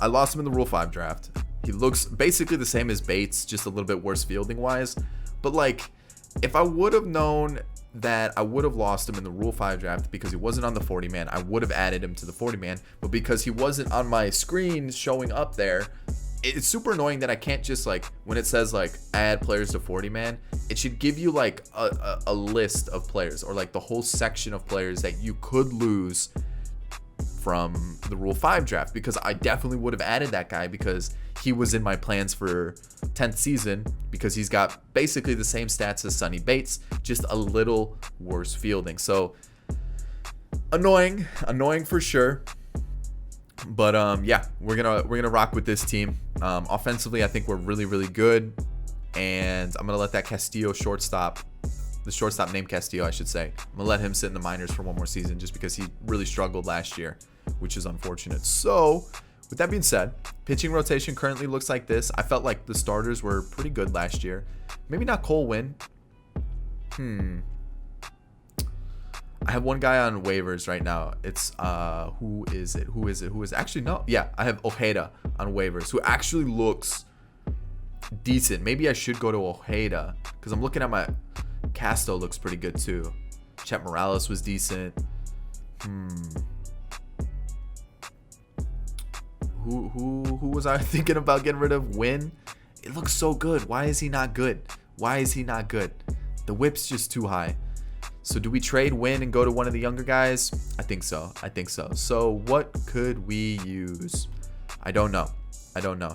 I lost him in the Rule 5 draft. He looks basically the same as Bates, just a little bit worse fielding wise. But like, if I would have known that I would have lost him in the Rule 5 draft because he wasn't on the 40 man, I would have added him to the 40 man. But because he wasn't on my screen showing up there, it's super annoying that I can't just like, when it says like add players to 40 man, it should give you like a list of players, or like the whole section of players that you could lose from the Rule 5 draft, because I definitely would have added that guy because he was in my plans for 10th season, because he's got basically the same stats as Sonny Bates, just a little worse fielding. So annoying for sure. But yeah, we're gonna rock with this team. Offensively, I think we're really good, and I'm gonna let that Castillo shortstop, the shortstop named Castillo, I should say, I'm gonna let him sit in the minors for one more season, just because he really struggled last year, which is unfortunate. So with that being said, pitching rotation currently looks like this. I felt like the starters were pretty good last year. Maybe not Cole Winn. I have one guy on waivers right now. It's who is it? Actually, no. Yeah, I have Ojeda on waivers, who actually looks decent. Maybe I should go to Ojeda, because I'm looking at my Castro looks pretty good too. Chet Morales was decent. Who was I thinking about getting rid of? Win. It looks so good. Why is he not good? The whip's just too high. So do we trade Win and go to one of the younger guys? I think so. So what could we use? I don't know.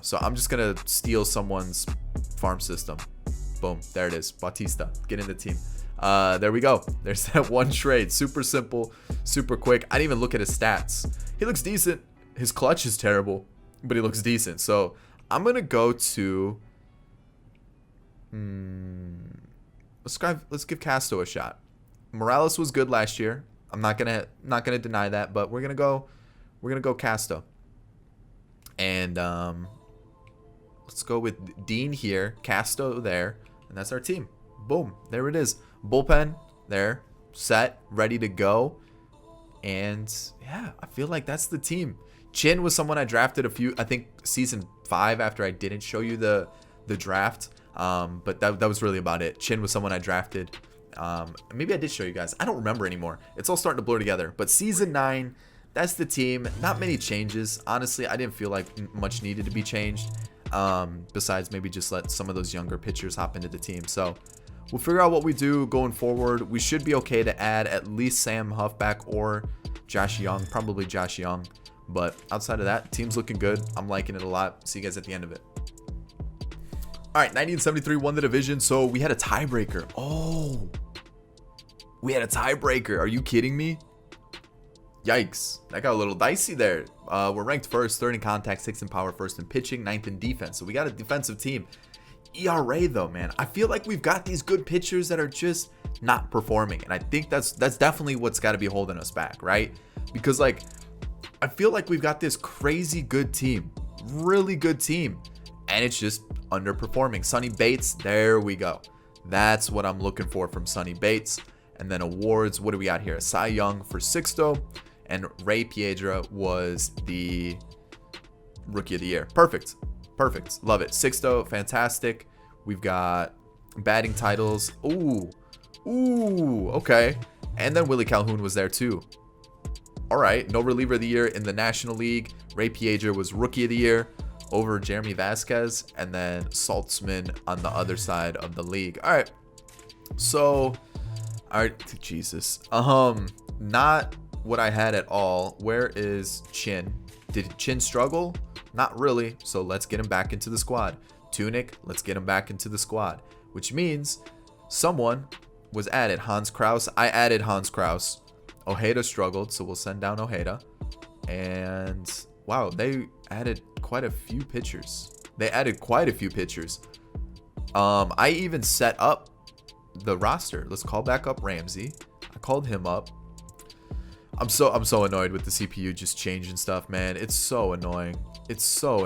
So I'm just going to steal someone's farm system. Boom. There it is. Bautista. Get in the team. There we go. There's that one trade. Super simple. Super quick. I didn't even look at his stats. He looks decent. His clutch is terrible, but he looks decent. So I'm going to go to... Let's give Castro a shot. Morales was good last year. I'm not gonna deny that, but we're gonna go Castro. And let's go with Dean here, Castro there, and that's our team. Boom, there it is. Bullpen there, set, ready to go. And yeah, I feel like that's the team. Chin was someone I drafted I think season 5 after I didn't show you the draft. But that was really about it. Chin was someone I drafted. Maybe I did show you guys. I don't remember anymore. It's all starting to blur together. But season 9, that's the team. Not many changes. Honestly, I didn't feel like much needed to be changed. Besides maybe just let some of those younger pitchers hop into the team. So we'll figure out what we do going forward. We should be okay to add at least Sam Huff back or Josh Young. Probably Josh Young. But outside of that, team's looking good. I'm liking it a lot. See you guys at the end of it. All right, 90 and 73 won the division. So we had a tiebreaker. Oh, we had a tiebreaker. Are you kidding me? Yikes. That got a little dicey there. We're ranked first, third in contact, sixth in power, first in pitching, ninth in defense. So we got a defensive team. ERA though, man. I feel like we've got these good pitchers that are just not performing. And I think that's definitely what's got to be holding us back, right? Because like, I feel like we've got this crazy good team, really good team, and it's just underperforming. Sonny Bates, there we go. That's what I'm looking for from Sonny Bates. And then awards, what do we got here? Cy Young for Sixto, and Ray Piedra was the Rookie of the Year. Perfect. Love it. Sixto, fantastic. We've got batting titles. Ooh, okay. And then Willie Calhoun was there too. All right, no reliever of the year in the National League. Ray Piedra was Rookie of the Year over Jeremy Vasquez, and then Saltzman on the other side of the league. All right, so, all right, Jesus, not what I had at all. Where is Chin? Did Chin struggle? Not really. So let's get him back into the squad. Tunic, let's get him back into the squad, which means someone was added. Hans Kraus. I added Hans Kraus. Ojeda struggled, so we'll send down Ojeda. And wow, they added quite a few pitchers. I even set up the roster. Let's call back up Ramsey. I called him up. I'm so annoyed with the CPU just changing stuff, man. It's so annoying. It's like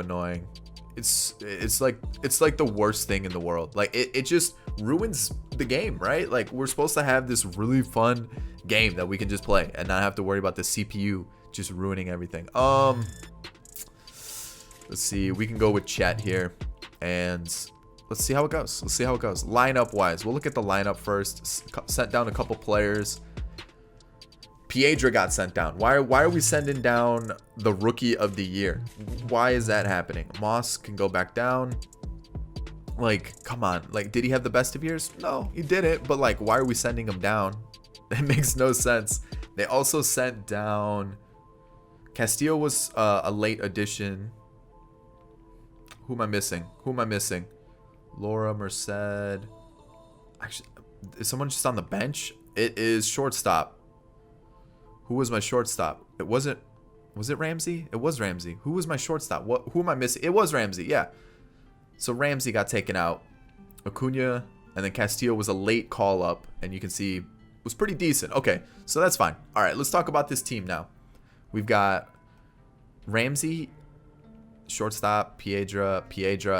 the worst thing in the world. Like it just ruins the game, right? Like we're supposed to have this really fun game that we can just play and not have to worry about the CPU just ruining everything. Let's see. We can go with Chet here. And let's see how it goes. Let's see how it goes. Lineup wise. We'll look at the lineup first. Sent down a couple players. Piedra got sent down. Why are we sending down the rookie of the year? Why is that happening? Moss can go back down. Like, come on. Like, did he have the best of years? No, he didn't. But, like, why are we sending him down? It makes no sense. They also sent down... Castillo was a late addition. Who am I missing? Laura, Merced. Actually, is someone just on the bench? It is shortstop. Who was my shortstop? It wasn't... Was it Ramsey? It was Ramsey. Who was my shortstop? Who am I missing? It was Ramsey, yeah. So Ramsey got taken out. Acuna, and then Castillo was a late call-up. And you can see... was pretty decent. Okay, so that's fine. All right, let's talk about this team now. We've got Ramsey, shortstop, Piedra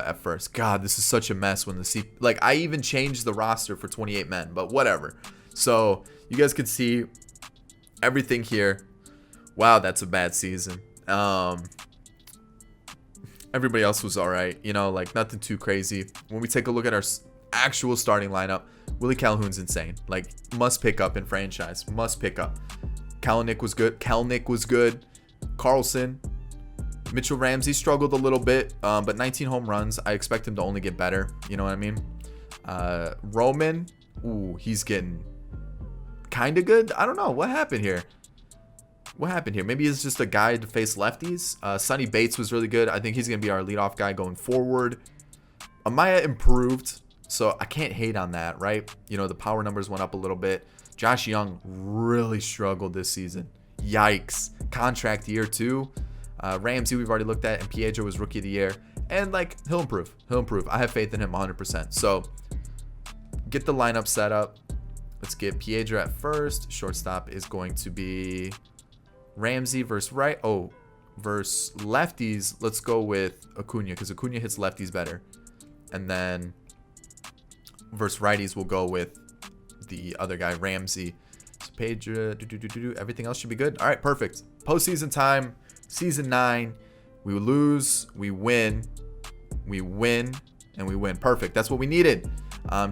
at first. God, this is such a mess when like, I even changed the roster for 28 men, but whatever. So you guys can see everything here. Wow, that's a bad season. Everybody else was all right, you know, like nothing too crazy. When we take a look at our actual starting lineup, Willie Calhoun's insane. Like, must pick up in franchise. Must pick up. Kalanick was good. Carlson. Mitchell Ramsey struggled a little bit, but 19 home runs. I expect him to only get better. You know what I mean? Roman. Ooh, he's getting kind of good. I don't know. What happened here? Maybe he's just a guy to face lefties. Sonny Bates was really good. I think he's going to be our leadoff guy going forward. Amaya improved, so I can't hate on that, right? You know, the power numbers went up a little bit. Josh Young really struggled this season. Yikes. Contract year 2. Ramsey we've already looked at, and Piedra was rookie of the year. And, like, he'll improve. I have faith in him 100%. So, get the lineup set up. Let's get Piedra at first. Shortstop is going to be Ramsey versus versus lefties. Let's go with Acuna, because Acuna hits lefties better. And then versus righties, we'll go with the other guy, Ramsey. So Pedro, everything else should be good. All right, perfect. Postseason time, season 9. We lose, we win, and we win. Perfect. That's what we needed.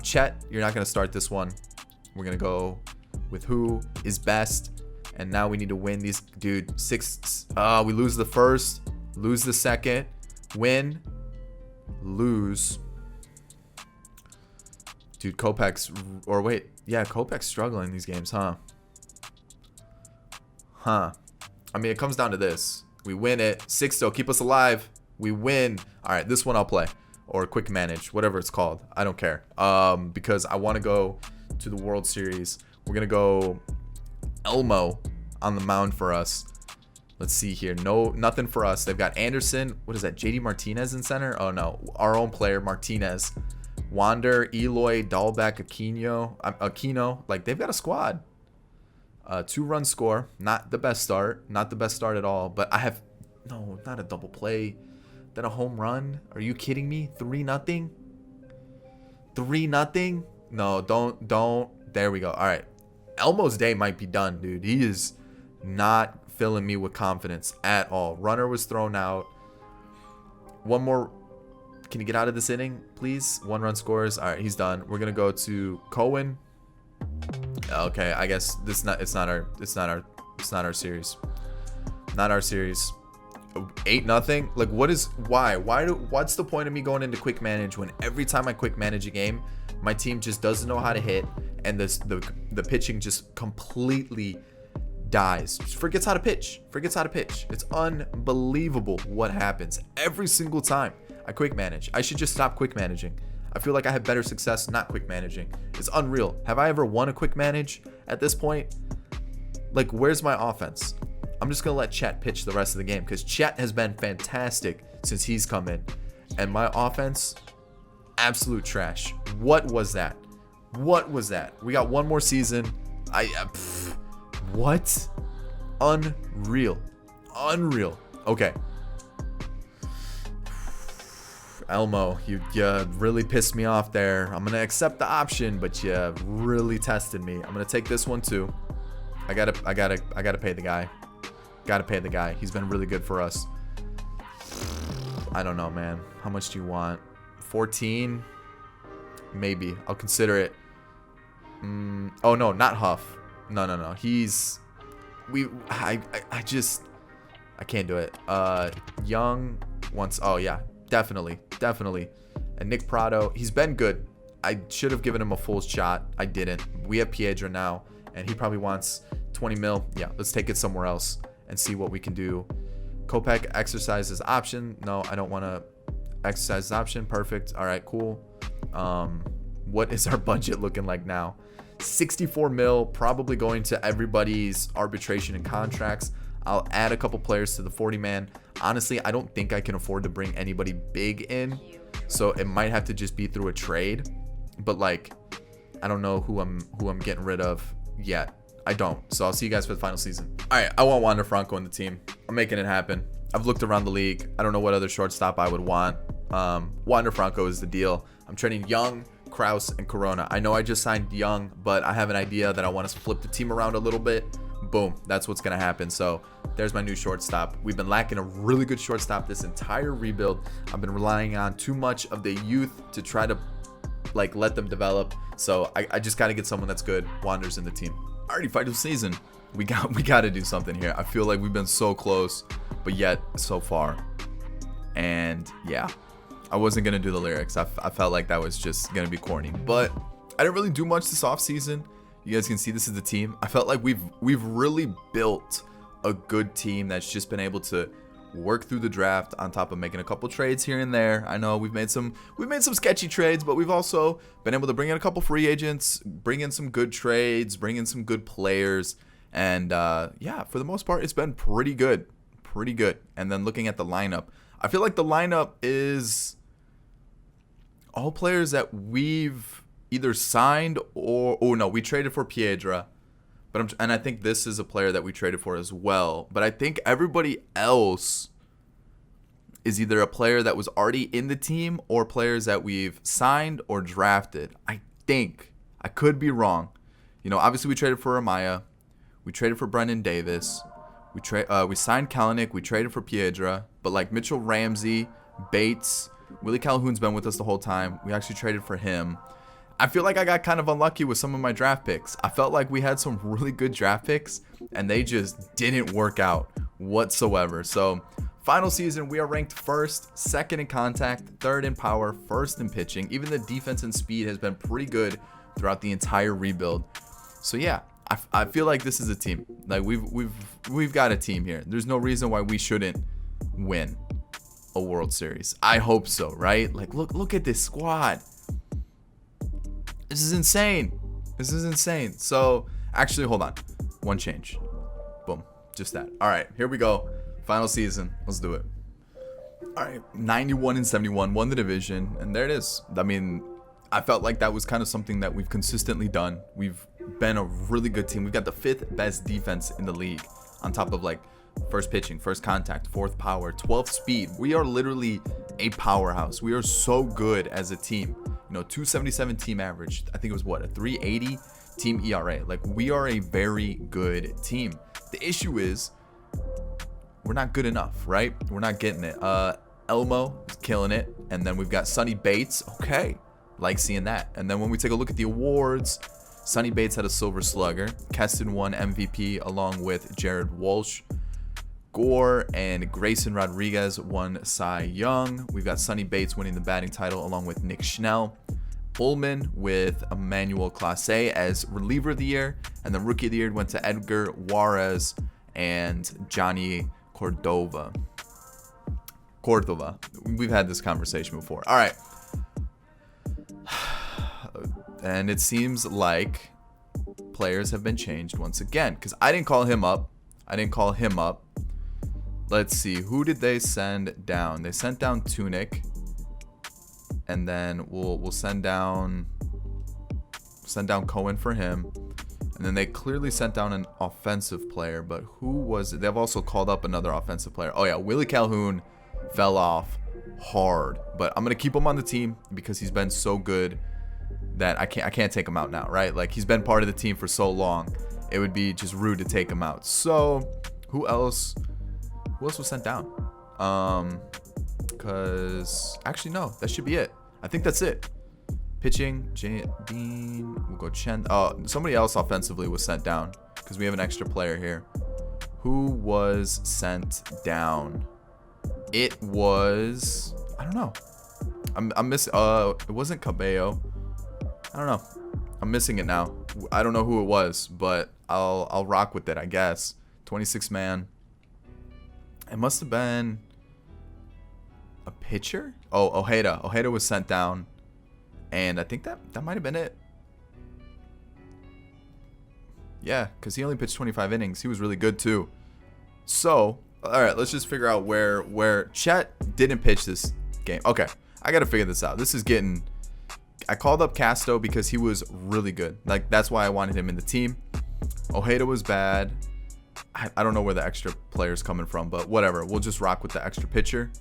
Chet, you're not gonna start this one. We're gonna go with who is best, and now we need to win these. Dude, 6. We lose the first, lose the second, win, lose. Dude, Kopech's, or wait, yeah, Kopech's struggling in these games, huh? I mean, it comes down to this. We win it. 6 still, keep us alive. We win. All right, this one I'll play. Or quick manage, whatever it's called. I don't care. Because I want to go to the World Series. We're going to go Elmo on the mound for us. Let's see here. Nothing for us. They've got Anderson. What is that? JD Martinez in center? Oh, no. Our own player, Martinez. Wander, Eloy, Dahlbeck, Aquino. Like, they've got a squad. 2-run score. Not the best start. Not the best start at all. But I have... No, not a double play. Then a home run? Are you kidding me? 3-0? 3-0? No, don't. There we go. All right. Elmo's day might be done, dude. He is not filling me with confidence at all. Runner was thrown out. One more... Can you get out of this inning, please? 1-run scores. All right, he's done. We're gonna go to Cohen. Okay, I guess it's not our series. Not our series. 8-0. Like, what's the point of me going into quick manage when every time I quick manage a game, my team just doesn't know how to hit, and the pitching just completely dies. Just forgets how to pitch. It's unbelievable what happens every single time I quick manage. I should just stop quick managing. I feel like I have better success not quick managing. It's unreal. Have I ever won a quick manage at this point? Like, where's my offense? I'm just going to let Chet pitch the rest of the game, because Chet has been fantastic since he's come in. And my offense, absolute trash. What was that? We got one more season. What? Unreal. Okay. Elmo, you really pissed me off there. I'm gonna accept the option, but you really tested me. I'm gonna take this one too. I gotta pay the guy. He's been really good for us. I don't know, man. How much do you want? 14? Maybe. I'll consider it. Oh, no, not Huff. No. He's... I can't do it. Young wants... Oh, yeah. Definitely. And Nick Prado, he's been good. I should have given him a full shot. I didn't. We have Piedra now, and he probably wants 20 mil. Yeah, let's take it somewhere else and see what we can do. Kopech exercises option. No, I don't want to exercise his option. Perfect. All right, cool. What is our budget looking like now? 64 mil, probably going to everybody's arbitration and contracts. I'll add a couple players to the 40-man. Honestly, I don't think I can afford to bring anybody big in, so it might have to just be through a trade. But like, I don't know who I'm getting rid of yet. I don't. So I'll see you guys for the final season. All right, I want Wander Franco in the team. I'm making it happen. I've looked around the league. I don't know what other shortstop I would want. Wander Franco is the deal. I'm trading Young, Kraus, and Corona. I know I just signed Young, but I have an idea that I want to flip the team around a little bit. Boom, that's what's gonna happen. So there's my new shortstop. We've been lacking a really good shortstop this entire rebuild. I've been relying on too much of the youth to try to like let them develop. So I just got to get someone that's good. Wander's in the team. Already final season. We got to do something here. I feel like we've been so close, but yet so far. And yeah, I wasn't gonna do the lyrics. I felt like that was just gonna be corny, but I didn't really do much this off season. You guys can see this is the team. I felt like we've really built a good team that's just been able to work through the draft on top of making a couple trades here and there. I know we've made some sketchy trades, but we've also been able to bring in a couple free agents, bring in some good trades, bring in some good players, and yeah, for the most part, it's been pretty good. And then looking at the lineup, I feel like the lineup is all players that we've either signed or no, we traded for Piedra, but and I think this is a player that we traded for as well. But I think everybody else is either a player that was already in the team or players that we've signed or drafted. I think. I could be wrong. You know, obviously we traded for Amaya, we traded for Brendan Davis, we signed Kalanick, we traded for Piedra, but like Mitchell Ramsey, Bates, Willie Calhoun's been with us the whole time. We actually traded for him. I feel like I got kind of unlucky with some of my draft picks. I felt like we had some really good draft picks, and they just didn't work out whatsoever. So, final season, we are ranked first, second in contact, third in power, first in pitching. Even the defense and speed has been pretty good throughout the entire rebuild. So, yeah, I feel like this is a team. Like, we've got a team here. There's no reason why we shouldn't win a World Series. I hope so, right? Like, look at this squad. This is insane. So, actually, hold on. One change. Boom. Just that. All right, here we go. Final season. Let's do it. All right, 91-71, won the division, and there it is. I mean, I felt like that was kind of something that we've consistently done. We've been a really good team. We've got the 5th best defense in the league, on top of like first pitching, first contact, 4th power, 12th speed. We are literally a powerhouse. We are so good as a team. You know, 277 team average. I think it was what, a 380 team ERA. Like, we are a very good team. The issue is we're not good enough, right? We're not getting it. Elmo is killing it, and then we've got Sonny Bates. Okay, like seeing that. And then when we take a look at the awards, Sonny Bates had a Silver Slugger. Keston won MVP along with Jared Walsh. Gore and Grayson Rodriguez won Cy Young. We've got Sonny Bates winning the batting title along with Nick Schnell. Ullman with Emmanuel Clase as reliever of the year. And the rookie of the year went to Edgar Juarez and Johnny Cordova. We've had this conversation before. All right. And it seems like players have been changed once again, because I didn't call him up. Let's see, who did they send down? They sent down Tunic, and then we'll send down Cohen for him, and then they clearly sent down an offensive player. But who was it? They've also called up another offensive player. Oh yeah, Willie Calhoun fell off hard, but I'm gonna keep him on the team because he's been so good that I can't take him out now, right? Like, he's been part of the team for so long, it would be just rude to take him out. So who else was sent down? because actually no, that should be it. I think that's it. Pitching, Dean, we'll go Chen. Oh, somebody else offensively was sent down because we have an extra player here. Who was sent down? It was, I don't know. I'm missing. It wasn't Cabello. I don't know. I'm missing it now. I don't know who it was, but I'll rock with it, I guess. 26 man. It must have been a pitcher. Oh, Ojeda. Ojeda was sent down. And I think that might have been it. Yeah, because he only pitched 25 innings. He was really good too. So, all right, let's just figure out where Chet didn't pitch this game. Okay, I got to figure this out. This is getting... I called up Casto because he was really good. Like, that's why I wanted him in the team. Ojeda was bad. I don't know where the extra player's coming from, but whatever. We'll just rock with the extra pitcher,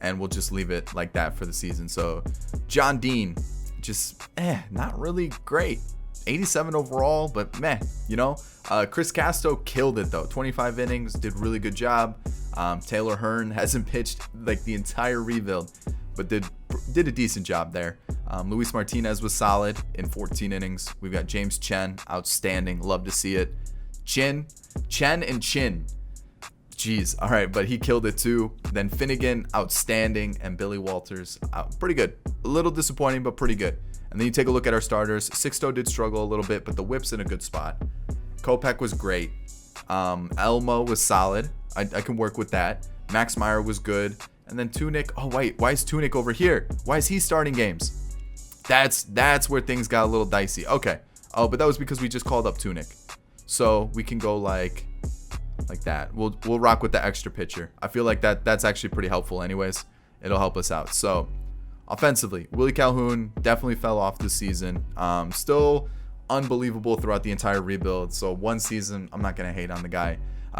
and we'll just leave it like that for the season. So, John Dean... just not really great. 87 overall, but meh, you know. Chris Casto killed it though. 25 innings, did really good job. Taylor Hearn hasn't pitched like the entire rebuild, but did a decent job there. Luis Martinez was solid in 14 innings. We've got James Chen, outstanding, love to see it. Chen and Chin. Jeez, all right, but he killed it too. Then Finnegan, outstanding, and Billy Walters, pretty good. A little disappointing, but pretty good. And then you take a look at our starters. Sixto did struggle a little bit, but the whip's in a good spot. Kopech was great. Elmo was solid. I can work with that. Max Meyer was good. And then Tunic. Oh, wait, why is Tunic over here? Why is he starting games? That's where things got a little dicey. Okay. Oh, but that was because we just called up Tunic. So we can go like that. We'll rock with the extra pitcher. I feel like that's actually pretty helpful anyways. It'll help us out. So offensively, Willie Calhoun definitely fell off this season. Still unbelievable throughout the entire rebuild. So one season, I'm not gonna hate on the guy.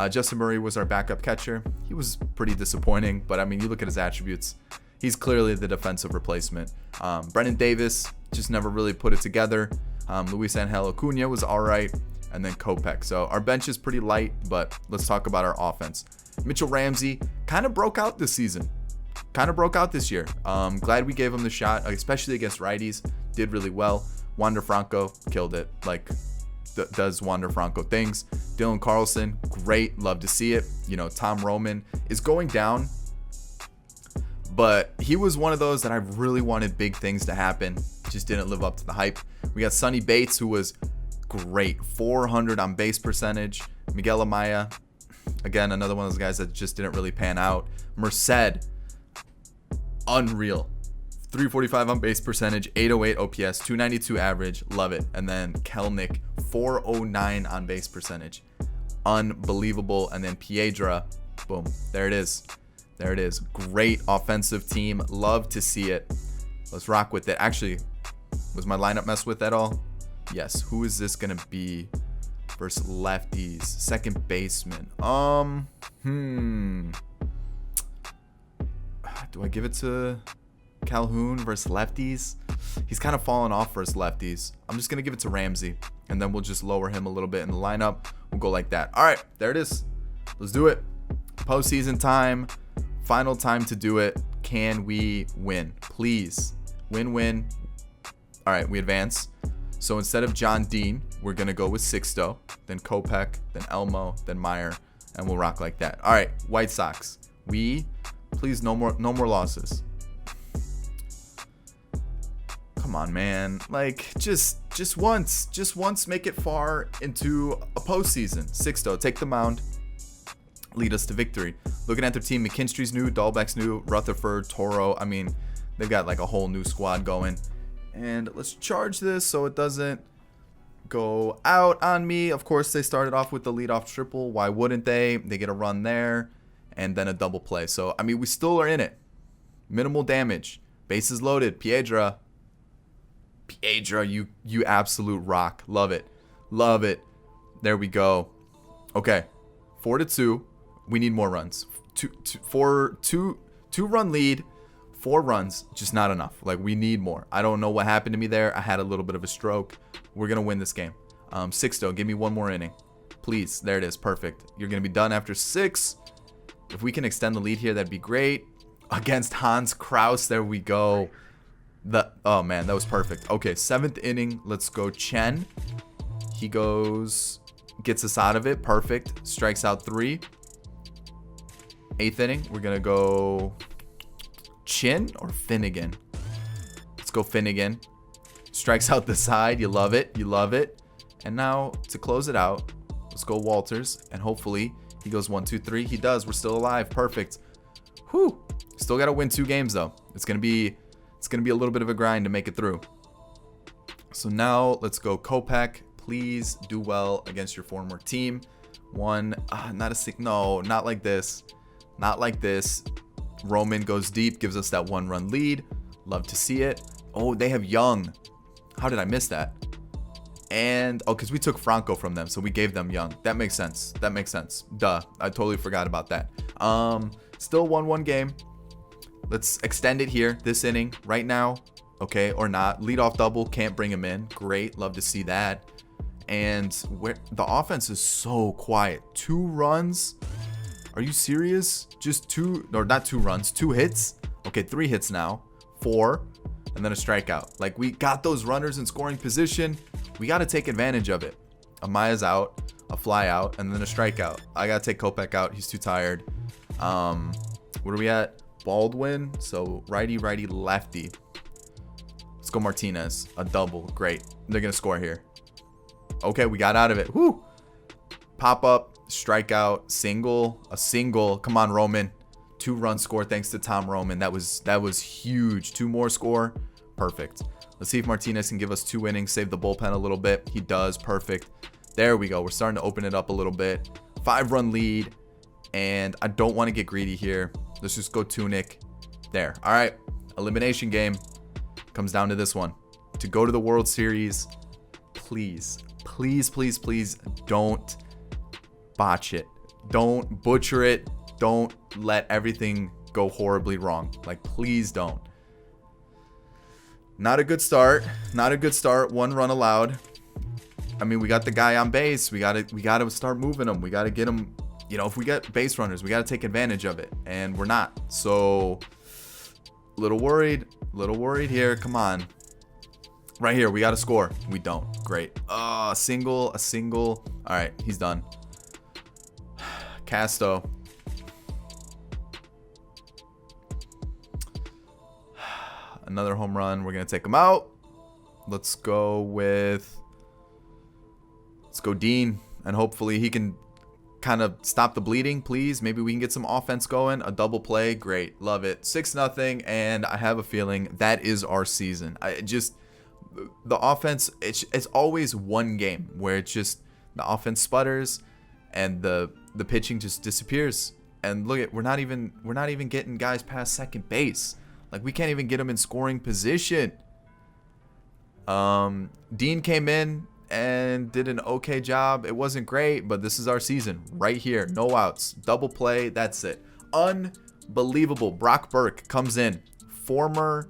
Justin Murray was our backup catcher. He was pretty disappointing, but I mean, you look at his attributes, he's clearly the defensive replacement. Brennan Davis just never really put it together. Luis Angel Acuna was all right. And then Kopech. So our bench is pretty light, but let's talk about our offense. Mitchell Ramsey kind of broke out this season. Kind of broke out this year. Glad we gave him the shot, especially against righties. Did really well. Wander Franco killed it. Like, does Wander Franco things. Dylan Carlson, great. Love to see it. You know, Tom Roman is going down, but he was one of those that I really wanted big things to happen. Just didn't live up to the hype. We got Sonny Bates, who was great. 400 on base percentage. Miguel Amaya, again, another one of those guys that just didn't really pan out. Merced, unreal. 345 on base percentage, 808 OPS, 292 average, love it. And then Kelnick, 409 on base percentage, unbelievable. And then Piedra, boom, there it is. There it is. Great offensive team, love to see it. Let's rock with it. Actually, was my lineup messed with at all? Yes. Who is this gonna be versus lefties? Second baseman. Do I give it to Calhoun versus lefties? He's kind of fallen off versus lefties. I'm just gonna give it to Ramsey, and then we'll just lower him a little bit in the lineup. We'll go like that. All right, there it is. Let's do it. Postseason time. Final time to do it. Can we win? Please. Win. All right, we advance. So instead of John Dean, we're going to go with Sixto, then Kopech, then Elmo, then Meyer, and we'll rock like that. All right, White Sox. Please, no more losses. Come on, man. Like, just once make it far into a postseason. Sixto, take the mound. Lead us to victory. Looking at their team, McKinstry's new, Dahlbeck's new, Rutherford, Toro. I mean, they've got like a whole new squad going. And let's charge this so it doesn't go out on me. Of course, they started off with the leadoff triple. Why wouldn't they? They get a run there and then a double play. So, I mean, we still are in it. Minimal damage. Bases loaded. Piedra, you absolute rock. Love it. Love it. There we go. Okay. 4-2. We need more runs. Two run lead. 4 runs, just not enough. Like, we need more. I don't know what happened to me there. I had a little bit of a stroke. We're going to win this game. Sixto, give me one more inning. Please. There it is. Perfect. You're going to be done after 6. If we can extend the lead here, that'd be great. against Hans Kraus. There we go. Oh man, that was perfect. Okay, 7th inning. Let's go Chen. He gets us out of it. Perfect. Strikes out 3. 8th inning. We're gonna go Chin or Finnegan. Let's go Finnegan. Strikes out the side. You love it. You love it. And now to close it out, let's go Walters. And hopefully he goes 1, 2, 3. He does. We're still alive. Perfect. Whew. Still got to win 2 games though. It's gonna be a little bit of a grind to make it through. So now let's go Kopech. Please do well against your former team. Not a sick. No, not like this. Not like this. Roman goes deep, gives us that 1-run lead. Love to see it. Oh, they have Young. How did I miss that? And because we took Franco from them, so we gave them Young. That makes sense. That makes sense. Duh, I totally forgot about that. Still 1-1 game. Let's extend it here this inning right now. Okay, or not. Leadoff double, can't bring him in. Great, love to see that. And where the offense is so quiet. 2 runs. Are you serious? Just 2, or not 2 runs, 2 hits. Okay, 3 hits now. 4, and then a strikeout. Like, we got those runners in scoring position. We got to take advantage of it. Amaya's out, a fly out, and then a strikeout. I got to take Kopech out. He's too tired. What are we at? Baldwin. So righty, righty, lefty. Let's go Martinez. A double. Great. They're going to score here. Okay, we got out of it. Woo! Pop up, strikeout, single, a single. Come on, Roman. 2-run score thanks to Tom Roman. That was huge. 2 more score. Perfect. Let's see if Martinez can give us 2 innings, save the bullpen a little bit. He does. Perfect. There we go. We're starting to open it up a little bit. 5-run lead. And I don't want to get greedy here. Let's just go Tunic. There. All right. Elimination game. Comes down to this one. To go to the World Series, please, please, please, please don't botch it. Don't butcher it. Don't let everything go horribly wrong. Like, please don't. Not a good start. Not a good start. 1 run allowed. I mean, we got the guy on base. We gotta start moving him. We gotta get him. You know, if we get base runners, we gotta take advantage of it, and we're not. So, little worried here. Come on. Right here, we gotta score. We don't. Great. A single. All right, he's done. Casto. Another home run. We're gonna take him out. Let's go Dean, and hopefully he can kind of stop the bleeding, please. Maybe we can get some offense going. A double play. Great. Love it. 6-0, and I have a feeling that is our season. The offense, it's always one game where it's just the offense sputters and the pitching just disappears. And look at, we're not even getting guys past second base. Like, we can't even get them in scoring position. Dean came in and did an okay job. It wasn't great, but this is our season right here. No outs, double play. That's it. Unbelievable. Brock Burke comes in, former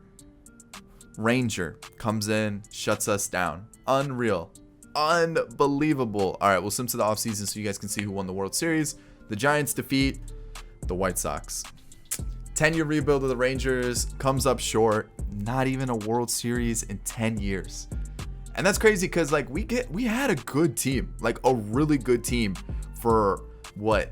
Ranger, comes in, shuts us down. Unreal. Unbelievable. All right, we'll sim to the offseason so you guys can see who won the World Series. The Giants defeat the White Sox. 10-year rebuild of the Rangers comes up short. Not even a World Series in 10 years. And that's crazy because, like, we had a good team, like a really good team for what,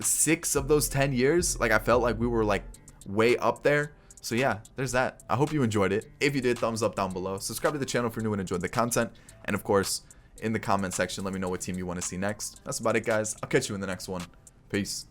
6 of those 10 years. Like, I felt like we were like way up there. So yeah, there's that. I hope you enjoyed it. If you did, thumbs up down below. Subscribe to the channel if you're new and enjoyed the content. And of course, in the comment section, let me know what team you want to see next. That's about it, guys. I'll catch you in the next one. Peace.